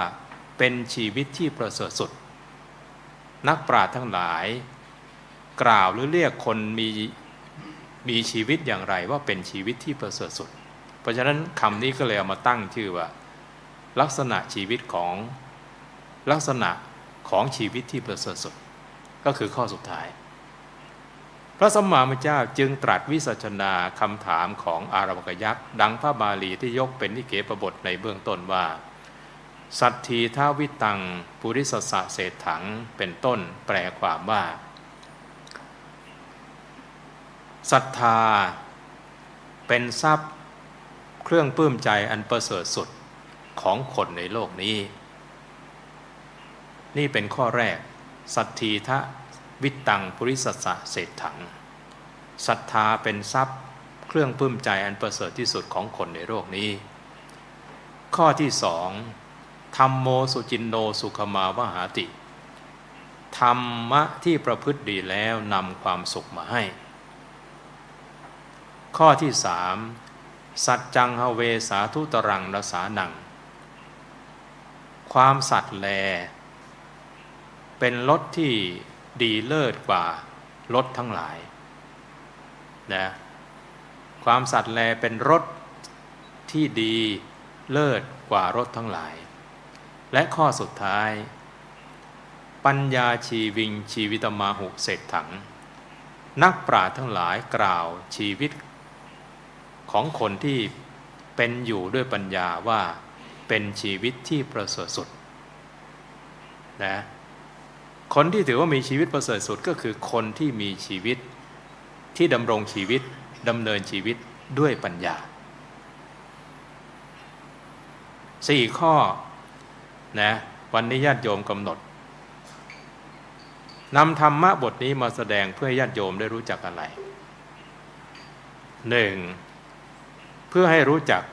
เป็นชีวิตที่ประเสริฐสุดนักปราชญ์ทั้งหลายกล่าวหรือเรียกคนมีชีวิตอย่างไรว่าเป็นชีวิตที่ประเสริฐสุดเพราะฉะนั้นคำนี้ก็เลยเอามาตั้งชื่อว่าลักษณะชีวิตของลักษณะของชีวิตที่ประเสริฐสุดก็คือข้อสุดท้ายพระสัมมาสัมพุทธเจ้าจึงตรัสวิสัชนาคำถามของอารวกยักษ์ดังพระบาลีที่ยกเป็นนิเกปบทในเบื้องต้นว่าสัตถีทาวิตังปุริสสะเศรษถังเป็นต้นแปลความว่าศรัทธาเป็นทรัพย์เครื่องปลื้มใจอันประเสริฐสุดของคนในโลกนี้นี่เป็นข้อแรกสัตถีทะวิตังปุริสสะเศรษถังศรัทธาเป็นทรัพย์เครื่องปลื้มใจอันประเสริฐที่สุดของคนในโลกนี้ข้อที่สองธัมโมสุจินโนสุขมาวหาติธรรมะที่ประพฤติดีแล้วนำความสุขมาให้ข้อที่สามสัจจังหเวสาธุตรังรสานังความสัตย์แลเป็นรสที่ดีเลิศกว่ารสทั้งหลายนะความสัตย์แลเป็นรสที่ดีเลิศกว่ารสทั้งหลายและข้อสุดท้ายปัญญาชีวิงชีวิตมาหุเศรษถังนักปราชญ์ทั้งหลายกล่าวชีวิตของคนที่เป็นอยู่ด้วยปัญญาว่าเป็นชีวิตที่ประเสริฐสุดนะคนที่ถือว่ามีชีวิตประเสริฐสุดก็คือคนที่มีชีวิตที่ดำรงชีวิตดำเนินชีวิตด้วยปัญญา4ข้อนะวันนี้ญาติโยมกำหนดนำธรรมะบทนี้มาแสดงเพื่อให้ญาติโยมได้รู้จักอะไร 1. เพื่อให้รู้จัก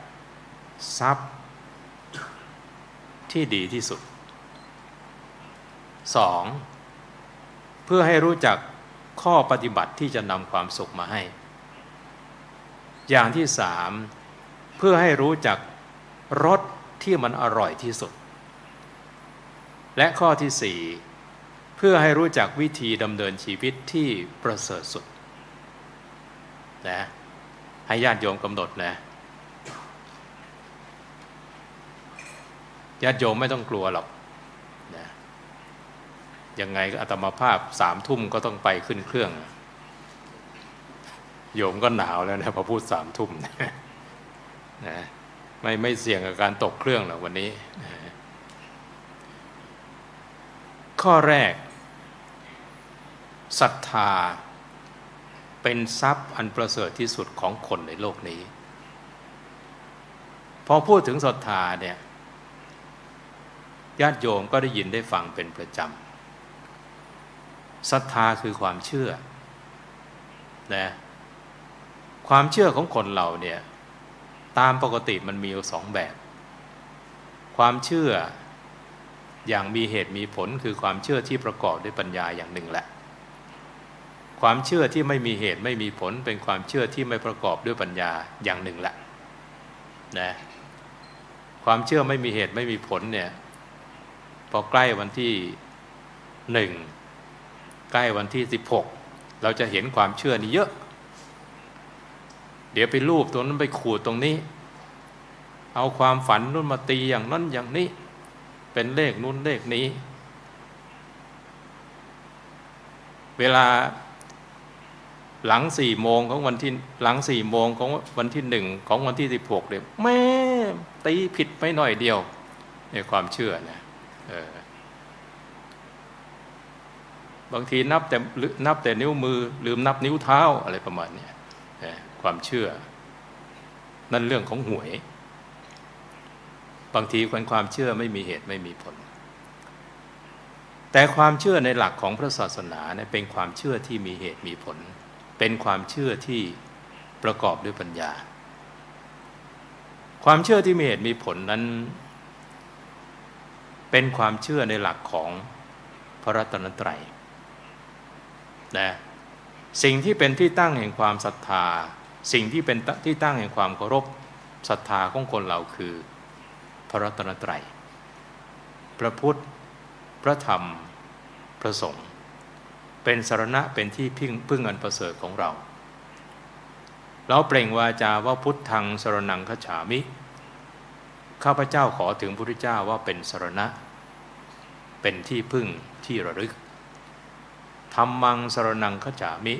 ทรัพย์ที่ดีที่สุด 2. เพื่อให้รู้จักข้อปฏิบัติที่จะนำความสุขมาให้อย่างที่ 3. เพื่อให้รู้จักรสที่มันอร่อยที่สุดและข้อที่ 4. เพื่อให้รู้จักวิธีดำเนินชีวิตที่ประเสริฐสุดนะให้ญาติโยมกำหนดนะญาติโยมไม่ต้องกลัวหรอกนะยังไงก็อาตมาภาพ3 ทุ่มก็ต้องไปขึ้นเครื่องโยมก็หนาวแล้วนะพอพูด3 ทุ่มนะไม่เสี่ยงกับการตกเครื่องหรอกวันนี้นะข้อแรกศรัทธาเป็นทรัพย์อันประเสริฐที่สุดของคนในโลกนี้พอพูดถึงศรัทธาเนี่ยญาติโยมก็ได้ยินได้ฟังเป็นประจำศรัทธาคือความเชื่อนะความเชื่อของคนเราเนี่ยตามปกติมันมีอยู่2 แบบความเชื่ออย่างมีเหตุมีผลคือความเชื่อที่ประกอบด้วยปัญญาอย่างหนึ่งแหละความเชื่อที่ไม่มีเหตุไม่มีผลเป็นความเชื่อที่ไม่ประกอบด้วยปัญญาอย่างหนึ่งแหละนะความเชื่อไม่มีเหตุไม่มีผลเนี่ยพอใกล้วันที่1ใกล้วันที่16เราจะเห็นความเชื่อนี้เยอะเดี๋ยวไปรูปตรงนั้นไปขูดตรงนี้เอาความฝันนู้นมาตีอย่างนั้นอย่างนี้เป็นเลขนู้นเลขนี้เวลาหลัง4 โมงของวันที่หลัง4 โมงของวันที่1ของวันที่16เนี่ยแม่ตีผิดไปหน่อยเดียวในความเชื่อนะบางทีนับแต่นิ้วมือลืมนับนิ้วเท้าอะไรประมาณนี้ความเชื่อ นั่นเรื่องของหวย บางทีความเชื่อไม่มีเหตุไม่มีผล แต่ความเชื่อในหลักของพระศาสนาเนี่ยเป็นความเชื่อที่มีเหตุมีผล เป็นความเชื่อที่ประกอบด้วยปัญญา ความเชื่อที่มีเหตุมีผลนั้นเป็นความเชื่อในหลักของพระรัตนตรัยนะสิ่งที่เป็นที่ตั้งแห่งความศรัทธาสิ่งที่เป็นที่ตั้งแห่งความเคารพศรัทธาของคนเราคือพระรัตนตรัยพระพุทธพระธรรมพระสงฆ์เป็นสรณะเป็นที่พึ่งอันประเสริฐของเราเปล่งวาจาว่าพุทธังสรณังคัจฉามิข้าพเจ้าขอถึงพระพุทธเจ้าว่าเป็นสรณะเป็นที่พึ่งที่ระลึกธัมมังสรณังคัจฉามิ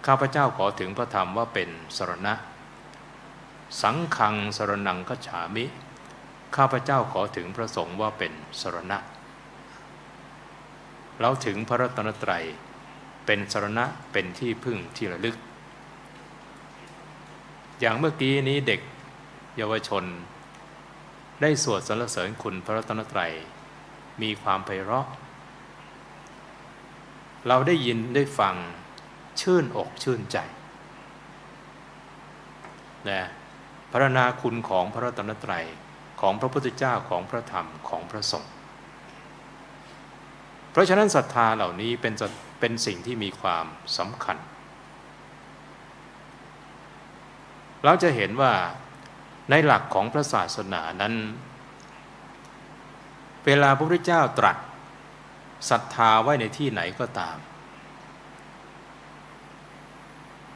ข้าพเจ้าขอถึงพระธรรมว่าเป็นสรณะสังฆังสรณังคัจฉามิข้าพเจ้าขอถึงพระสงฆ์ว่าเป็นสรณะเราถึงพระรัตนตรัยเป็นสรณะเป็นที่พึ่งที่ระลึกอย่างเมื่อกี้นี้เด็กเยาวชนได้สวดสรรเสริญคุณพระรัตนตรัยมีความไพเราะเราได้ยินได้ฟังชื่นอกชื่นใจนะพรรณนาคุณของพระรัตนตรัยของพระพุทธเจ้าของพระธรรมของพระสงฆ์เพราะฉะนั้นศรัทธาเหล่านี้เป็นสิ่งที่มีความสำคัญเราจะเห็นว่าในหลักของพระศาสนานั้นเวลาพระพุทธเจ้าตรัสศรัทธาไว้ในที่ไหนก็ตาม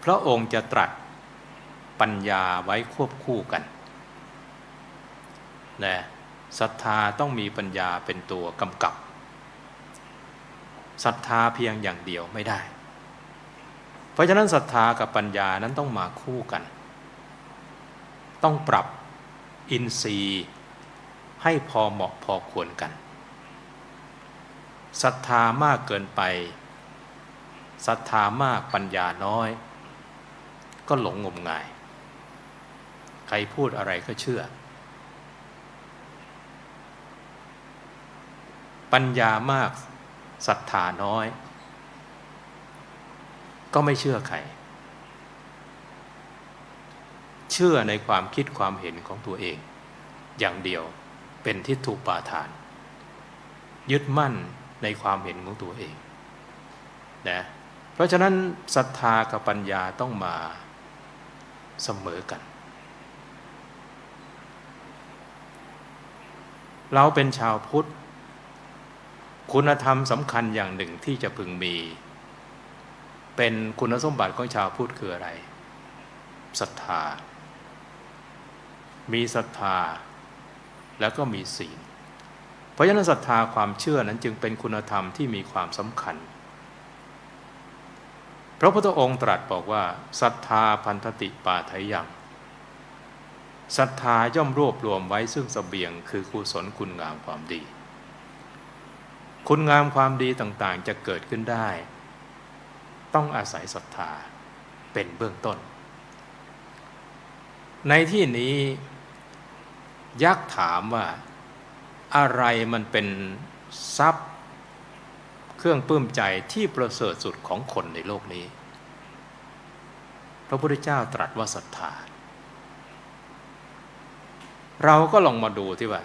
พระองค์จะตรัสปัญญาไว้ควบคู่กันนะศรัทธาต้องมีปัญญาเป็นตัวกำกับศรัทธาเพียงอย่างเดียวไม่ได้เพราะฉะนั้นศรัทธากับปัญญานั้นต้องมาคู่กันต้องปรับอินทรีย์ให้พอเหมาะพอควรกันศรัทธามากเกินไปศรัทธามากปัญญาน้อยก็หลงงมงายใครพูดอะไรก็เชื่อปัญญามากศรัทธาน้อยก็ไม่เชื่อใครเชื่อในความคิดความเห็นของตัวเองอย่างเดียวเป็นทิฏฐุปาทานยึดมั่นในความเห็นของตัวเองนะเพราะฉะนั้นศรัทธากับปัญญาต้องมาเสมอกันเราเป็นชาวพุทธคุณธรรมสำคัญอย่างหนึ่งที่จะพึงมีเป็นคุณสมบัติของชาวพุทธคืออะไรศรัทธามีศรัทธาแล้วก็มีศีลเพราะฉะนั้นศรัทธาความเชื่อนั้นจึงเป็นคุณธรรมที่มีความสำคัญพระพุทธองค์ตรัสบอกว่าศรัทธาพันธติปาทายังศรัทธาย่อมรวบรวมไว้ซึ่งเสบียงคือกุศลคุณงามความดีคุณงามความดีต่างๆจะเกิดขึ้นได้ต้องอาศัยศรัทธาเป็นเบื้องต้นในที่นี้ยักษ์ถามว่าอะไรมันเป็นทรัพย์เครื่องปลื้มใจที่ประเสริฐสุดของคนในโลกนี้พระพุทธเจ้าตรัสว่าศรัทธาเราก็ลองมาดูที่ว่า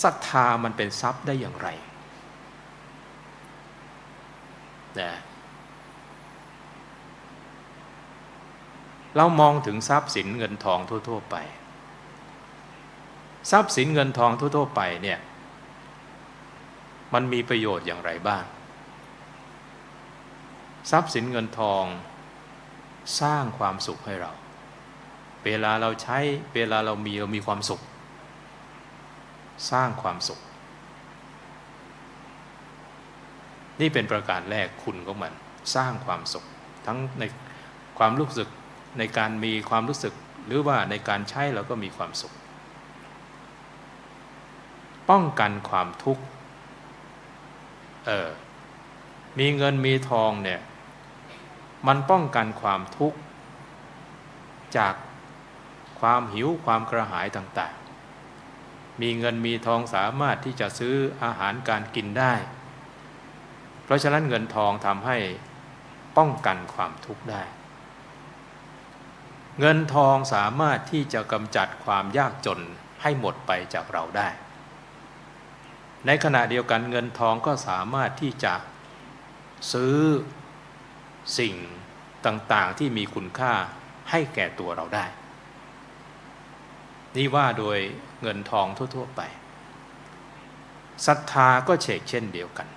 ศรัทธามันเป็นทรัพย์ได้อย่างไรนะเรามองถึงทรัพย์สินเงินทองทั่วๆไปทรัพย์สินเงินทองทั่วๆไปเนี่ยมันมีประโยชน์อย่างไรบ้างทรัพย์สินเงินทองสร้างความสุขให้เราเวลาเราใช้เวลาเรามีความสุขสร้างความสุขนี่เป็นประการแรกคุณของมันสร้างความสุขทั้งในความรู้สึกในการมีความรู้สึกหรือว่าในการใช้เราก็มีความสุขป้องกันความทุกข์มีเงินมีทองเนี่ยมันป้องกันความทุกข์จาก ความหิวความกระหายต่างๆมีเงินมีทองสามารถที่จะซื้ออาหารการกินได้เพราะฉะนั้นเงินทองทำให้ป้องกันความทุกข์ได้เงินทองสามารถที่จะกำจัดความยากจนให้หมดไปจากเราได้ในขณะเดียวกันเงินทองก็สามารถที่จะซื้อสิ่งต่างๆที่มีคุณค่าให้แก่ตัวเราได้นี่ว่าโดยเงินทองทั่วๆไปศรัทธาก็เช่นเดียวกัน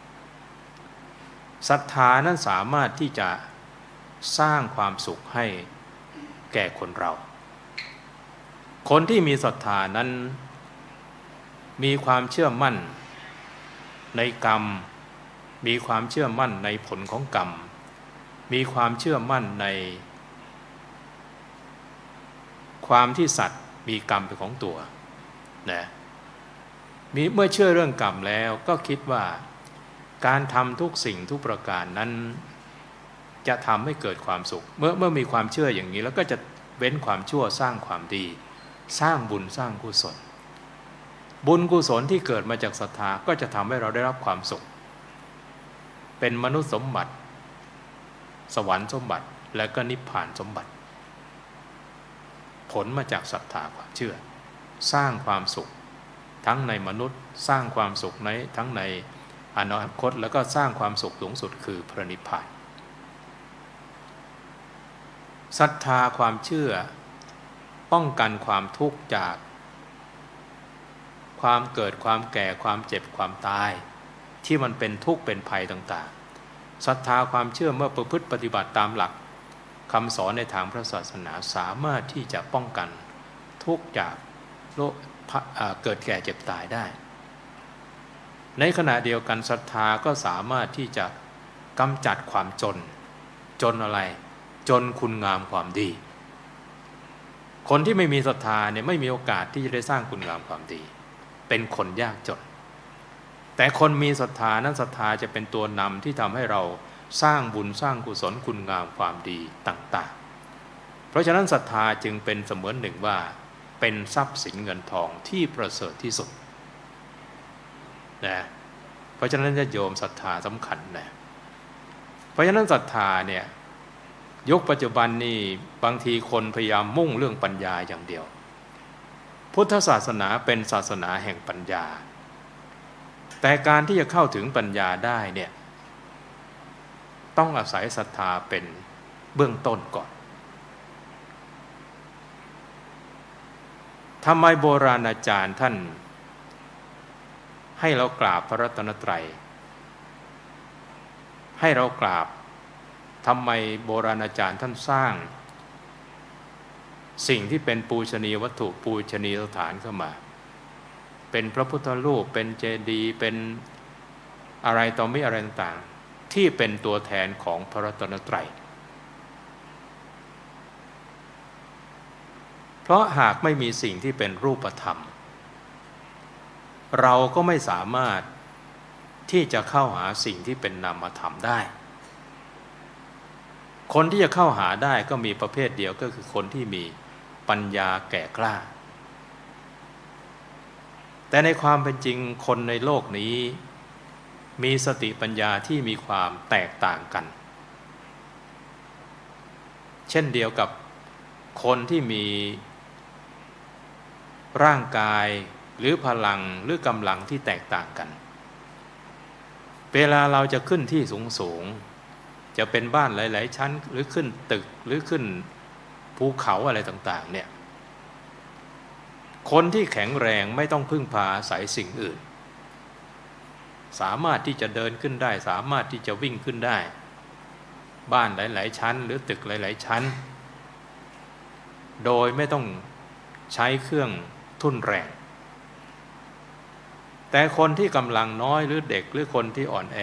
ศรัทธานั้นสามารถที่จะสร้างความสุขให้แก่คนเราคนที่มีศรัทธานั้นมีความเชื่อมั่นในกรรมมีความเชื่อมั่นในผลของกรรมมีความเชื่อมั่นในความที่สัตว์มีกรรมเป็นของตัวนะเมื่อเชื่อเรื่องกรรมแล้วก็คิดว่าการทำทุกสิ่งทุกประการนั้นจะทำให้เกิดความสุขเมื่อมีความเชื่ออย่างนี้แล้วก็จะเว้นความชั่วสร้างความดีสร้างบุญสร้างกุศลบุญกุศลที่เกิดมาจากศรัทธาก็จะทำให้เราได้รับความสุขเป็นมนุษย์สมบัติสวรรค์สมบัติและก็นิพพานสมบัติผลมาจากศรัทธาความเชื่อสร้างความสุขทั้งในมนุษย์สร้างความสุขทั้งในอนาคตแล้วก็สร้างความสุขสูงสุดคือพระนิพพานศรัทธาความเชื่อป้องกันความทุกข์จากความเกิดความแก่ความเจ็บความตายที่มันเป็นทุกข์เป็นภัยต่างๆศรัทธาความเชื่อเมื่อประพฤติปฏิบัติตามหลักคำสอนในทางพระศาสนาสามารถที่จะป้องกันทุกข์จากโรคเกิดแก่เจ็บตายได้ในขณะเดียวกันศรัทธาก็สามารถที่จะกำจัดความจนอะไรจนคุณงามความดีคนที่ไม่มีศรัทธาเนี่ยไม่มีโอกาสที่จะได้สร้างคุณงามความดีเป็นคนยากจนแต่คนมีศรัทธานั้นศรัทธาจะเป็นตัวนำที่ทำให้เราสร้างบุญสร้างกุศลคุณงามความดีต่างๆเพราะฉะนั้นศรัทธาจึงเป็นเสมือนหนึ่งว่าเป็นทรัพย์สินเงินทองที่ประเสริฐที่สุดนะเพราะฉะนั้นญาติโยมศรัทธาสำคัญนะเพราะฉะนั้นศรัทธาเนี่ยยุคปัจจุบันนี่บางทีคนพยายามมุ่งเรื่องปัญญาอย่างเดียวพุทธศาสนาเป็นศาสนาแห่งปัญญาแต่การที่จะเข้าถึงปัญญาได้เนี่ยต้องอาศัยศรัทธาเป็นเบื้องต้นก่อนทำไมโบราณอาจารย์ท่านให้เรากราบพระรัตนตรัยให้เรากราบทำไมโบราณอาจารย์ท่านสร้างสิ่งที่เป็นปูชนียวัตถุปูชนียสถานเข้ามาเป็นพระพุทธรูปเป็นเจดีย์เป็นอะไรต่อไม่อะไรต่างๆที่เป็นตัวแทนของพระรัตนตรัยเพราะหากไม่มีสิ่งที่เป็นรูปธรรมเราก็ไม่สามารถที่จะเข้าหาสิ่งที่เป็นนามธรรมได้คนที่จะเข้าหาได้ก็มีประเภทเดียวก็คือคนที่มีปัญญาแก่กล้าแต่ในความเป็นจริงคนในโลกนี้มีสติปัญญาที่มีความแตกต่างกันเช่นเดียวกับคนที่มีร่างกายหรือพลังหรือกำลังที่แตกต่างกันเวลาเราจะขึ้นที่สูงจะเป็นบ้านหลายๆชั้นหรือขึ้นตึกหรือขึ้นภูเขาอะไรต่างๆเนี่ยคนที่แข็งแรงไม่ต้องพึ่งพาอาศัยสิ่งอื่นสามารถที่จะเดินขึ้นได้สามารถที่จะวิ่งขึ้นได้บ้านหลายๆชั้นหรือตึกหลายๆชั้นโดยไม่ต้องใช้เครื่องทุ่นแรงแต่คนที่กำลังน้อยหรือเด็กหรือคนที่อ่อนแอ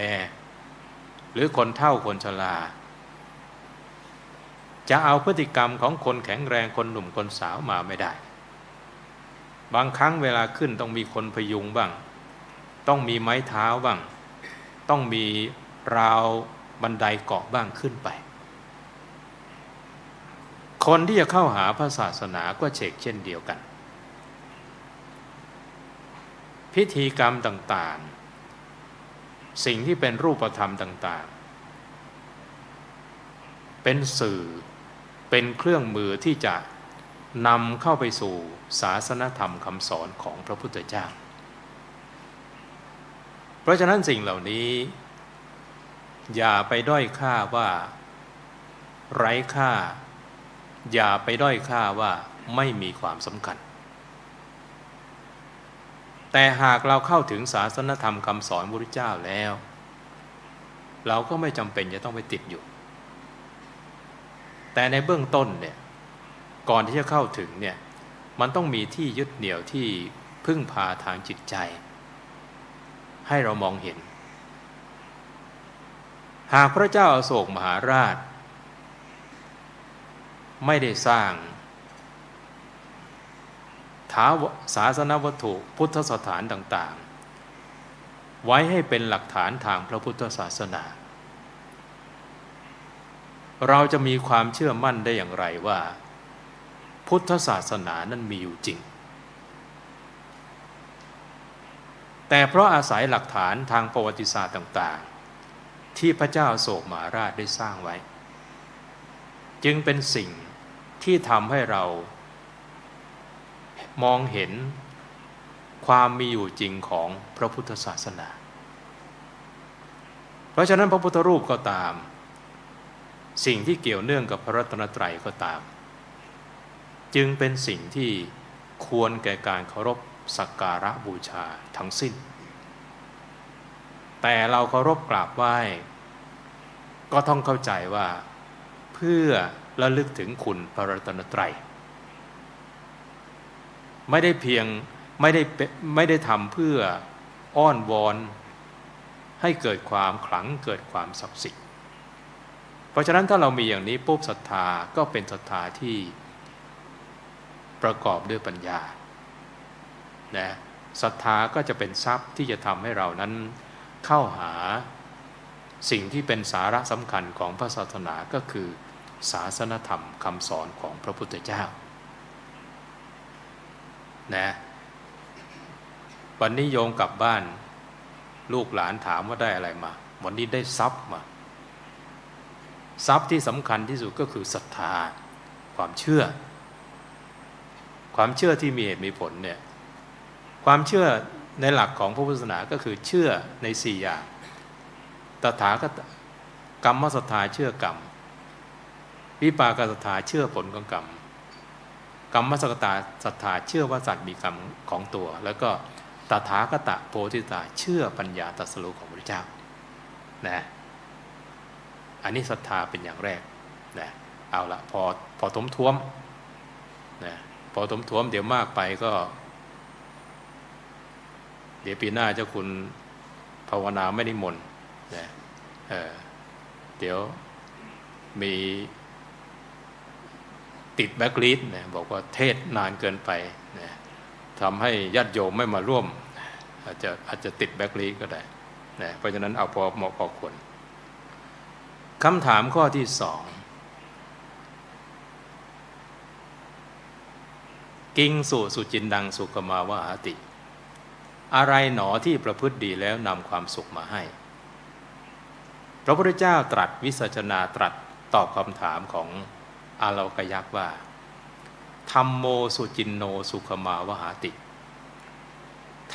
หรือคนเฒ่าคนชราจะเอาพฤติกรรมของคนแข็งแรงคนหนุ่มคนสาวมาไม่ได้บางครั้งเวลาขึ้นต้องมีคนพยุงบ้างต้องมีไม้เท้าบ้างต้องมีราวบันไดเกาะบ้างขึ้นไป คนที่จะเข้าหาพระศาสนาก็เช่นเดียวกันพิธีกรรมต่างๆสิ่งที่เป็นรูปธรรมต่างๆเป็นสื่อเป็นเครื่องมือที่จะนำเข้าไปสู่ศาสนธรรมคำสอนของพระพุทธเจ้าเพราะฉะนั้นสิ่งเหล่านี้อย่าไปด้อยค่าว่าไร้ค่าอย่าไปด้อยค่าว่าไม่มีความสำคัญแต่หากเราเข้าถึงศาสนธรรมคำสอนพระพุทธเจ้าแล้วเราก็ไม่จำเป็นจะต้องไปติดอยู่แต่ในเบื้องต้นเนี่ยก่อนที่จะเข้าถึงเนี่ยมันต้องมีที่ยึดเหนี่ยวที่พึ่งพาทางจิตใจให้เรามองเห็นหากพระเจ้าอโศกมหาราชไม่ได้สร้างศาสนวัตถุพุทธสถานต่างๆไว้ให้เป็นหลักฐานทางพระพุทธศาสนาเราจะมีความเชื่อมั่นได้อย่างไรว่าพุทธศาสนานั้นมีอยู่จริงแต่เพราะอาศัยหลักฐานทางประวัติศาสตร์ต่างๆที่พระเจ้าอโศกมหาราชได้สร้างไว้จึงเป็นสิ่งที่ทำให้เรามองเห็นความมีอยู่จริงของพระพุทธศาสนาเพราะฉะนั้นพระพุทธรูปก็ตามสิ่งที่เกี่ยวเนื่องกับพระรัตนตรัยก็ตามจึงเป็นสิ่งที่ควรแก่การเคารพสักการะบูชาทั้งสิ้นแต่เราเคารพกราบไหว้ก็ต้องเข้าใจว่าเพื่อระลึกถึงคุณพระรัตนตรัยไม่ได้ทำเพื่ออ้อนวอนให้เกิดความขลังเกิดความศักดิ์สิทธิ์เพราะฉะนั้นถ้าเรามีอย่างนี้ปุ๊บศรัทธาก็เป็นศรัทธาที่ประกอบด้วยปัญญานะศรัทธาก็จะเป็นทรัพย์ที่จะทำให้เรานั้นเข้าหาสิ่งที่เป็นสาระสำคัญของพระศาสนาก็คือศาสนธรรมคำสอนของพระพุทธเจ้านะวันนี้โยมกลับบ้านลูกหลานถามว่าได้อะไรมาวันนี้ได้ทรัพย์มาทรัพย์ที่สำคัญที่สุดก็คือศรัทธาความเชื่อที่มีเหตุมีผลเนี่ยความเชื่อในหลักของพระพุทธศาสนาก็คือเชื่อใน4อย่างตถาคตกรรมศรัทธาเชื่อกรรมวิปากศรัทธาเชื่อผลของกรรมกรรมศรัทธาเชื่อว่าสัตว์มีกรรมของตัวแล้วก็ตถาคตโพธิศรัทธาเชื่อปัญญาตรัสรู้ของพระพุทธเจ้านะอันนี้ศรัทธาเป็นอย่างแรกนะเอาละพอท้วมนะพอท้วมเดี๋ยวมากไปก็เดี๋ยวปีหน้าเจ้าคุณภาวนาไม่นิมนต์นะเดี๋ยวมีติดแบ็คลิสต์นะบอกว่าเทศนานเกินไปนะทำให้ญาติโยมไม่มาร่วมอาจจะติดแบ็คลิสต์ก็ได้นะเพราะฉะนั้นเอาพอเหมาะพอควรคำถามข้อที่2กิงสุจินดังสุขมาวหาติอะไรหนอที่ประพฤติดีแล้วนำความสุขมาให้พระพุทธเจ้าตรัสวิสัชนาตรัสตอบคำถามของอาโลกยักษ์ว่าธัมโมสุจินโนสุขมาวหาติ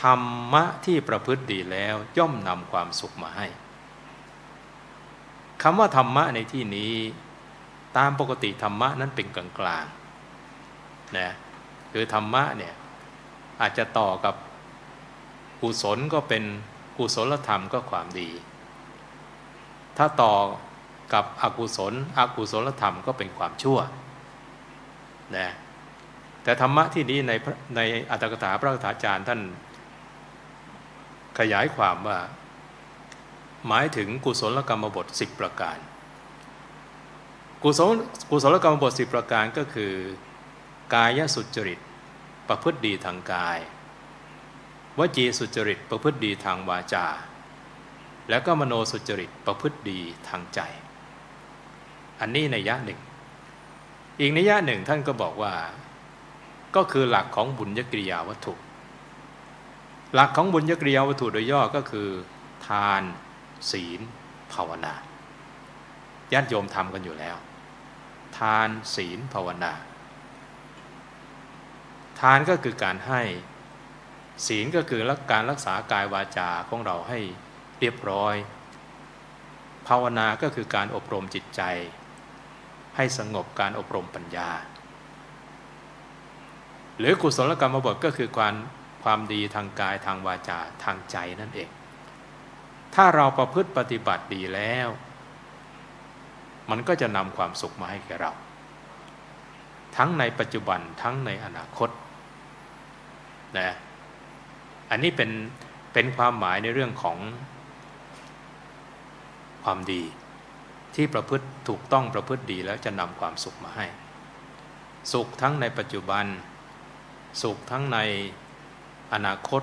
ธรรมะที่ประพฤติดีแล้วย่อมนำความสุขมาให้คำว่าธรรมะในที่นี้ตามปกติธรรมะนั้นเป็นกลางๆนะคือธรรมะเนี่ยอาจจะต่อกับกุศลก็เป็นกุศลธรรมก็ความดีถ้าต่อกับอกุศลธรรมก็เป็นความชั่วนะแต่ธรรมะที่นี้ในอัตถกถาพระคาถาจารย์ท่านขยายความว่าหมายถึงกุศลกรรมบท10ประการกุศลกรรมบท10ประการก็คือกายสุจริตประพฤติดีทางกายวจีสุจริตประพฤติดีทางวาจาแล้วก็มโนสุจริตประพฤติดีทางใจอันนี้นัยยะหนึ่ง อีกนัยยะหนึ่งท่านก็บอกว่าก็คือหลักของบุญญกิริยาวัตถุ หลักของบุญญกิริยาวัตถุโดยย่อก็คือทานศีลภาวนาญาติโยมทำกันอยู่แล้วทานศีลภาวนาทานก็คือการให้ศีลก็คือการรักษากายวาจาของเราให้เรียบร้อยภาวนาก็คือการอบรมจิตใจให้สงบการอบรมปัญญาหรือกุศลกรรมบทก็คือความดีทางกายทางวาจาทางใจนั่นเองถ้าเราประพฤติปฏิบัติดีแล้วมันก็จะนำความสุขมาให้แก่เราทั้งในปัจจุบันทั้งในอนาคตนะอันนี้เป็นความหมายในเรื่องของความดีที่ประพฤติถูกต้องประพฤติดีแล้วจะนำความสุขมาให้สุขทั้งในปัจจุบันสุขทั้งในอนาคต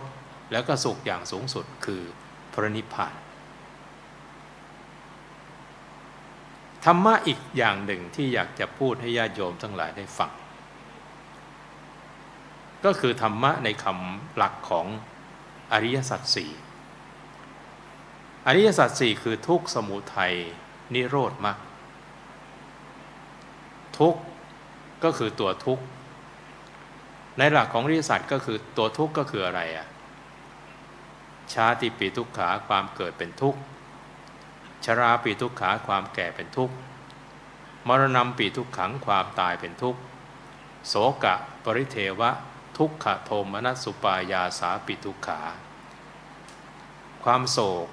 แล้วก็สุขอย่างสูงสุดคือพระนิพพานธรรมะอีกอย่างหนึ่งที่อยากจะพูดให้ญาติโยมทั้งหลายได้ฟังก็คือธรรมะในคำหลักของอริยสัจสี่อริยสัจสี่คือทุกข์สมุทัยนิโรธมรรคทุกข์ก็คือตัวทุกข์ในหลักของอริยสัจก็คือตัวทุกข์ก็คืออะไรอ่ะชาติปีทุกขาความเกิดเป็นทุกข์ชราปีทุกขาความแก่เป็นทุกข์มรณะปีทุกขังความตายเป็นทุกข์โสกะปริเทวะทุกขโทมนัสสุปายาสาปิทุกขาความโศก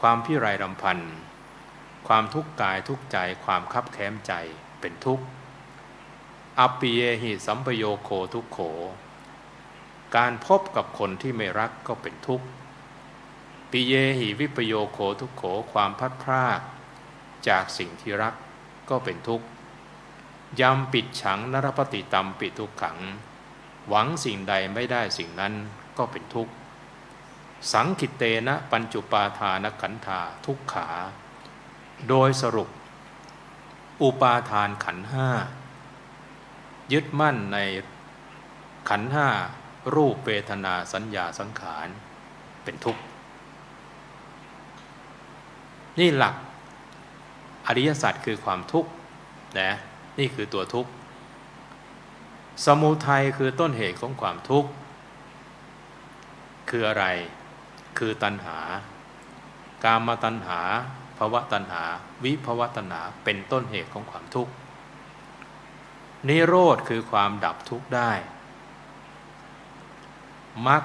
ความพิไรรำพันความทุกข์กายทุกข์ใจความคับแค้นใจเป็นทุกข์อัปปิเยหิสัมปโยโคทุกโขการพบกับคนที่ไม่รักก็เป็นทุกข์ปิเยหิวิปโยโคทุกโขความพัดพรากจากสิ่งที่รักก็เป็นทุกข์ยำปิดฉังนรปฏิตัมปิทุกขังหวังสิ่งใดไม่ได้สิ่งนั้นก็เป็นทุกข์สังคิเตนะปัญจุปาทานขันธาทุกขาโดยสรุปอุปาทานขันธ์ห้ายึดมั่นในขันธ์ห้ารูปเวทนาสัญญาสังขารเป็นทุกข์นี่หลักอริยสัจคือความทุกข์นะนี่คือตัวทุกข์สมุทัยคือต้นเหตุของความทุกข์คืออะไรคือตัณหากามตัณหาภวตัณหาวิภวตัณหาเป็นต้นเหตุของความทุกข์นิโรธคือความดับทุกข์ได้มรรค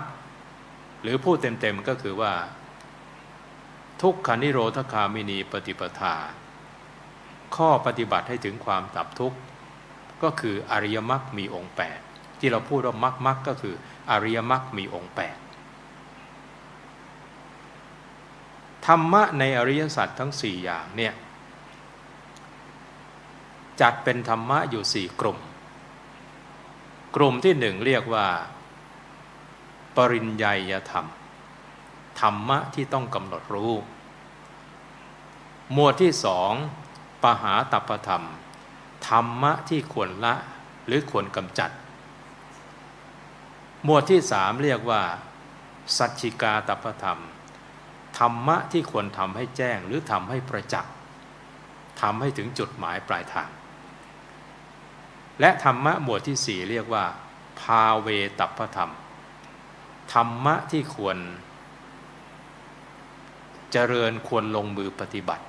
หรือพูดเต็มๆก็คือว่าทุกขานิโรธคามินีปฏิปทาข้อปฏิบัติให้ถึงความดับทุกข์ก็คืออริยมรรคมีองค์8ที่เราพูดว่ามรรคก็คืออริยมรรคมีองค์8ธรรมะในอริยสัจทั้ง4อย่างเนี่ยจัดเป็นธรรมะอยู่4กลุ่มกลุ่มที่1เรียกว่าปริญญาญธรรมธรรมะที่ต้องกำหนดรู้หมวดที่2ปหาตัพพธรรมธรรมะที่ควรละหรือควรกำจัดหมวดที่3เรียกว่าสัจฉิกาตัพพธรรมธรรมะที่ควรทำให้แจ้งหรือทำให้ประจักษ์ทำให้ถึงจุดหมายปลายทางและธรรมะหมวดที่4เรียกว่าภาเวตัพพธรรมธรรมะที่ควรเจริญควรลงมือปฏิบัติ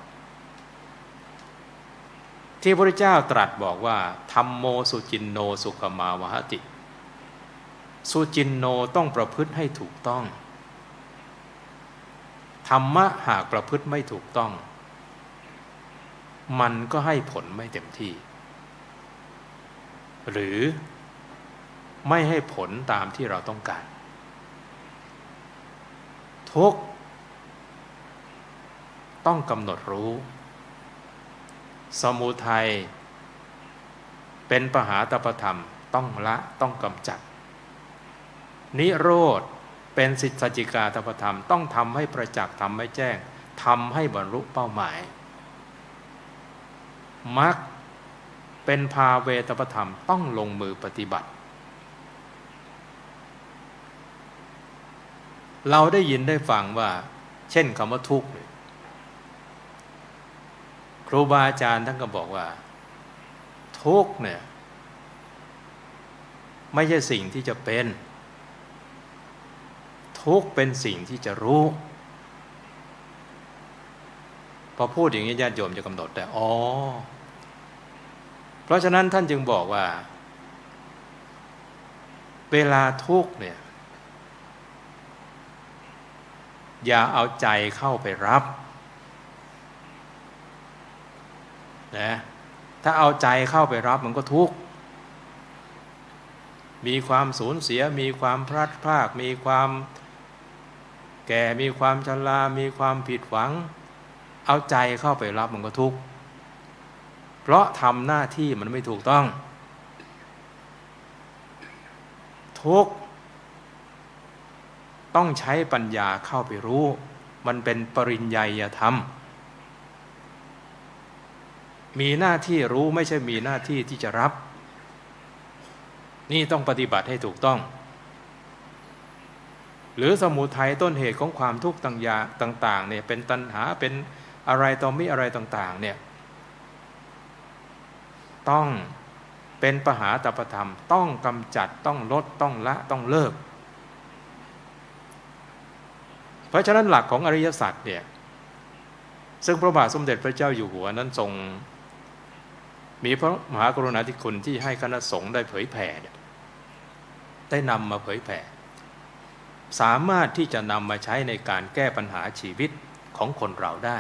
ที่พระพุทธเจ้าตรัสบอกว่าธัมโมสุจินโนสุขมาวหติสุจินโนต้องประพฤติให้ถูกต้องธรรมะหากประพฤติไม่ถูกต้องมันก็ให้ผลไม่เต็มที่หรือไม่ให้ผลตามที่เราต้องการทุกข์ต้องกำหนดรู้สมุทัยเป็นปหาตัพพธรรมต้องละต้องกำจัดนิโรธเป็นสัจจิกาตัพพธรรมต้องทำให้ประจักษ์ทำให้แจ้งทำให้บรรลุเป้าหมายมรรค เป็นภาเวตปธรรมต้องลงมือปฏิบัติเราได้ยินได้ฟังว่าเช่นคำว่าทุกข์ครูบาอาจารย์ท่านก็บอกว่าทุกข์เนี่ยไม่ใช่สิ่งที่จะเป็นทุกข์เป็นสิ่งที่จะรู้พอพูดอย่างนี้ญาติโยมจะกำหนดแต่เพราะฉะนั้นท่านจึงบอกว่าเวลาทุกข์เนี่ยอย่าเอาใจเข้าไปรับนะถ้าเอาใจเข้าไปรับมันก็ทุกข์มีความสูญเสียมีความพลัดพรากมีความแก่มีความชรามีความผิดหวังเอาใจเข้าไปรับมันก็ทุกข์เพราะทำหน้าที่มันไม่ถูกต้องทุกข์ต้องใช้ปัญญาเข้าไปรู้มันเป็นปริญญาธรรมมีหน้าที่รู้ไม่ใช่มีหน้าที่ที่จะรับนี่ต้องปฏิบัติให้ถูกต้องหรือสมุทัยต้นเหตุของความทุกข์ต่างๆเนี่ยเป็นตัณหาเป็นอะไรต่อมิอะไรต่างๆเนี่ยต้องเป็นปหาตปธรรมต้องกำจัดต้องลดต้องละต้องเลิกเพราะฉะนั้นหลักของอริยสัจเนี่ยซึ่งพระบาทสมเด็จพระเจ้าอยู่หัวนั้นทรงมีพระมหากรุณาธิคุณที่ให้คณะสงฆ์ได้เผยแผ่ได้นำมาเผยแผ่สามารถที่จะนำมาใช้ในการแก้ปัญหาชีวิตของคนเราได้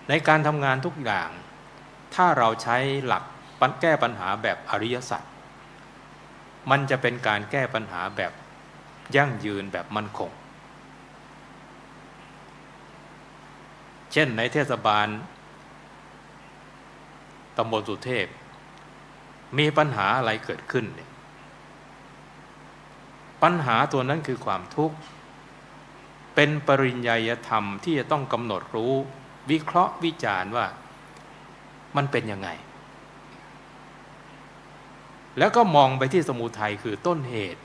ในการทำงานทุกอย่างถ้าเราใช้หลักแก้ปัญหาแบบอริยสัจมันจะเป็นการแก้ปัญหาแบบยั่งยืนแบบมั่นคงเช่นในเทศบาลตำบลสุเทพมีปัญหาอะไรเกิดขึ้นเนี่ยปัญหาตัวนั้นคือความทุกข์เป็นปริญญาธรรมที่จะต้องกำหนดรู้วิเคราะห์วิจารณ์ว่ามันเป็นยังไงแล้วก็มองไปที่สมุทัยคือต้นเหตุ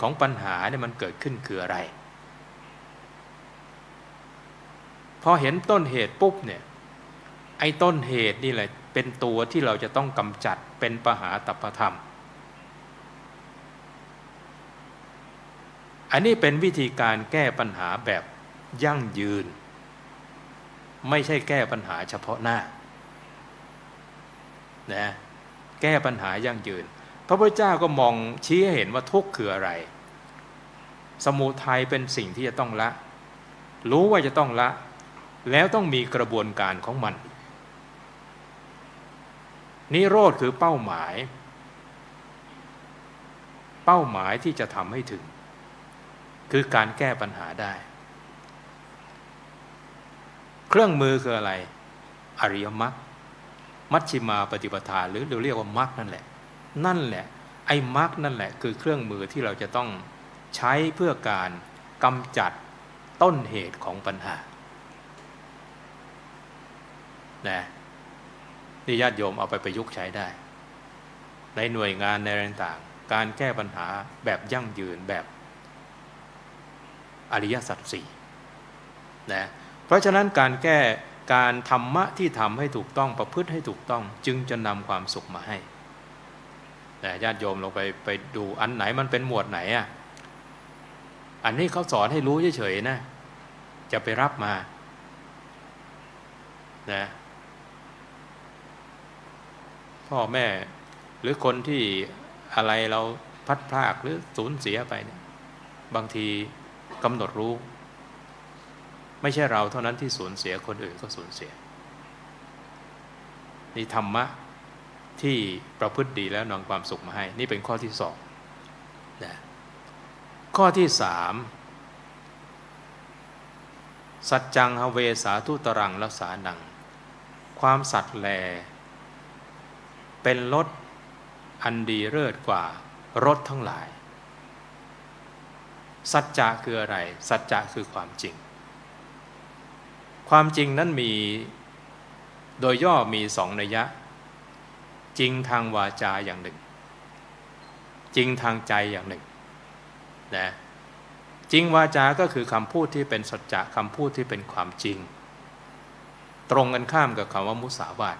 ของปัญหาเนี่ยมันเกิดขึ้นคืออะไรพอเห็นต้นเหตุปุ๊บเนี่ยไอ้ต้นเหตุนี่แหละเป็นตัวที่เราจะต้องกำจัดเป็นปหาตปธรรมอันนี้เป็นวิธีการแก้ปัญหาแบบยั่งยืนไม่ใช่แก้ปัญหาเฉพาะหน้านะแก้ปัญหายั่งยืนพระพุทธเจ้าก็มองชี้ให้เห็นว่าทุกข์คืออะไรสมุทัยเป็นสิ่งที่จะต้องละรู้ว่าจะต้องละแล้วต้องมีกระบวนการของมันนิโรธคือเป้าหมายที่จะทำให้ถึงคือการแก้ปัญหาได้เครื่องมือคืออะไรอริยมรรคมัชฌิมาปฏิปทาหรือเราเรียกว่ามรรคนั่นแหละไอ้มรรคนั่นแหละคือเครื่องมือที่เราจะต้องใช้เพื่อการกำจัดต้นเหตุของปัญหานะนี่ญาติโยมเอาไปประยุกต์ใช้ได้ในหน่วยงานในต่างๆการแก้ปัญหาแบบยั่งยืนแบบอริยสัจสี่นะเพราะฉะนั้นการธรรมะที่ทำให้ถูกต้องประพฤติให้ถูกต้องจึงจะนำความสุขมาให้แต่ญาติโยมลงไปดูอันไหนมันเป็นหมวดไหนอ่ะอันนี้เขาสอนให้รู้เฉยๆนะจะไปรับมานะพ่อแม่หรือคนที่อะไรเราพัดพรากหรือสูญเสียไปเนี่ยบางทีกำหนดรู้ไม่ใช่เราเท่านั้นที่สูญเสียคนอื่นก็สูญเสียนี่ธรรมะที่ประพฤติดีแล้วนำความสุขมาให้นี่เป็นข้อที่สองนะข้อที่สามสัจจังหเวสาทุตรังรัสสานังความสัตย์แลเป็นรสอันดีเลิศกว่ารสทั้งหลายสัจจะคืออะไรสัจจะคือความจริงความจริงนั้นมี โดยย่อมีสองนัยยะจริงทางวาจาอย่างหนึ่งจริงทางใจอย่างหนึ่งนะจริงวาจาก็คือคำพูดที่เป็นสัจจะคำพูดที่เป็นความจริงตรงกันข้ามกับคำว่ามุสาวาท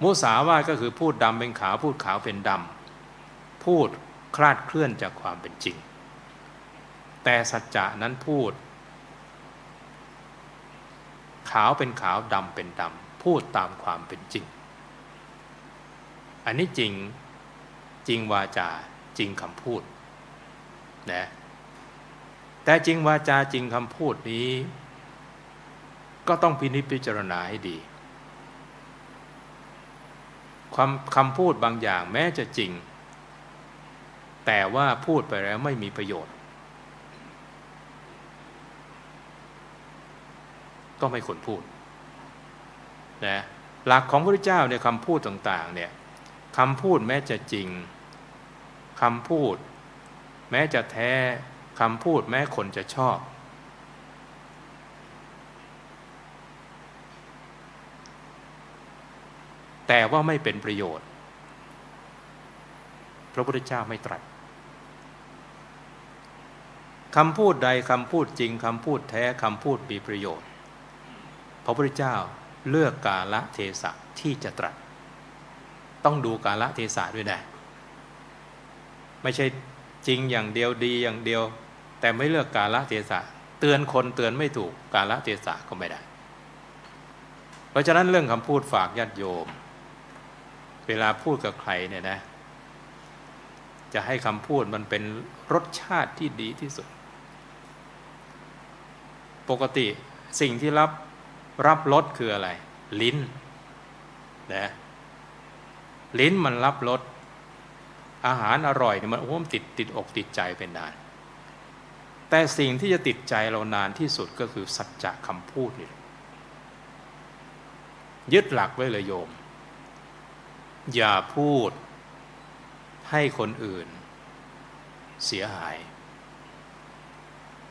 มุสาวาทก็คือพูดดำเป็นขาวพูดขาวเป็นดำพูดคลาดเคลื่อนจากความเป็นจริงแต่สัจจะนั้นพูดขาวเป็นขาวดำเป็นดำพูดตามความเป็นจริงอันนี้จริงวาจาจริงคำพูดนะแต่จริงวาจาจริงคำพูดนี้ก็ต้องพินิจพิจารณาให้ดีคำพูดบางอย่างแม้จะจริงแต่ว่าพูดไปแล้วไม่มีประโยชน์ก็ไม่ควรพูดนะหลักของพระพุทธเจ้าในคำพูดต่างๆเนี่ยคำพูดแม้จะจริงคำพูดแม้จะแท้คำพูดแม้คนจะชอบแต่ว่าไม่เป็นประโยชน์พระพุทธเจ้าไม่ตรัสคำพูดใดคำพูดจริงคำพูดแท้คำพูดมีประโยชน์พระพุทธเจ้าเลือกกาลเทศะที่จะตรัสต้องดูกาลเทศะด้วยนะไม่ใช่จริงอย่างเดียวดีอย่างเดียวแต่ไม่เลือกกาลเทศะเตือนคนเตือนไม่ถูกกาลเทศะก็ไม่ได้เพราะฉะนั้นเรื่องคำพูดฝากญาติโยมเวลาพูดกับใครเนี่ยนะจะให้คำพูดมันเป็นรสชาติที่ดีที่สุดปกติสิ่งที่รับรสคืออะไรลิ้นนะลิ้นมันรับรสอาหารอร่อยเนี่ยมันติดอกติดใจเป็นนานแต่สิ่งที่จะติดใจเรานานที่สุดก็คือสัจจะคำพูดนี่ยึดหลักไว้เลยโยมอย่าพูดให้คนอื่นเสียหาย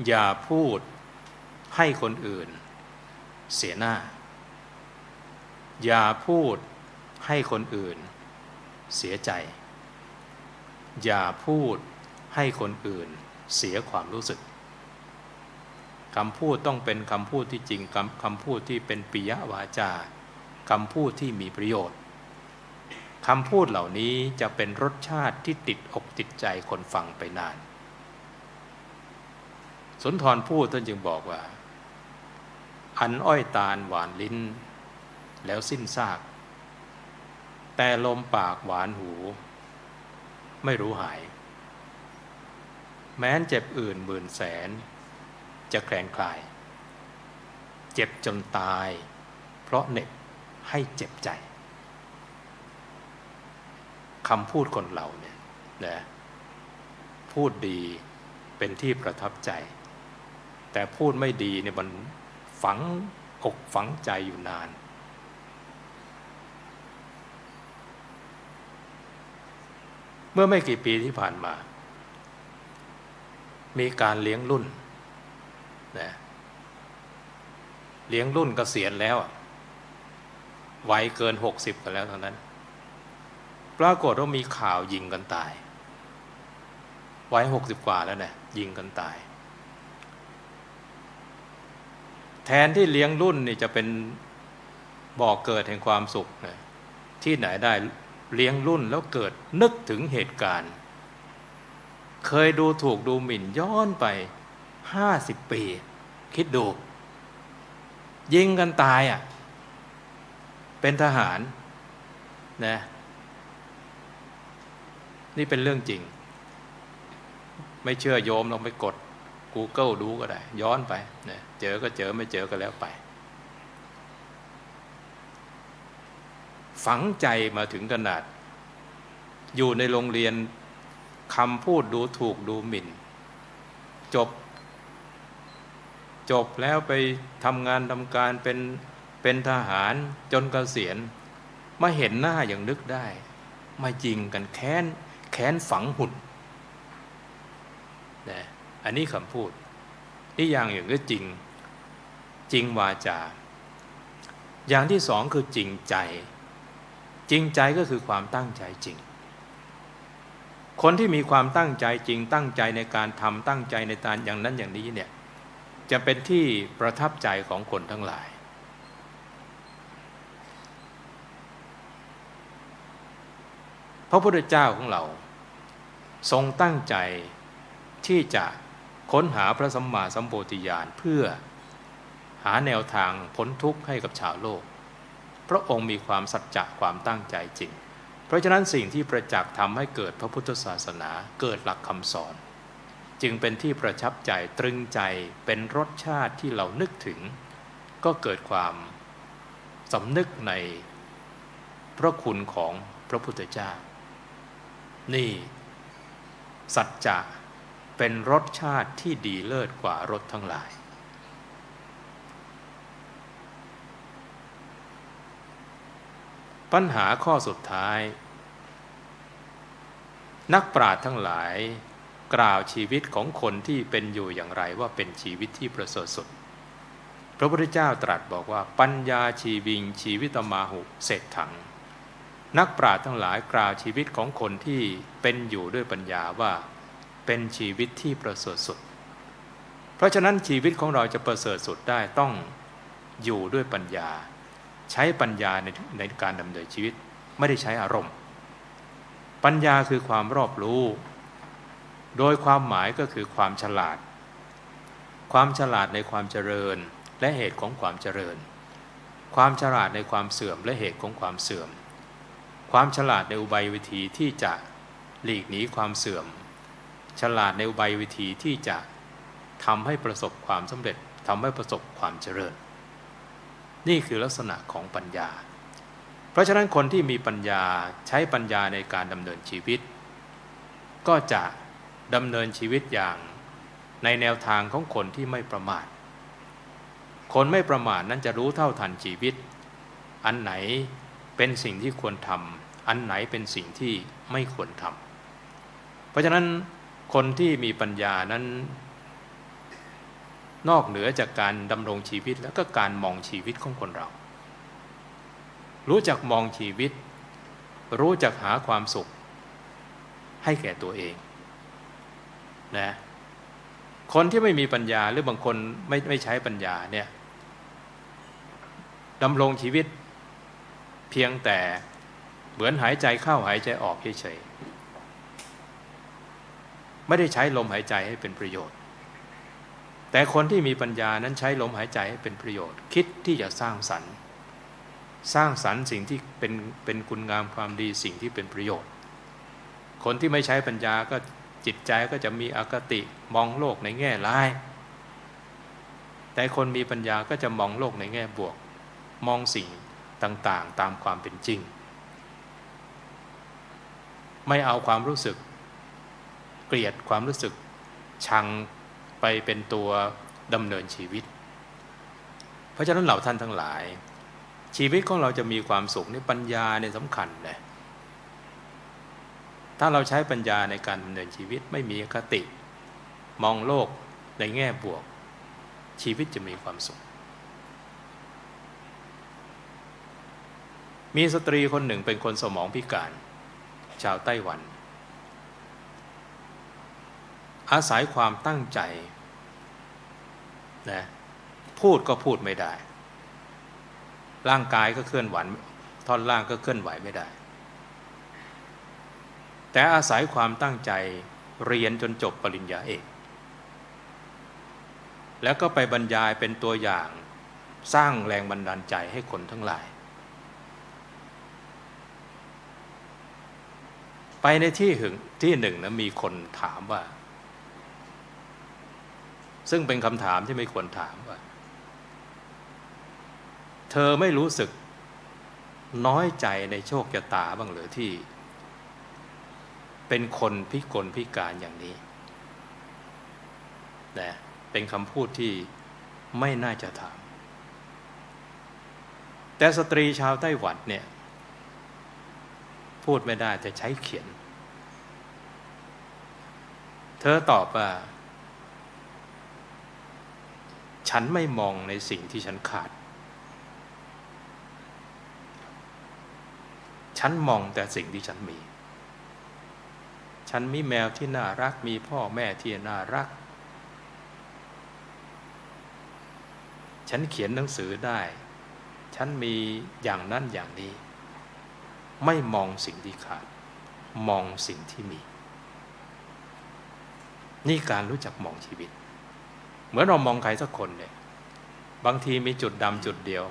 อย่าพูดให้คนอื่นเสียหน้าอย่าพูดให้คนอื่นเสียใจอย่าพูดให้คนอื่นเสียความรู้สึกคำพูดต้องเป็นคำพูดที่จริงคำพูดที่เป็นปิยวาจาคำพูดที่มีประโยชน์คำพูดเหล่านี้จะเป็นรสชาติที่ติดอกติดใจคนฟังไปนานสุนทรภู่ท่านจึงบอกว่าอันอ้อยตาลหวานลิ้นแล้วสิ้นซากแต่ลมปากหวานหูไม่รู้หายแม้นเจ็บอื่นหมื่นแสนจะแคลนคลายเจ็บจนตายเพราะเหน็บให้เจ็บใจคำพูดคนเราเนี่ยนะพูดดีเป็นที่ประทับใจแต่พูดไม่ดีเนี่ยมันฝังอกฝังใจอยู่นานเมื่อไม่กี่ปีที่ผ่านมามีการเลี้ยงรุ่นนะเลี้ยงรุ่นเกษียณแล้ววัยเกิน60กันแล้วเท่านั้นปรากฏว่ามีข่าวยิงกันตายวัย60กว่าแล้วเนี่ยยิงกันตายแทนที่เลี้ยงรุ่นนี่จะเป็นบ่อเกิดแห่งความสุขนะที่ไหนได้เลี้ยงรุ่นแล้วเกิดนึกถึงเหตุการณ์เคยดูถูกดูหมิ่นย้อนไป50 ปีคิดดูยิงกันตายเป็นทหารนะนี่เป็นเรื่องจริงไม่เชื่อโยมลองไปกด Google ดูก็ได้ย้อนไปนะเจอก็เจอไม่เจอก็แล้วไปฝังใจมาถึงขนาดอยู่ในโรงเรียนคำพูดดูถูกดูหมิ่นจบแล้วไปทำงานทำการเป็นทหารจนเกษียณมาเห็นหน้าอย่างนึกได้มายิงกันแค้นฝังหุ่นนะอันนี้คำพูดนี่อย่างก็จริงวาจา อย่างที่สองคือจริงใจจริงใจก็คือความตั้งใจจริงคนที่มีความตั้งใจจริงตั้งใจในการทำตั้งใจในการอย่างนั้นอย่างนี้เนี่ยจะเป็นที่ประทับใจของคนทั้งหลายพระพุทธเจ้าของเราทรงตั้งใจที่จะค้นหาพระสัมมาสัมโพธิญาณเพื่อหาแนวทางพ้นทุกข์ให้กับชาวโลกพระองค์มีความสัจจะความตั้งใจจริงเพราะฉะนั้นสิ่งที่ประจักษ์ทำให้เกิดพระพุทธศาสนาเกิดหลักคำสอนจึงเป็นที่ประทับใจตรึงใจเป็นรสชาติที่เรานึกถึงก็เกิดความสำนึกในพระคุณของพระพุทธเจ้านี่สัจจะเป็นรสชาติที่ดีเลิศกว่ารสทั้งหลายปัญหาข้อสุดท้ายนักปราชญ์ทั้งหลายกล่าวชีวิตของคนที่เป็นอยู่อย่างไรว่าเป็นชีวิตที่ประเสริฐสุดพระพุทธเจ้าตรัสบอกว่าปัญญาชีวิงชีวิตมาหุเศรษฐังนักปราชญ์ทั้งหลายกล่าวชีวิตของคนที่เป็นอยู่ด้วยปัญญาว่าเป็นชีวิตที่ประเสริฐสุดเพราะฉะนั้นชีวิตของเราจะประเสริฐสุดได้ต้องอยู่ด้วยปัญญาใช้ปัญญาในการดำเนินชีวิตไม่ได้ใช้อารมณ์ปัญญาคือความรอบรู้โดยความหมายก็คือความฉลาดในความเจริญและเหตุของความเจริญความฉลาดในความเสื่อมและเหตุของความเสื่อมความฉลาดในอุบายวิธีที่จะหลีกหนีความเสื่อมฉลาดในอุบายวิธีที่จะทำให้ประสบความสำเร็จทำให้ประสบความเจริญนี่คือลักษณะของปัญญาเพราะฉะนั้นคนที่มีปัญญาใช้ปัญญาในการดำเนินชีวิตก็จะดำเนินชีวิตอย่างในแนวทางของคนที่ไม่ประมาทคนไม่ประมาทนั้นจะรู้เท่าทันชีวิตอันไหนเป็นสิ่งที่ควรทำอันไหนเป็นสิ่งที่ไม่ควรทำเพราะฉะนั้นคนที่มีปัญญานั้นนอกเหนือจากการดำรงชีวิตแล้วก็การมองชีวิตของคนเรารู้จักมองชีวิตรู้จักหาความสุขให้แก่ตัวเองนะคนที่ไม่มีปัญญาหรือบางคนไม่ใช้ปัญญาเนี่ยดำรงชีวิตเพียงแต่เหมือนหายใจเข้าหายใจออกเฉยๆไม่ได้ใช้ลมหายใจให้เป็นประโยชน์แต่คนที่มีปัญญานั้นใช้ลมหายใจให้เป็นประโยชน์คิดที่จะสร้างสรรค์สิ่งที่เป็นคุณงามความดีสิ่งที่เป็นประโยชน์คนที่ไม่ใช้ปัญญาก็จิตใจก็จะมีอคติมองโลกในแง่ร้ายแต่คนมีปัญญาก็จะมองโลกในแง่บวกมองสิ่งต่างๆตามความเป็นจริงไม่เอาความรู้สึกเกลียดความรู้สึกชังไปเป็นตัวดำเนินชีวิตเพราะฉะนั้นเหล่าท่านทั้งหลายชีวิตของเราจะมีความสุขในปัญญาเนี่ยสำคัญนะถ้าเราใช้ปัญญาในการดำเนินชีวิตไม่มีอคติมองโลกในแง่บวกชีวิตจะมีความสุขมีสตรีคนหนึ่งเป็นคนสมองพิการชาวไต้หวันอาศัยความตั้งใจนะพูดก็พูดไม่ได้ร่างกายก็เคลื่อนไหวท่อนล่างก็เคลื่อนไหวไม่ได้แต่อาศัยความตั้งใจเรียนจนจบปริญญาเอกแล้วก็ไปบรรยายเป็นตัวอย่างสร้างแรงบันดาลใจให้คนทั้งหลายไปในที่หนึ่งนะมีคนถามว่าซึ่งเป็นคำถามที่ไม่ควรถามว่าเธอไม่รู้สึกน้อยใจในโชคชะตาบ้างหรือที่เป็นคนพิกลพิการอย่างนี้นะเป็นคำพูดที่ไม่น่าจะถามแต่สตรีชาวไต้หวันเนี่ยพูดไม่ได้แต่ใช้เขียนเธอตอบว่าฉันไม่มองในสิ่งที่ฉันขาด ฉันมองแต่สิ่งที่ฉันมีฉันมีแมวที่น่ารักมีพ่อแม่ที่น่ารักฉันเขียนหนังสือได้ฉันมีอย่างนั้นอย่างนี้ไม่มองสิ่งที่ขาดมองสิ่งที่มีนี่การรู้จักมองชีวิตเหมือนเรามองใครสักคนเนี่ยบางทีมีจุดดำจุดเดียว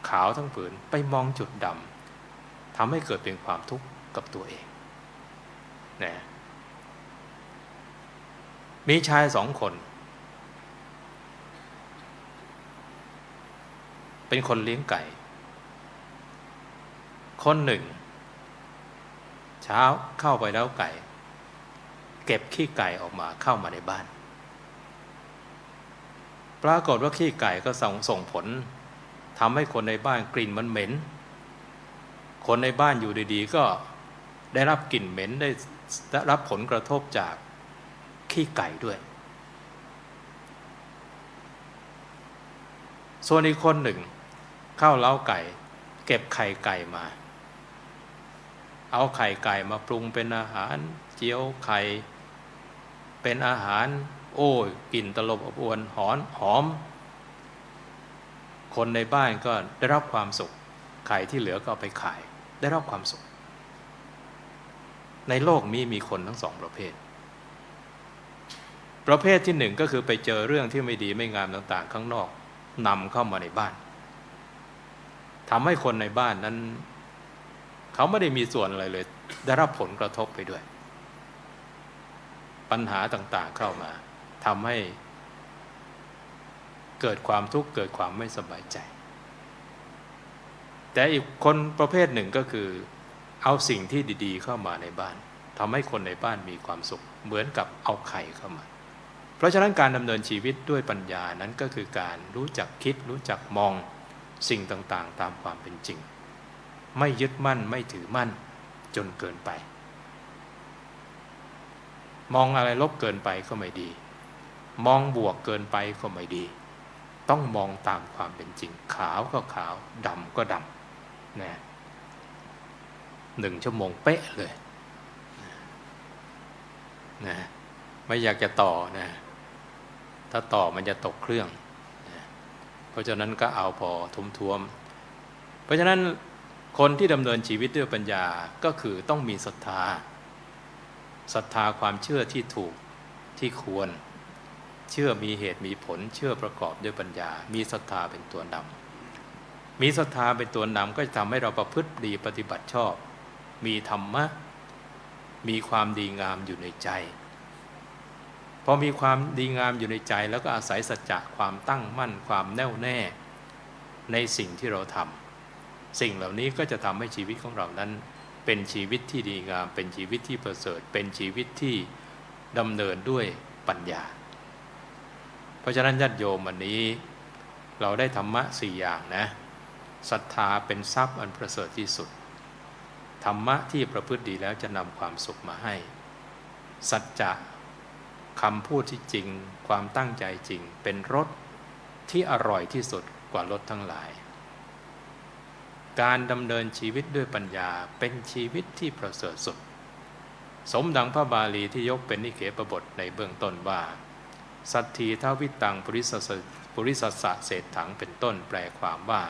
ขาวทั้งผืนไปมองจุดดำทำให้เกิดเป็นความทุกข์กับตัวเองนะมีชาย2 คนเป็นคนเลี้ยงไก่คนหนึ่งเช้าเข้าไปแล้วไก่เก็บขี้ไก่ออกมาเข้ามาในบ้านปรากฏว่าขี้ไก่ก็ส่งผลทำให้คนในบ้านกลิ่นมันเหม็นคนในบ้านอยู่ดีๆก็ได้รับกลิ่นเหม็นได้รับผลกระทบจากขี้ไก่ด้วยส่วนอีกคนหนึ่งเข้าเล้าไก่เก็บไข่ไก่มาเอาไข่ไก่มาปรุงเป็นอาหารเจียวไข่เป็นอาหารโอ้ยกลิ่นตลบอบอวนหอมคนในบ้านก็ได้รับความสุขไข่ที่เหลือก็เอาไปขายได้รับความสุขในโลกนี้มีคนทั้ง2 ประเภทที่1ก็คือไปเจอเรื่องที่ไม่ดีไม่งามต่างๆข้างนอกนำเข้ามาในบ้านทำให้คนในบ้านนั้นเขาไม่ได้มีส่วนอะไรเลยได้รับผลกระทบไปด้วยปัญหาต่างๆเข้ามาทำให้เกิดความทุกข์เกิดความไม่สบายใจแต่อีกคนประเภทหนึ่งก็คือเอาสิ่งที่ดีๆเข้ามาในบ้านทำให้คนในบ้านมีความสุขเหมือนกับเอาไข่เข้ามาเพราะฉะนั้นการดำเนินชีวิตด้วยปัญญานั้นก็คือการรู้จักคิดรู้จักมองสิ่งต่างๆตามความเป็นจริงไม่ยึดมั่นไม่ถือมั่นจนเกินไปมองอะไรลบเกินไปก็ไม่ดีมองบวกเกินไปก็ไม่ดีต้องมองตามความเป็นจริงขาวก็ขาวดำก็ดำนะ1 ชั่วโมงเป๊ะเลยนะไม่อยากจะต่อนะถ้าต่อมันจะตกเครื่องนะเพราะฉะนั้นก็เอาพอทุ่มๆเพราะฉะนั้นคนที่ดำเนินชีวิตด้วยปัญญาก็คือต้องมีศรัทธาความเชื่อที่ถูกที่ควรเชื่อมีเหตุมีผลเชื่อประกอบด้วยปัญญามีศรัทธาเป็นตัวนำมีศรัทธาเป็นตัวนำก็จะทำให้เราประพฤติดีปฏิบัติชอบมีธรรมะมีความดีงามอยู่ในใจพอมีความดีงามอยู่ในใจแล้วก็อาศัยสัจจะความตั้งมั่นความแน่วแน่ในสิ่งที่เราทำสิ่งเหล่านี้ก็จะทำให้ชีวิตของเรานั้นเป็นชีวิตที่ดีงามเป็นชีวิตที่ประเสริฐเป็นชีวิตที่ดำเนินด้วยปัญญาเพราะฉะนั้นญาติโยมวันนี้เราได้ธรรมะ4 อย่างนะศรัทธาเป็นทรัพย์อันประเสริฐที่สุดธรรมะที่ประพฤติดีแล้วจะนำความสุขมาให้สัจจะคำพูดที่จริงความตั้งใจจริงเป็นรสที่อร่อยที่สุดกว่ารสทั้งหลายการดำเนินชีวิตด้วยปัญญาเป็นชีวิตที่ประเสริฐสุดสมดังพระบาลีที่ยกเป็นนิเขปบทในเบื้องต้นว่าสัทธีทวิตังปุริสัสสะเศรษฐังเป็นต้นแปลความว่า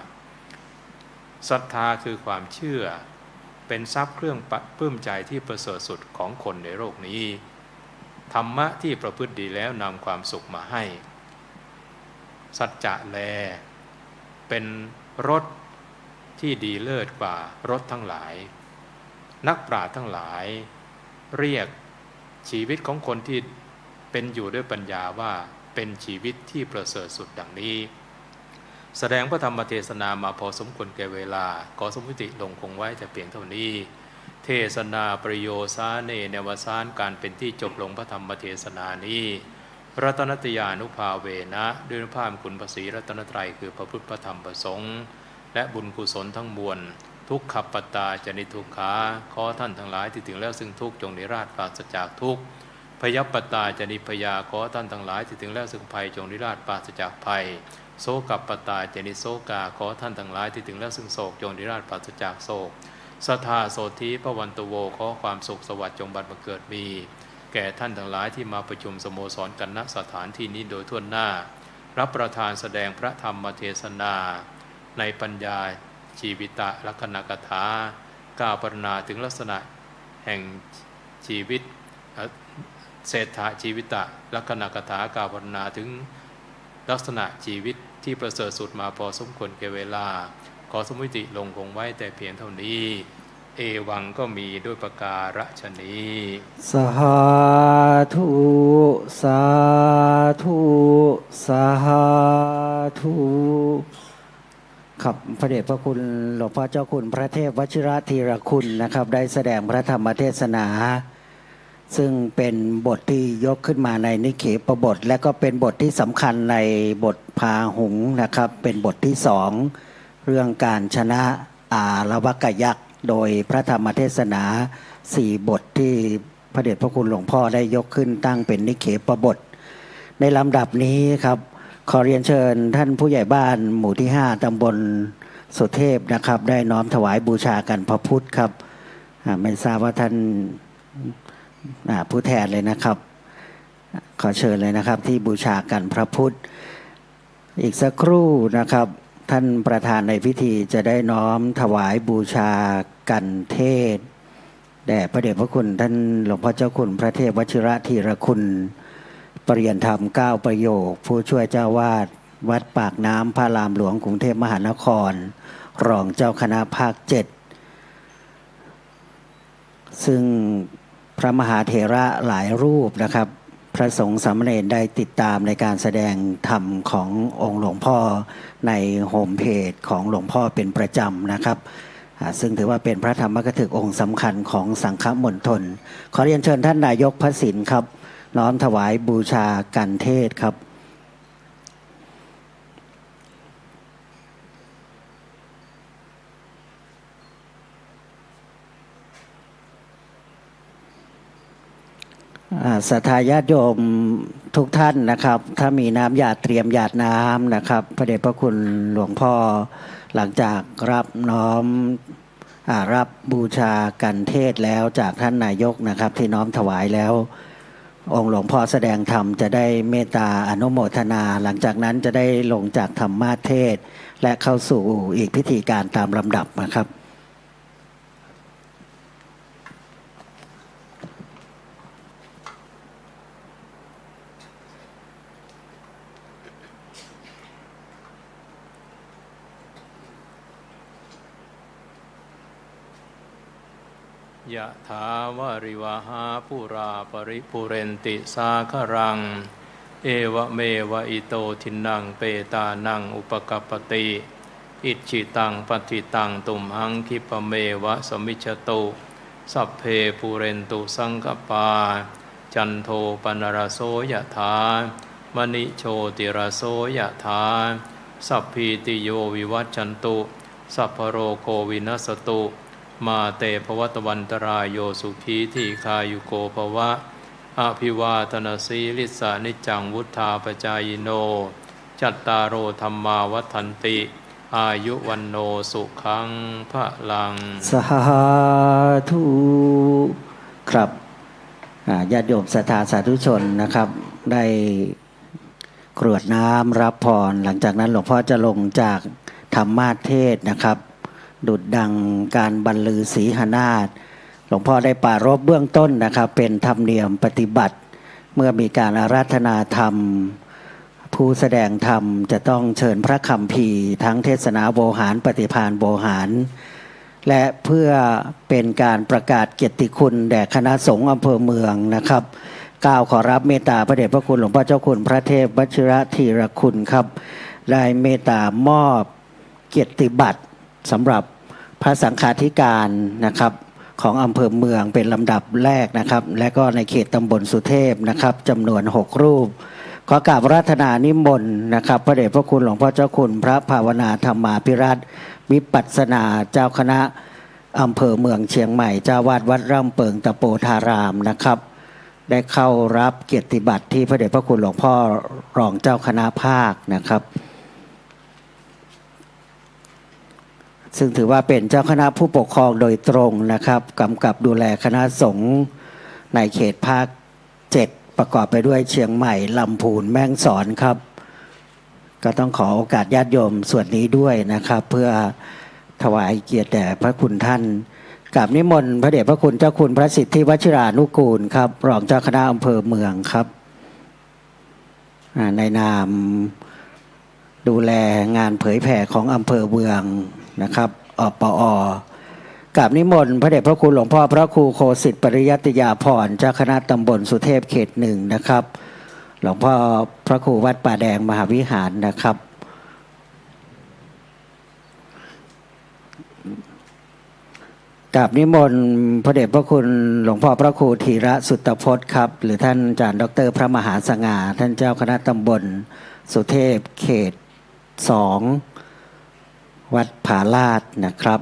ศรัทธาคือความเชื่อเป็นทรัพย์เครื่องปลื้มใจที่ประเสริฐสุดของคนในโลกนี้ธรรมะที่ประพฤติดีแล้วนำความสุขมาให้สัจจะแลเป็นรสที่ดีเลิศกว่ารสทั้งหลายนักปราชญ์ทั้งหลายเรียกชีวิตของคนที่เป็นอยู่ด้วยปัญญาว่าเป็นชีวิตที่ประเสริฐสุดดังนี้แสดงพระธรรมเทศนามาพอสมควรแก่เวลาขอสมมุติลงคงไว้แต่เพียงเท่านี้เทศนาประโยชน์สาเนในวสานการเป็นที่จบลงพระธรรมเทศนานี้รัตนตยานุภาเวนะด้วยพระพามคุณพระศรีรัตนตรัยคือพระพุทธพระธรรมพระสงฆ์และบุญกุศลทั้งมวลทุกขปตาจนิทุกขาขอท่านทั้งหลายที่ถึงแล้วซึ่งทุกข์จงนิราชปราศจากทุกข์พยัปปตาจนิพยาขอท่านทั้งหลายที่ถึงแล้วซึ่งภัยจงนิราชปราศจากภัย โศกัปปตาเจนิโศกาขอท่านทั้งหลายที่ถึงแล้วซึ่งโศกจงนิราชปราศจากโศกสัทธาโสธีพระวันตุโวขอความสุขสวัสดิ์จงบังเกิดมีแก่ท่านทั้งหลายที่มาประชุมสโมสรกันณสถานที่นี้โดยทั่วหน้ารับประทานแสดงพระธรรมเทศนาในปัญญาชีวิตะลักขณกถากล่าวปรณนาถึงลักษณะแห่งชีวิตเศรษฐาชีวิตะลักขณกถากล่าวปรณนาถึงลักษณะชีวิตที่ประเสริฐสุดมาพอสมควรแก่เวลาขอสมุติลงคงไว้แต่เพียงเท่านี้เอวังก็มีด้วยประการฉนี้ สาธุสาธุสาธุครับพระเดชพระคุณหลวงพ่อเจ้าคุณพระเทพวชิรธีรคุณนะครับได้แสดงพระธรรมเทศนาซึ่งเป็นบทที่ยกขึ้นมาในนิเคปบทและก็เป็นบทที่สำคัญในบทพาหุงนะครับเป็นบทที่สองเรื่องการชนะอาละวกยักษ์โดยพระธรรมเทศนา4บทที่พระเดชพระคุณหลวงพ่อได้ยกขึ้นตั้งเป็นนิเคปบทในลำดับนี้ครับขอเรียนเชิญท่านผู้ใหญ่บ้านหมู่ที่5ตำบลสุเทพนะครับได้น้อมถวายบูชากันพระพุทธครับไม่ทราบว่าท่านผู้แทนเลยนะครับขอเชิญเลยนะครับที่บูชากันพระพุทธอีกสักครู่นะครับท่านประธานในพิธีจะได้น้อมถวายบูชากันเทศแด่พระเดชพระคุณท่านหลวงพ่อเจ้าคุณพระเทพวชิรธีรคุณปริยนธรรม9ประโยคผู้ช่วยเจ้าวาดวัดปากน้ำพระรามหลวงกรุงเทพมหานครรองเจ้าคณะภาค7ซึ่งพระมหาเถระหลายรูปนะครับพระสงฆ์สามเณรได้ติดตามในการแสดงธรรมขององค์หลวงพ่อในโฮมเพจของหลวงพ่อเป็นประจำนะครับซึ่งถือว่าเป็นพระธรรมกถึกองค์สำคัญของสังฆมณฑลขอเรียนเชิญท่านนายกพระสินครับน้อมถวายบูชากันเทศครับศรัทธาญาติโยมทุกท่านนะครับถ้ามีน้ำหยาดเตรียมหยาดน้ำนะครับพระเดชพระคุณหลวงพ่อหลังจากรับน้อมรับบูชากันเทศแล้วจากท่านนายกนะครับที่น้อมถวายแล้วองค์หลวงพ่อแสดงธรรมจะได้เมตตาอนุโมทนาหลังจากนั้นจะได้ลงจากธรรมาเทศและเข้าสู่อีกพิธีการตามลำดับนะครับยะถาวาริวหาปุราปริปุเรนติสาครังเอวเมวะอิโตทินังเปตานังอุปกัปปติอิจิตังปฏิตังตุมหังคิปเมวะสมิจฉตุสัพเพปุเรนตุสังกปาจันโทปนรโสยะถามณิโชติรโสยะถาสัพพีติโยวิวัจจันตุสัพพโรโควินัสตุมาเตภวัตวันตรายโยสุขีทีคายุโกภวะอภิวาทนาสีลิสานิจังวุธาปจายโนจัตตารโอธรรมาวัฏันติอายุวันโนสุขังพระลังสาธุครับญาติโยมศรัทธาสาธุชนนะครับได้กรวดน้ำรับพรหลังจากนั้นหลวงพ่อจะลงจากธรรมาเทศนะครับดุจดังการบรรลือศรีหนาฏหลวงพ่อได้ปรารภเบื้องต้นนะครับเป็นธรรมเนียมปฏิบัติเมื่อมีการอาราธนาธรรมผู้แสดงธรรมจะต้องเชิญพระคัมภีร์ทั้งเทศนาโวหารปฏิภาณโวหารและเพื่อเป็นการประกาศเกียรติคุณแด่คณะสงฆ์อำเภอเมืองนะครับกล่าวขอรับเมตตาพระเดชพระคุณหลวงพ่อเจ้าคุณพระเทพวชิรธีรคุณครับได้เมตตามอบเกียรติบัตรสำหรับพระสังฆาธิการนะครับของอำเภอเมืองเป็นลำดับแรกนะครับและก็ในเขตตำบลสุเทพนะครับจำนวน6รูปขอกราบอาราธนานิมนต์นะครับพระเดชพระคุณหลวงพ่อเจ้าคุณพระภาวนาธรรมาภิรัตน์วิปัสสนาเจ้าคณะอำเภอเมืองเชียงใหม่เจ้าวาดวัดร่ำเปิงตะโปธารามนะครับได้เข้ารับเกียรติบัตรที่พระเดชพระคุณหลวงพ่อรองเจ้าคณะภาคนะครับ ซึ่งถือว่าเป็นเจ้าคณะผู้ปกครองโดยตรงนะครับกำกับดูแลคณะสงฆ์ในเขตภาค 7 ประกอบไปด้วยเชียงใหม่ลำพูนแม่ฮ่องสอนครับก็ต้องขอโอกาสญาติโยมส่วนนี้ด้วยนะครับเพื่อถวายเกียรติแด่พระคุณท่านกราบนิมนต์พระเดชพระคุณเจ้าคุณพระสิทธิวชิรานุกูลครับรองเจ้าคณะอำเภอเมืองครับในนามดูแลงานเผยแผ่ของอำเภอเมืองนะครับอปอกราบนิมนต์พระเดชพระคุณหลวงพ่อพระครูโคสิทธิปริยัติยาภรณ์เจ้าคณะตำบลสุเทพเขต 1นะครับหลวงพ่อพระครูวัดป่าแดงมหาวิหารนะครับกราบนิมนต์พระเดชพระคุณหลวงพ่อพระครูธีระสุตตพจน์ครับหรือท่านอาจารย์ดร.พระมหาสง่าท่านเจ้าคณะตำบลสุเทพเขต 2วัดผาลาดนะครับ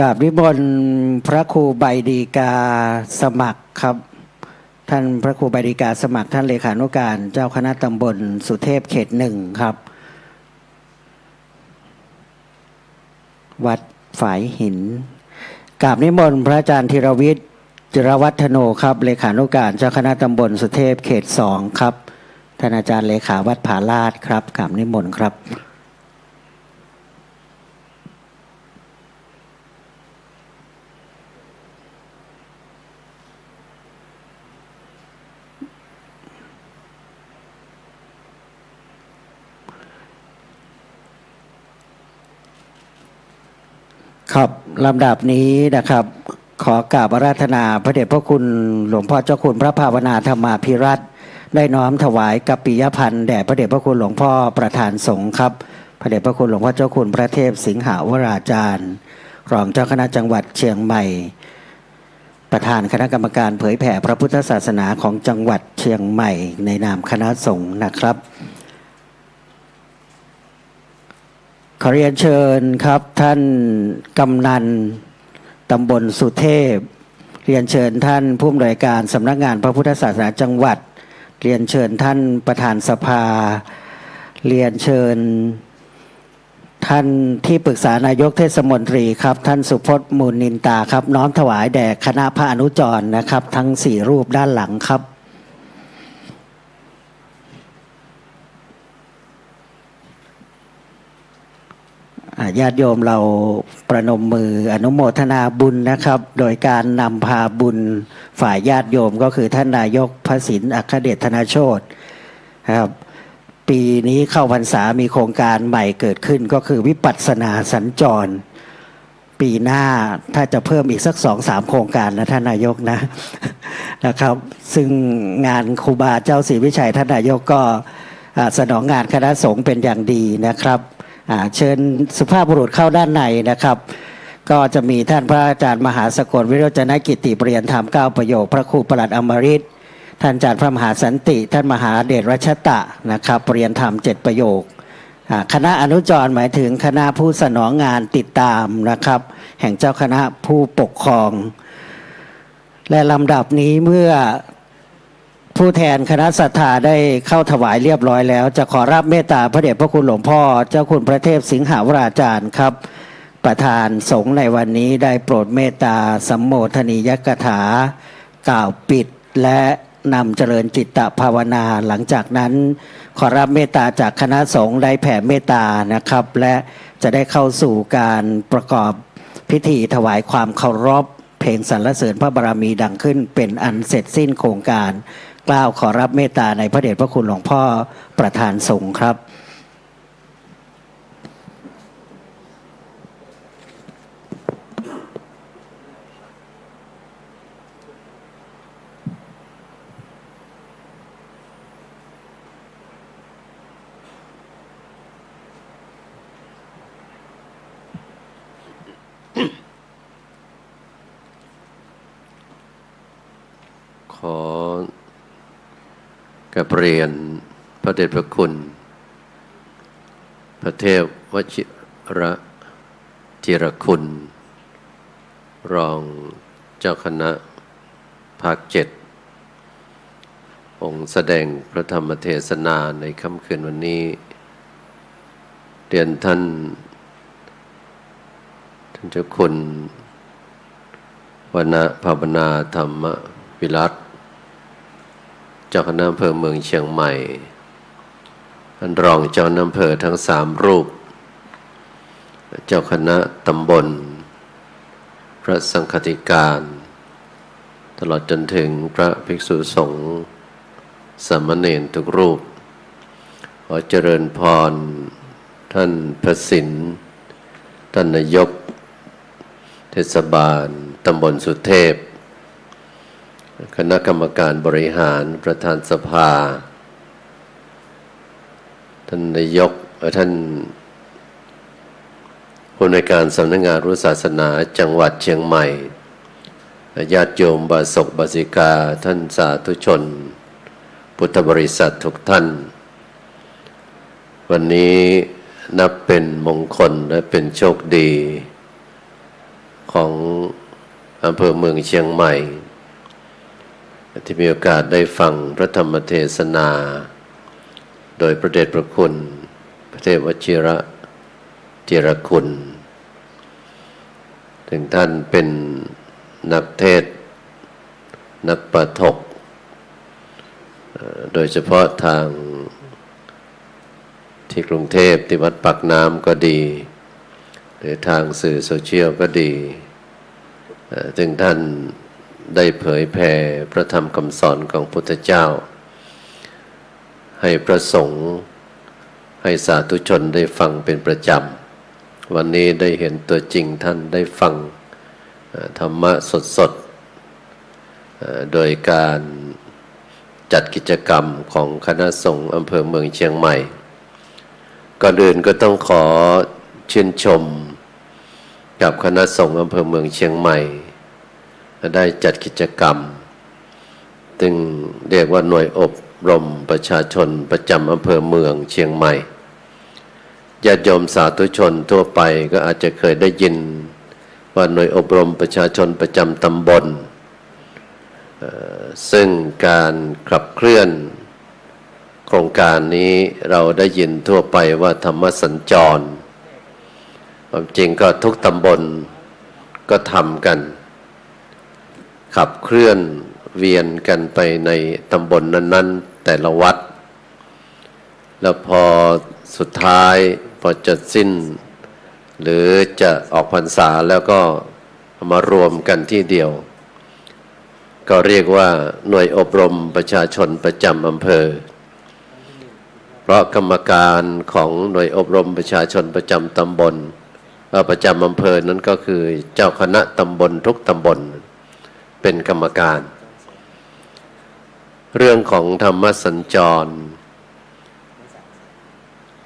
กราบนิมนต์พระครูใบดีกาสมัครครับท่านพระครูใบดีกาสมัครท่านเลขานุการเจ้าคณะตำบลสุเทพเขต 1ครับวัดฝายหินกราบนิมนต์พระอาจารย์ธีรวิทย์จิรวัฒโนครับเลขานุการเจ้าคณะตำบลสุเทพเขต 2ครับท่านอาจารย์เลขาวัดผาลาดครับกราบนิมนต์ครับครับลำดับนี้นะครับขอกราบอาราธนาพระเดชพระคุณหลวงพ่อเจ้าคุณพระภาวนาธรรมาภิรัตน์ได้น้อมถวายกัปปิยพันธ์แด่พระเดชพระคุณหลวงพ่อประธานสงฆ์ครับพระเดชพระคุณหลวงพ่อเจ้าคุณพระเทพสิงหาวราจารย์รองเจ้าคณะจังหวัดเชียงใหม่ประธานคณะกรรมการเผยแผ่พระพุทธศาสนาของจังหวัดเชียงใหม่ในนามคณะสงฆ์นะครับขอเรียนเชิญครับท่านกำนันตำบลสุเทพเรียนเชิญท่านผู้อำนวยการสำนักงานพระพุทธศาสนาจังหวัดเรียนเชิญท่านประธานสภาเรียนเชิญท่านที่ปรึกษานายกเทศมนตรีครับท่านสุพจน์มูลนินตาครับน้อมถวายแด่คณะพระอนุจรนะครับทั้ง4รูปด้านหลังครับญาติโยมเราประนมมืออนุโมทนาบุญนะครับโดยการนำพาบุญฝ่ายญาติโยมก็คือท่านนายกพระสินอัครเดชธนโชติครับปีนี้เข้าพรรษามีโครงการใหม่เกิดขึ้นก็คือวิปัสสนาสัญจรปีหน้าถ้าจะเพิ่มอีกสัก 2-3 โครงการนะท่านนายกนะครับซึ่งงานครูบาเจ้าศรีวิชัยท่านนายกก็สนองงานคณะสงฆ์เป็นอย่างดีนะครับเชิญสุภาพบุรุษเข้าด้านในนะครับก็จะมีท่านพระอาจารย์มหาสกลวิโรจนกิติปริยนธรรม9ประโยคพระครูปลัดอมฤตท่านอาจารย์พระมหาสันติท่านมหาเดชรัชตะนะครับปริยนธรรม7ประโยคคณะอนุจรหมายถึงคณะผู้สนองงานติดตามนะครับแห่งเจ้าคณะผู้ปกครองและลำดับนี้เมื่อผู้แทนคณะศรัทธาได้เข้าถวายเรียบร้อยแล้วจะขอรับเมตตาพระเดชพระคุณหลวงพ่อเจ้าคุณพระเทพสิงหาวราจารย์ครับประธานสงฆ์ในวันนี้ได้โปรดเมตตาสัมโมทนียกถากล่าวปิดและนำเจริญจิตตภาวนาหลังจากนั้นขอรับเมตตาจากคณะสงฆ์ได้แผ่เมตตานะครับและจะได้เข้าสู่การประกอบพิธีถวายความเคารพเพลงสรรเสริญพระบารมีดังขึ้นเป็นอันเสร็จสิ้นโครงการกล่าวขอรับเมตตาในพระเดชพระคุณหลวงพ่อประธานสงฆ์ครับขอกับเรียนพระเดชพระคุณพระเทพวชิระจิรคุณรองเจ้าคณะภาค 7 องค์แสดงพระธรรมเทศนาในค่ำคืนวันนี้เรียนท่านเจ้าคุณวรรณภาวนาธรรมวิรัตเจ้าคณะอำเภอเมืองเชียงใหม่ท่านรองเจ้าอำเภอทั้ง3 รูปเจ้าคณะตำบลพระสังฆติการตลอดจนถึงพระภิกษุสงฆ์สามเณรทุกรูปขอเจริญพรท่านพระสินท่านนายกเทศบาลตำบลสุเทพคณะกรรมการบริหารประธานสภาท่านนายกท่านผู้ในวยการสำนักงานรู้ศาสนาจังหวัดเชียงใหม่ญาติโยมบาศกบาสิกาท่านสาธุชนพุทธบริษัททุกท่านวันนี้นับเป็นมงคลและเป็นโชคดีของอำเภอเมืองเชียงใหม่ที่มีโอกาสได้ฟังพระธรรมเทศนาโดยพระเดชพระคุณพระเทพวชิระจิรคุณถึงท่านเป็นนักเทศน์นักประถกโดยเฉพาะทางที่กรุงเทพที่วัดปากน้ำก็ดีหรือทางสื่อโซเชียลก็ดีถึงท่านได้เผยแผ่พระธรรมคำสอนของพุทธเจ้าให้พระสงฆ์ให้สาธุชนได้ฟังเป็นประจำวันนี้ได้เห็นตัวจริงท่านได้ฟังธรรมะสดๆโดยการจัดกิจกรรมของคณะสงฆ์อำเภอเมืองเชียงใหม่ก่อนอื่นก็ต้องขอชื่นชมกับคณะสงฆ์อำเภอเมืองเชียงใหม่ได้จัดกิจกรรมซึ่งเรียกว่าหน่วยอบรมประชาชนประจำอำเภอเมืองเชียงใหม่ญาติโยมสาธุชนทั่วไปก็อาจจะเคยได้ยินว่าหน่วยอบรมประชาชนประจำตำบลซึ่งการขับเคลื่อนโครงการนี้เราได้ยินทั่วไปว่าธรรมสัญจรความจริงก็ทุกตำบลก็ทำกันขับเคลื่อนเวียนกันไปในตำบลนั้นๆแต่ละวัดแล้วพอสุดท้ายพอจะสิ้นหรือจะออกพรรษาแล้วก็มารวมกันที่เดียวก็เรียกว่าหน่วยอบรมประชาชนประจำอำเภอเพราะกรรมการของหน่วยอบรมประชาชนประจำตำบลประจำอำเภอนั้นก็คือเจ้าคณะตำบลทุกตำบลเป็นกรรมการเรื่องของธรรมสัญจร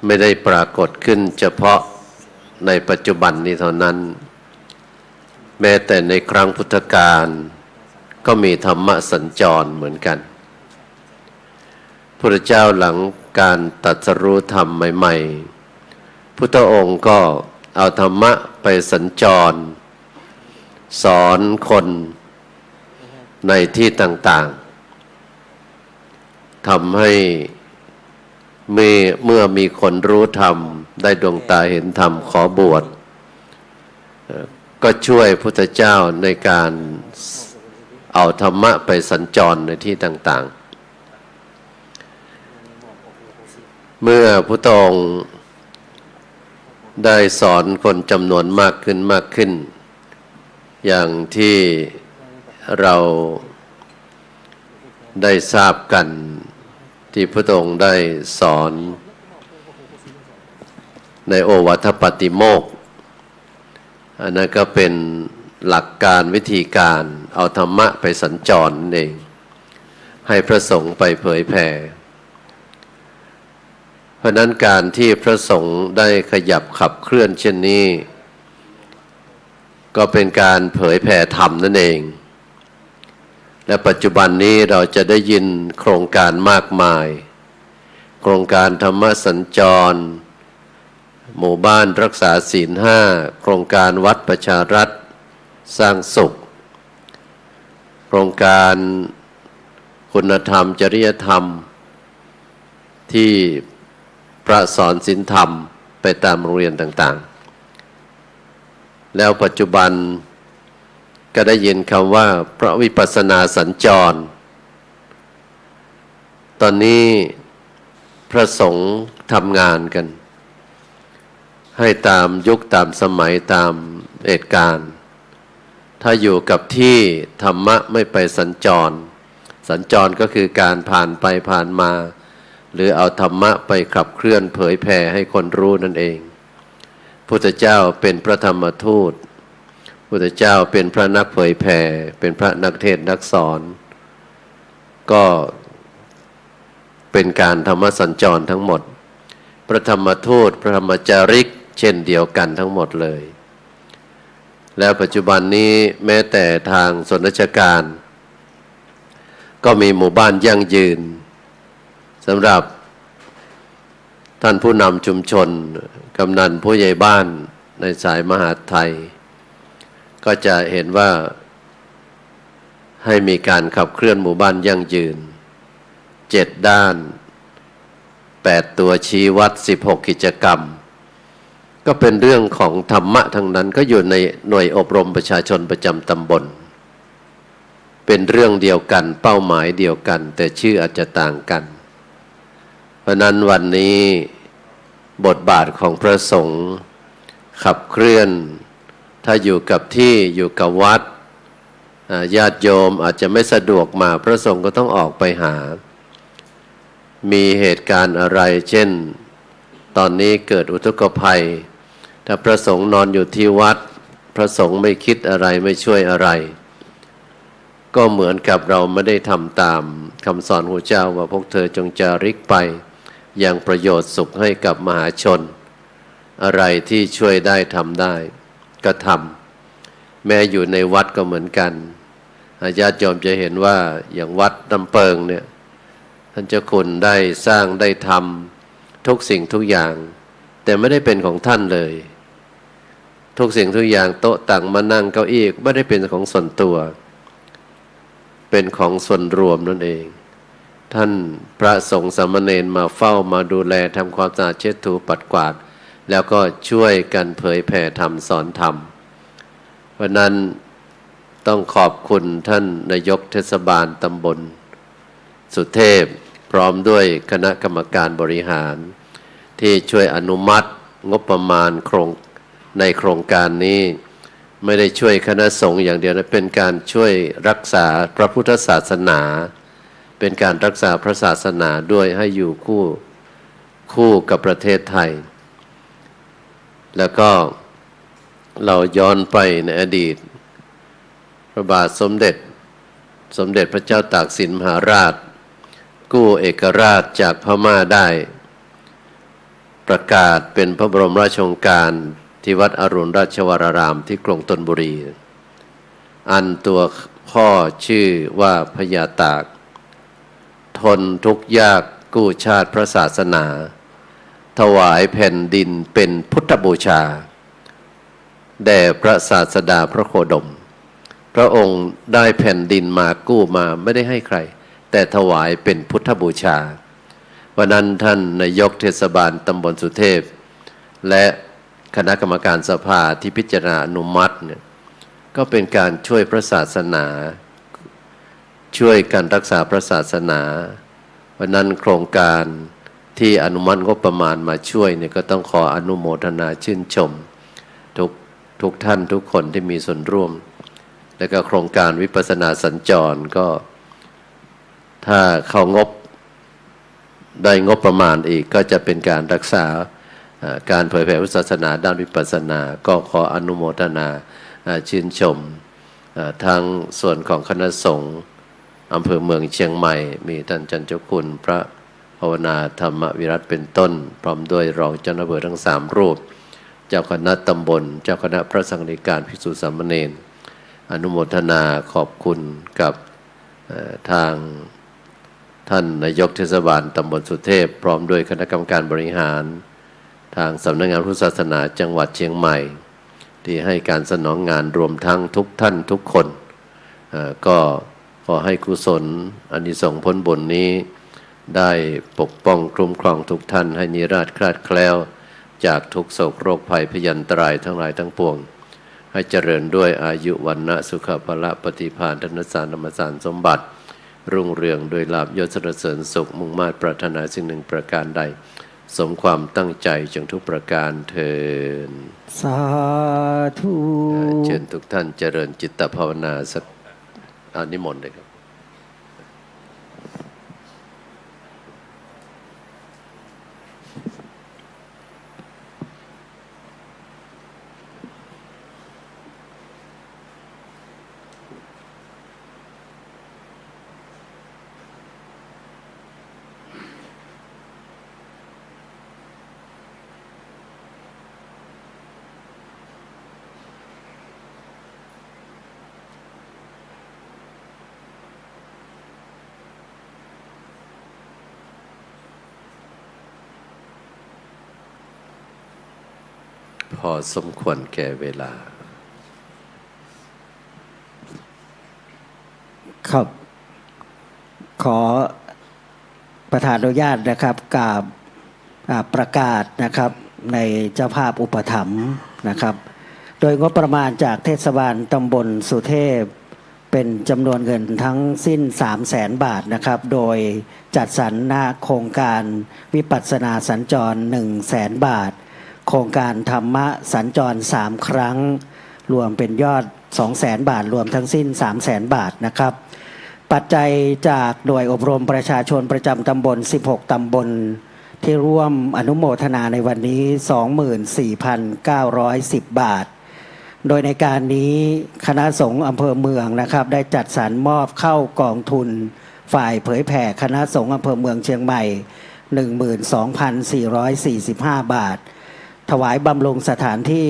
ไม่ได้ปรากฏขึ้นเฉพาะในปัจจุบันนี้เท่านั้นแม้แต่ในครั้งพุทธกาลก็มีธรรมสัญจรเหมือนกันพระเจ้าหลังการตรัสรู้ธรรมใหม่ๆพุทธองค์ก็เอาธรรมะไปสัญจรสอนคนในที่ต่างๆทำให้เมื่อมีคนรู้ธรรมได้ดวงตาเห็นธรรมขอบวชก็ช่วยพุทธเจ้าในการเอาธรรมะไปสัญจรในที่ต่างๆเมื่อพุทธองค์ได้สอนคนจำนวนมากขึ้นอย่างที่เราได้ทราบกันที่พระองค์ได้สอนในโอวาทปาติโมกข์อันนั้นก็เป็นหลักการวิธีการเอาธรรมะไปสัญจรเองให้พระสงฆ์ไปเผยแผ่เพราะนั้นการที่พระสงฆ์ได้ขยับขับเคลื่อนเช่นนี้ก็เป็นการเผยแผ่ธรรมนั่นเองและปัจจุบันนี้เราจะได้ยินโครงการมากมายโครงการธรรมสัญจรหมู่บ้านรักษาศีล5โครงการวัดประชารัฐสร้างสุขโครงการ คุณธรรมจริยธรรมที่พระสอนศีลธรรมไปตามโรงเรียนต่างๆแล้วปัจจุบันก็ได้ยินคำว่าพระวิปัสสนาสัญจรตอนนี้พระสงฆ์ทำงานกันให้ตามยุคตามสมัยตามเหตุการณ์ถ้าอยู่กับที่ธรรมะไม่ไปสัญจรสัญจรก็คือการผ่านไปผ่านมาหรือเอาธรรมะไปขับเคลื่อนเผยแผ่ให้คนรู้นั่นเองพุทธเจ้าเป็นพระธรรมทูตพุทธเจ้าเป็นพระนักเผยแผ่เป็นพระนักเทศน์นักสอนก็เป็นการธรรมสัญจรทั้งหมดพระธรรมทูตพระธรรมจาริกเช่นเดียวกันทั้งหมดเลยแล้วปัจจุบันนี้แม้แต่ทางส่วนราชการก็มีหมู่บ้านยั่งยืนสำหรับท่านผู้นำชุมชนกำนันผู้ใหญ่บ้านในสายมหาดไทยก็จะเห็นว่าให้มีการขับเคลื่อนหมู่บ้านยั่งยืน7ด้าน8ตัวชี้วัด16กิจกรรมก็เป็นเรื่องของธรรมะทั้งนั้นก็อยู่ในหน่วยอบรมประชาชนประจำตำบลเป็นเรื่องเดียวกันเป้าหมายเดียวกันแต่ชื่ออาจจะต่างกันเพราะนั้นวันนี้บทบาทของพระสงฆ์ขับเคลื่อนถ้าอยู่กับที่อยู่กับวัดญาติโยมอาจจะไม่สะดวกมาพระสงฆ์ก็ต้องออกไปหามีเหตุการณ์อะไรเช่นตอนนี้เกิดอุทกภัยถ้าพระสงฆ์นอนอยู่ที่วัดพระสงฆ์ไม่คิดอะไรไม่ช่วยอะไรก็เหมือนกับเราไม่ได้ทำตามคำสอนของพระเจ้าว่าพวกเธอจงจาริกไปยังประโยชน์สุขให้กับมหาชนอะไรที่ช่วยได้ทำได้ก็ทำแม้อยู่ในวัดก็เหมือนกันญาติโยมจะเห็นว่าอย่างวัดน้ำเปิงเนี่ยท่านเจ้าคุณได้สร้างได้ทำทุกสิ่งทุกอย่างแต่ไม่ได้เป็นของท่านเลยทุกสิ่งทุกอย่างโต๊ะต่างมานั่งเก้าอี้ไม่ได้เป็นของส่วนตัวเป็นของส่วนรวมนั่นเองท่านพระสงฆ์สามเณรมาเฝ้ามาดูแลทำความสะอาดเช็ดถูปัดกวาดแล้วก็ช่วยกันเผยแผ่ธรรมสอนธรรมเพราะนั้นต้องขอบคุณท่านนายกเทศบาลตำบลสุเทพพร้อมด้วยคณะกรรมการบริหารที่ช่วยอนุมัติงบประมาณในโครงการนี้ไม่ได้ช่วยคณะสงฆ์อย่างเดียวนะเป็นการช่วยรักษาพระพุทธศาสนาเป็นการรักษาพระศาสนาด้วยให้อยู่คู่กับประเทศไทยแล้วก็เราย้อนไปในอดีตพระบาทสมเด็จพระเจ้าตากสินมหาราชกู้เอกราชจากพม่าได้ประกาศเป็นพระบรมราชโองการที่วัดอรุณราชวรารามที่กรุงธนบุรีอันตัวพ่อชื่อว่าพญาตากทนทุกข์ยากกู้ชาติพระศาสนาถวายแผ่นดินเป็นพุทธบูชาแด่พระศาสดาพระโคดมพระองค์ได้แผ่นดินมากู้มาไม่ได้ให้ใครแต่ถวายเป็นพุทธบูชาวันนั้นท่านนายกเทศบาลตำบลสุเทพและคณะกรรมการสภาที่พิจารณาอนุมัติเนี่ยก็เป็นการช่วยพระศาสนาช่วยการรักษาพระศาสนาวันนั้นโครงการที่อนุมัติงบประมาณมาช่วยเนี่ยก็ต้องขออนุโมทนาชื่นชมทุกท่านทุกคนที่มีส่วนร่วมและก็โครงการวิปัสสนาสัญจรก็ถ้าเข้างบได้งบประมาณอีกก็จะเป็นการรักษาการเผยแผ่พุทธศาสนาด้านวิปัสสนาก็ขออนุโมทนาชื่นชมทั้งส่วนของคณะสงฆ์อำเภอเมืองเชียงใหม่มีท่านจันเจ้าคุณพระภาวนาธรรมวิรัตเป็นต้นพร้อมด้วยรองเจ้าหน้าที่ทั้ง3รูปเจ้าคณะตำบลเจ้าคณะพระสังฆิการภิกษุสามเณรอนุโมทนาขอบคุณกับทางท่านนายกเทศบาลตำบลสุเทพพร้อมด้วยคณะกรรมการบริหารทางสำนักงานพุทธศาสนาจังหวัดเชียงใหม่ที่ให้การสนองงานรวมทั้งทุกท่านทุกคนก็ข อให้กุศลอานิสงส์ผลบุญนี้ได้ปกป้องคุ้มครองทุกท่านให้นิราศคลาดแคล้วจากทุกโศกโรคภัยพยันตรายทั้งหลายทั้งปวงให้เจริญด้วยอายุวันนะสุขภละปฏิภาณธนสารธรรมสารสมบัติรุ่งเรืองโดยลาภยศสรรเสริญสุขมุ่งมา่ปรารถนาสิ่งหนึ่งประการใดสมความตั้งใจจงทุกประการเทิน สาธุ เชิญทุกท่านเจริญจิตภาวนาสักนิมนต์เลยครับพอสมควรแก่เวลา ครับขอประธานอนุญาตนะครับกับประกาศนะครับในเจ้าภาพอุปถัมภ์นะครับโดยงบประมาณจากเทศบาลตำบลสุเทพเป็นจำนวนเงินทั้งสิ้น 300,000 บาทนะครับโดยจัดสรรณโครงการวิปัสสนาสัญจร 100,000 บาทโครงการธรรมะสัญจร3 ครั้งรวมเป็นยอด 200,000 บาทรวมทั้งสิ้น 300,000 บาทนะครับปัจจัยจากหน่วยอบรมประชาชนประจำตำบล16 ตำบลที่ร่วมอนุโมทนาในวันนี้ 24,910 บาทโดยในการนี้คณะสงฆ์อำเภอเมืองนะครับได้จัดสรรมอบเข้ากองทุนฝ่ายเผยแผ่คณะสงฆ์อำเภอเมืองเชียงใหม่ 12,445 บาทถวายบำรุงสถานที่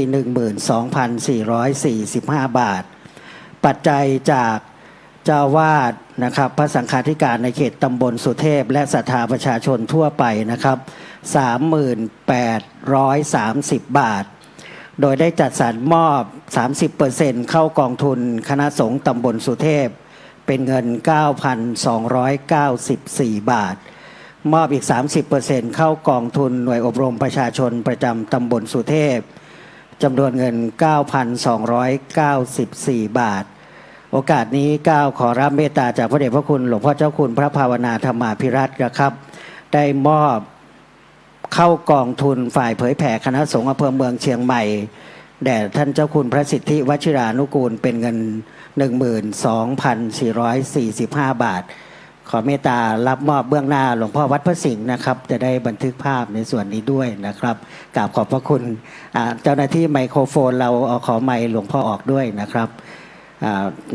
12,445 บาทปัจจัยจากเจ้าวาดนะครับพระสังฆาธิการในเขตตำบลสุเทพและศรัทธาประชาชนทั่วไปนะครับ 38,30 บาทโดยได้จัดสรรมอบ 30% เข้ากองทุนคณะสงฆ์ตำบลสุเทพเป็นเงิน 9,294 บาทมอบอีก 30% เข้ากองทุนหน่วยอบรมประชาชนประจำตำบลสุเทพจำนวนเงิน 9,294 บาทโอกาสนี้ก้าวขอรับเมตตาจากพระเดชพระคุณหลวงพ่อเจ้าคุณพระภาวนาธรรมาภิรัตน์นะครับได้มอบเข้ากองทุนฝ่ายเผยแผ่คณะสงฆ์อำเภอเมืองเชียงใหม่แด่ท่านเจ้าคุณพระสิทธิวชิรานุกูลเป็นเงิน 12,445 บาทขอเมตตารับมอบเบื้องหน้าหลวงพ่อวัดพระสิงห์นะครับจะได้บันทึกภาพในส่วนนี้ด้วยนะครับกราบขอบพระคุณเจ้าหน้าที่ไมโครโฟนเราขอไมค์หลวงพ่อออกด้วยนะครับ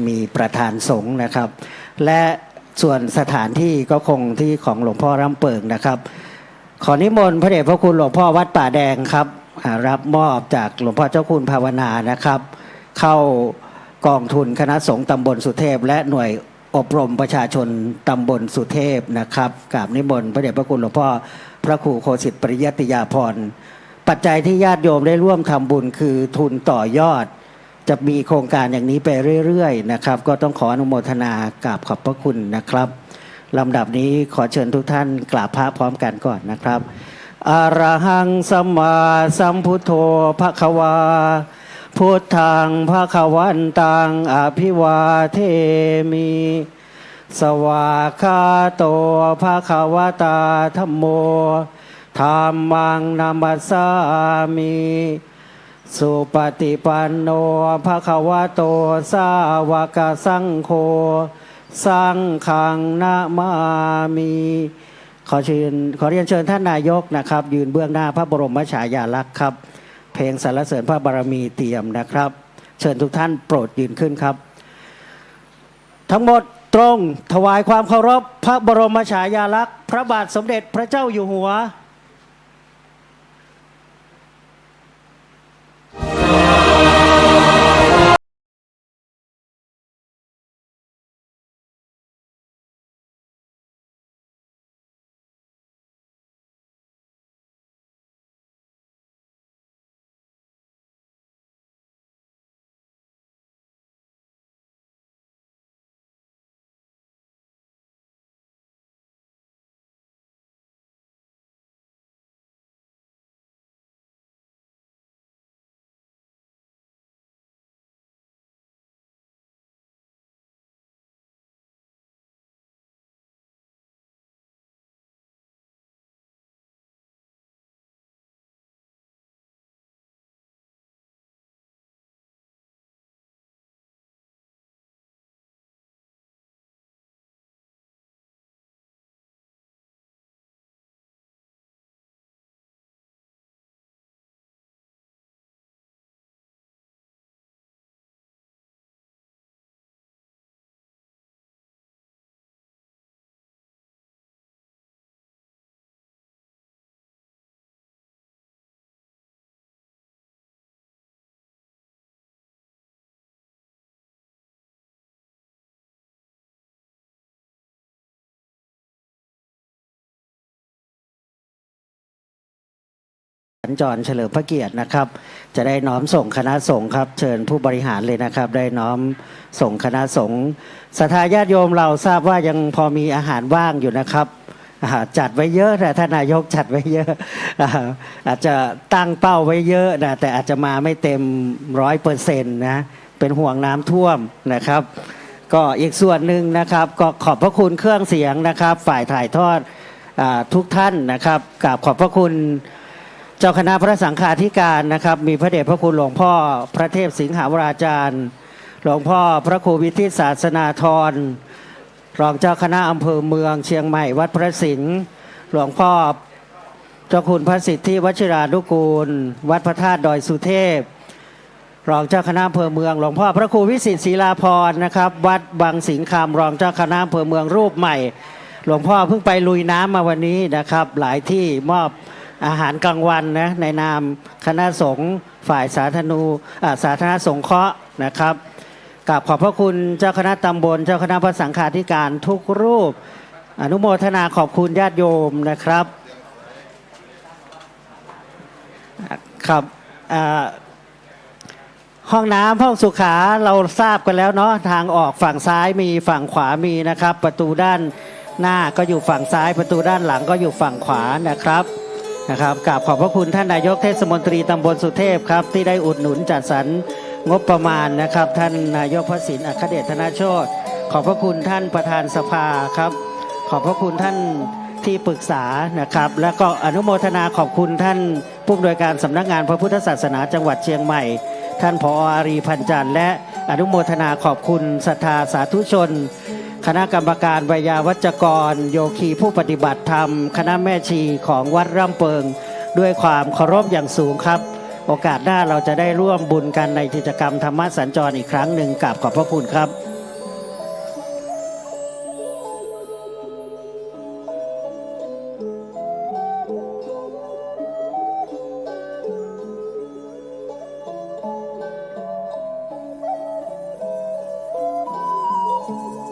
มีประธานสงฆ์นะครับและส่วนสถานที่ก็คงที่ของหลวงพ่อร่ำเปิงนะครับขอนิมนต์พระเดชพระคุณหลวงพ่อวัดป่าแดงครับรับมอบจากหลวงพ่อเจ้าคุณภาวนานะครับเข้ากองทุนคณะสงฆ์ตำบลสุเทพและหน่วยอบรมประชาชนตำบลสุเทพนะครับกราบนิมนต์พระเดชพระคุณหลวงพ่อพระครูโคสิตปริยัติยาภรณ์ปัจจัยที่ญาติโยมได้ร่วมทำบุญคือทุนต่อยอดจะมีโครงการอย่างนี้ไปเรื่อยๆนะครับก็ต้องขออนุโมทนากราบขอบพระคุณนะครับลำดับนี้ขอเชิญทุกท่านกราบพระพร้อมกันก่อนนะครับอะระหังสัมมาสัมพุทโธภควาพุทธังภควันตังอภิวาเทมิสวากขาโตภควตาธัมโมธัมมังนัมมัสสามิสุปฏิปันโนภควโตสาวกสังโฆสังฆังนะมามิขอเรียนเชิญท่านนายกนะครับยืนเบื้องหน้าพระบรมฉายาลักษณ์ครับเพลงสรรเสริญพระบารมีเตรียมนะครับเชิญทุกท่านโปรดยืนขึ้นครับทั้งหมดตรงถวายความเคารพพระบรมฉายาลักษณ์พระบาทสมเด็จพระเจ้าอยู่หัว สัญจรเฉลิมพระเกียรตินะครับ จะได้น้อมส่งคณะสงฆ์ครับเชิญผู้บริหารเลยนะครับ ได้น้อมส่งคณะสงฆ์ศรัทธาญาติโยมเราทราบว่ายังพอมีอาหารว่างอยู่นะครับจัดไว้เยอะนะท่านนายกจัดไว้เยอะอาจจะตั้งเป้าไว้เยอะนะแต่อาจจะมาไม่เต็ม100%นะเป็นห่วงน้ำท่วมนะครับ ก็อีกส่วนหนึ่งนะครับก็ขอบพระคุณเครื่องเสียงนะครับ ฝ่ายถ่ายทอดทุกท่านนะครับกราบขอบพระคุณเจ้าคณะพระสังฆาธิการนะครับ มีพระเดชพระคุณหลวงพ่อพระเทพสิงหาวราจารย์หลวงพ่อพระครูวิทิตศาสนาธรรองเจ้าคณะอำเภอเมืองเชียงใหม่วัดพระสิงห์หลวงพ่อเจ้าคุณพระสิทธิวชิรานุกูล วัดพระธาตุดอยสุเทพรองเจ้าคณะอำเภอเมืองหลวงพ่อพระครูวิสิทธิ์ศรีลาภรณ์นะครับวัดบางสิงคำรองเจ้าคณะอำเภอเมืองรูปใหม่หลวงพ่อเพิ่งไปลุยน้ำมาวันนี้นะครับหลายที่มอบอาหารกลางวันนะในนามคณะสงฆ์ฝ่ายสาธารณสงเคราะห์นะครับกราบขอบพระคุณเจ้าคณะตำบลเจ้าคณะพระสังฆาธิการทุกรูปอนุโมทนาขอบคุณญาติโยมนะครับครับห้องน้ำห้องสุขาเราทราบกันแล้วเนาะทางออกฝั่งซ้ายมีฝั่งขวามีนะครับประตูด้านหน้าก็อยู่ฝั่งซ้ายประตูด้านหลังก็อยู่ฝั่งขวานะครับกราบขอบพระคุณท่านนายกเทศมนตรีตำบลสุเทพครับที่ได้อุดหนุนจัดสรรงบประมาณนะครับท่านนายกพระสินอัครเดชธนโชติขอบพระคุณท่านประธานสภาครับขอบพระคุณท่านที่ปรึกษานะครับแล้วก็อนุโมทนาขอบคุณท่านผู้อำนวยการสำนักงานพระพุทธศาสนาจังหวัดเชียงใหม่ท่านผอ.อารีพันจันทร์และอนุโมทนาขอบคุณศรัทธาสาธุชนคณะกรรมการไวยาวัจกรโยคีผู้ปฏิบัติธรรมคณะแม่ชีของวัดร่ำเปิงด้วยความเคารพอย่างสูงครับโอกาสหน้าเราจะได้ร่วมบุญกันในกิจกรรมธรรมสัญจรอีกครั้งหนึ่งกราบขอบพระคุณครับ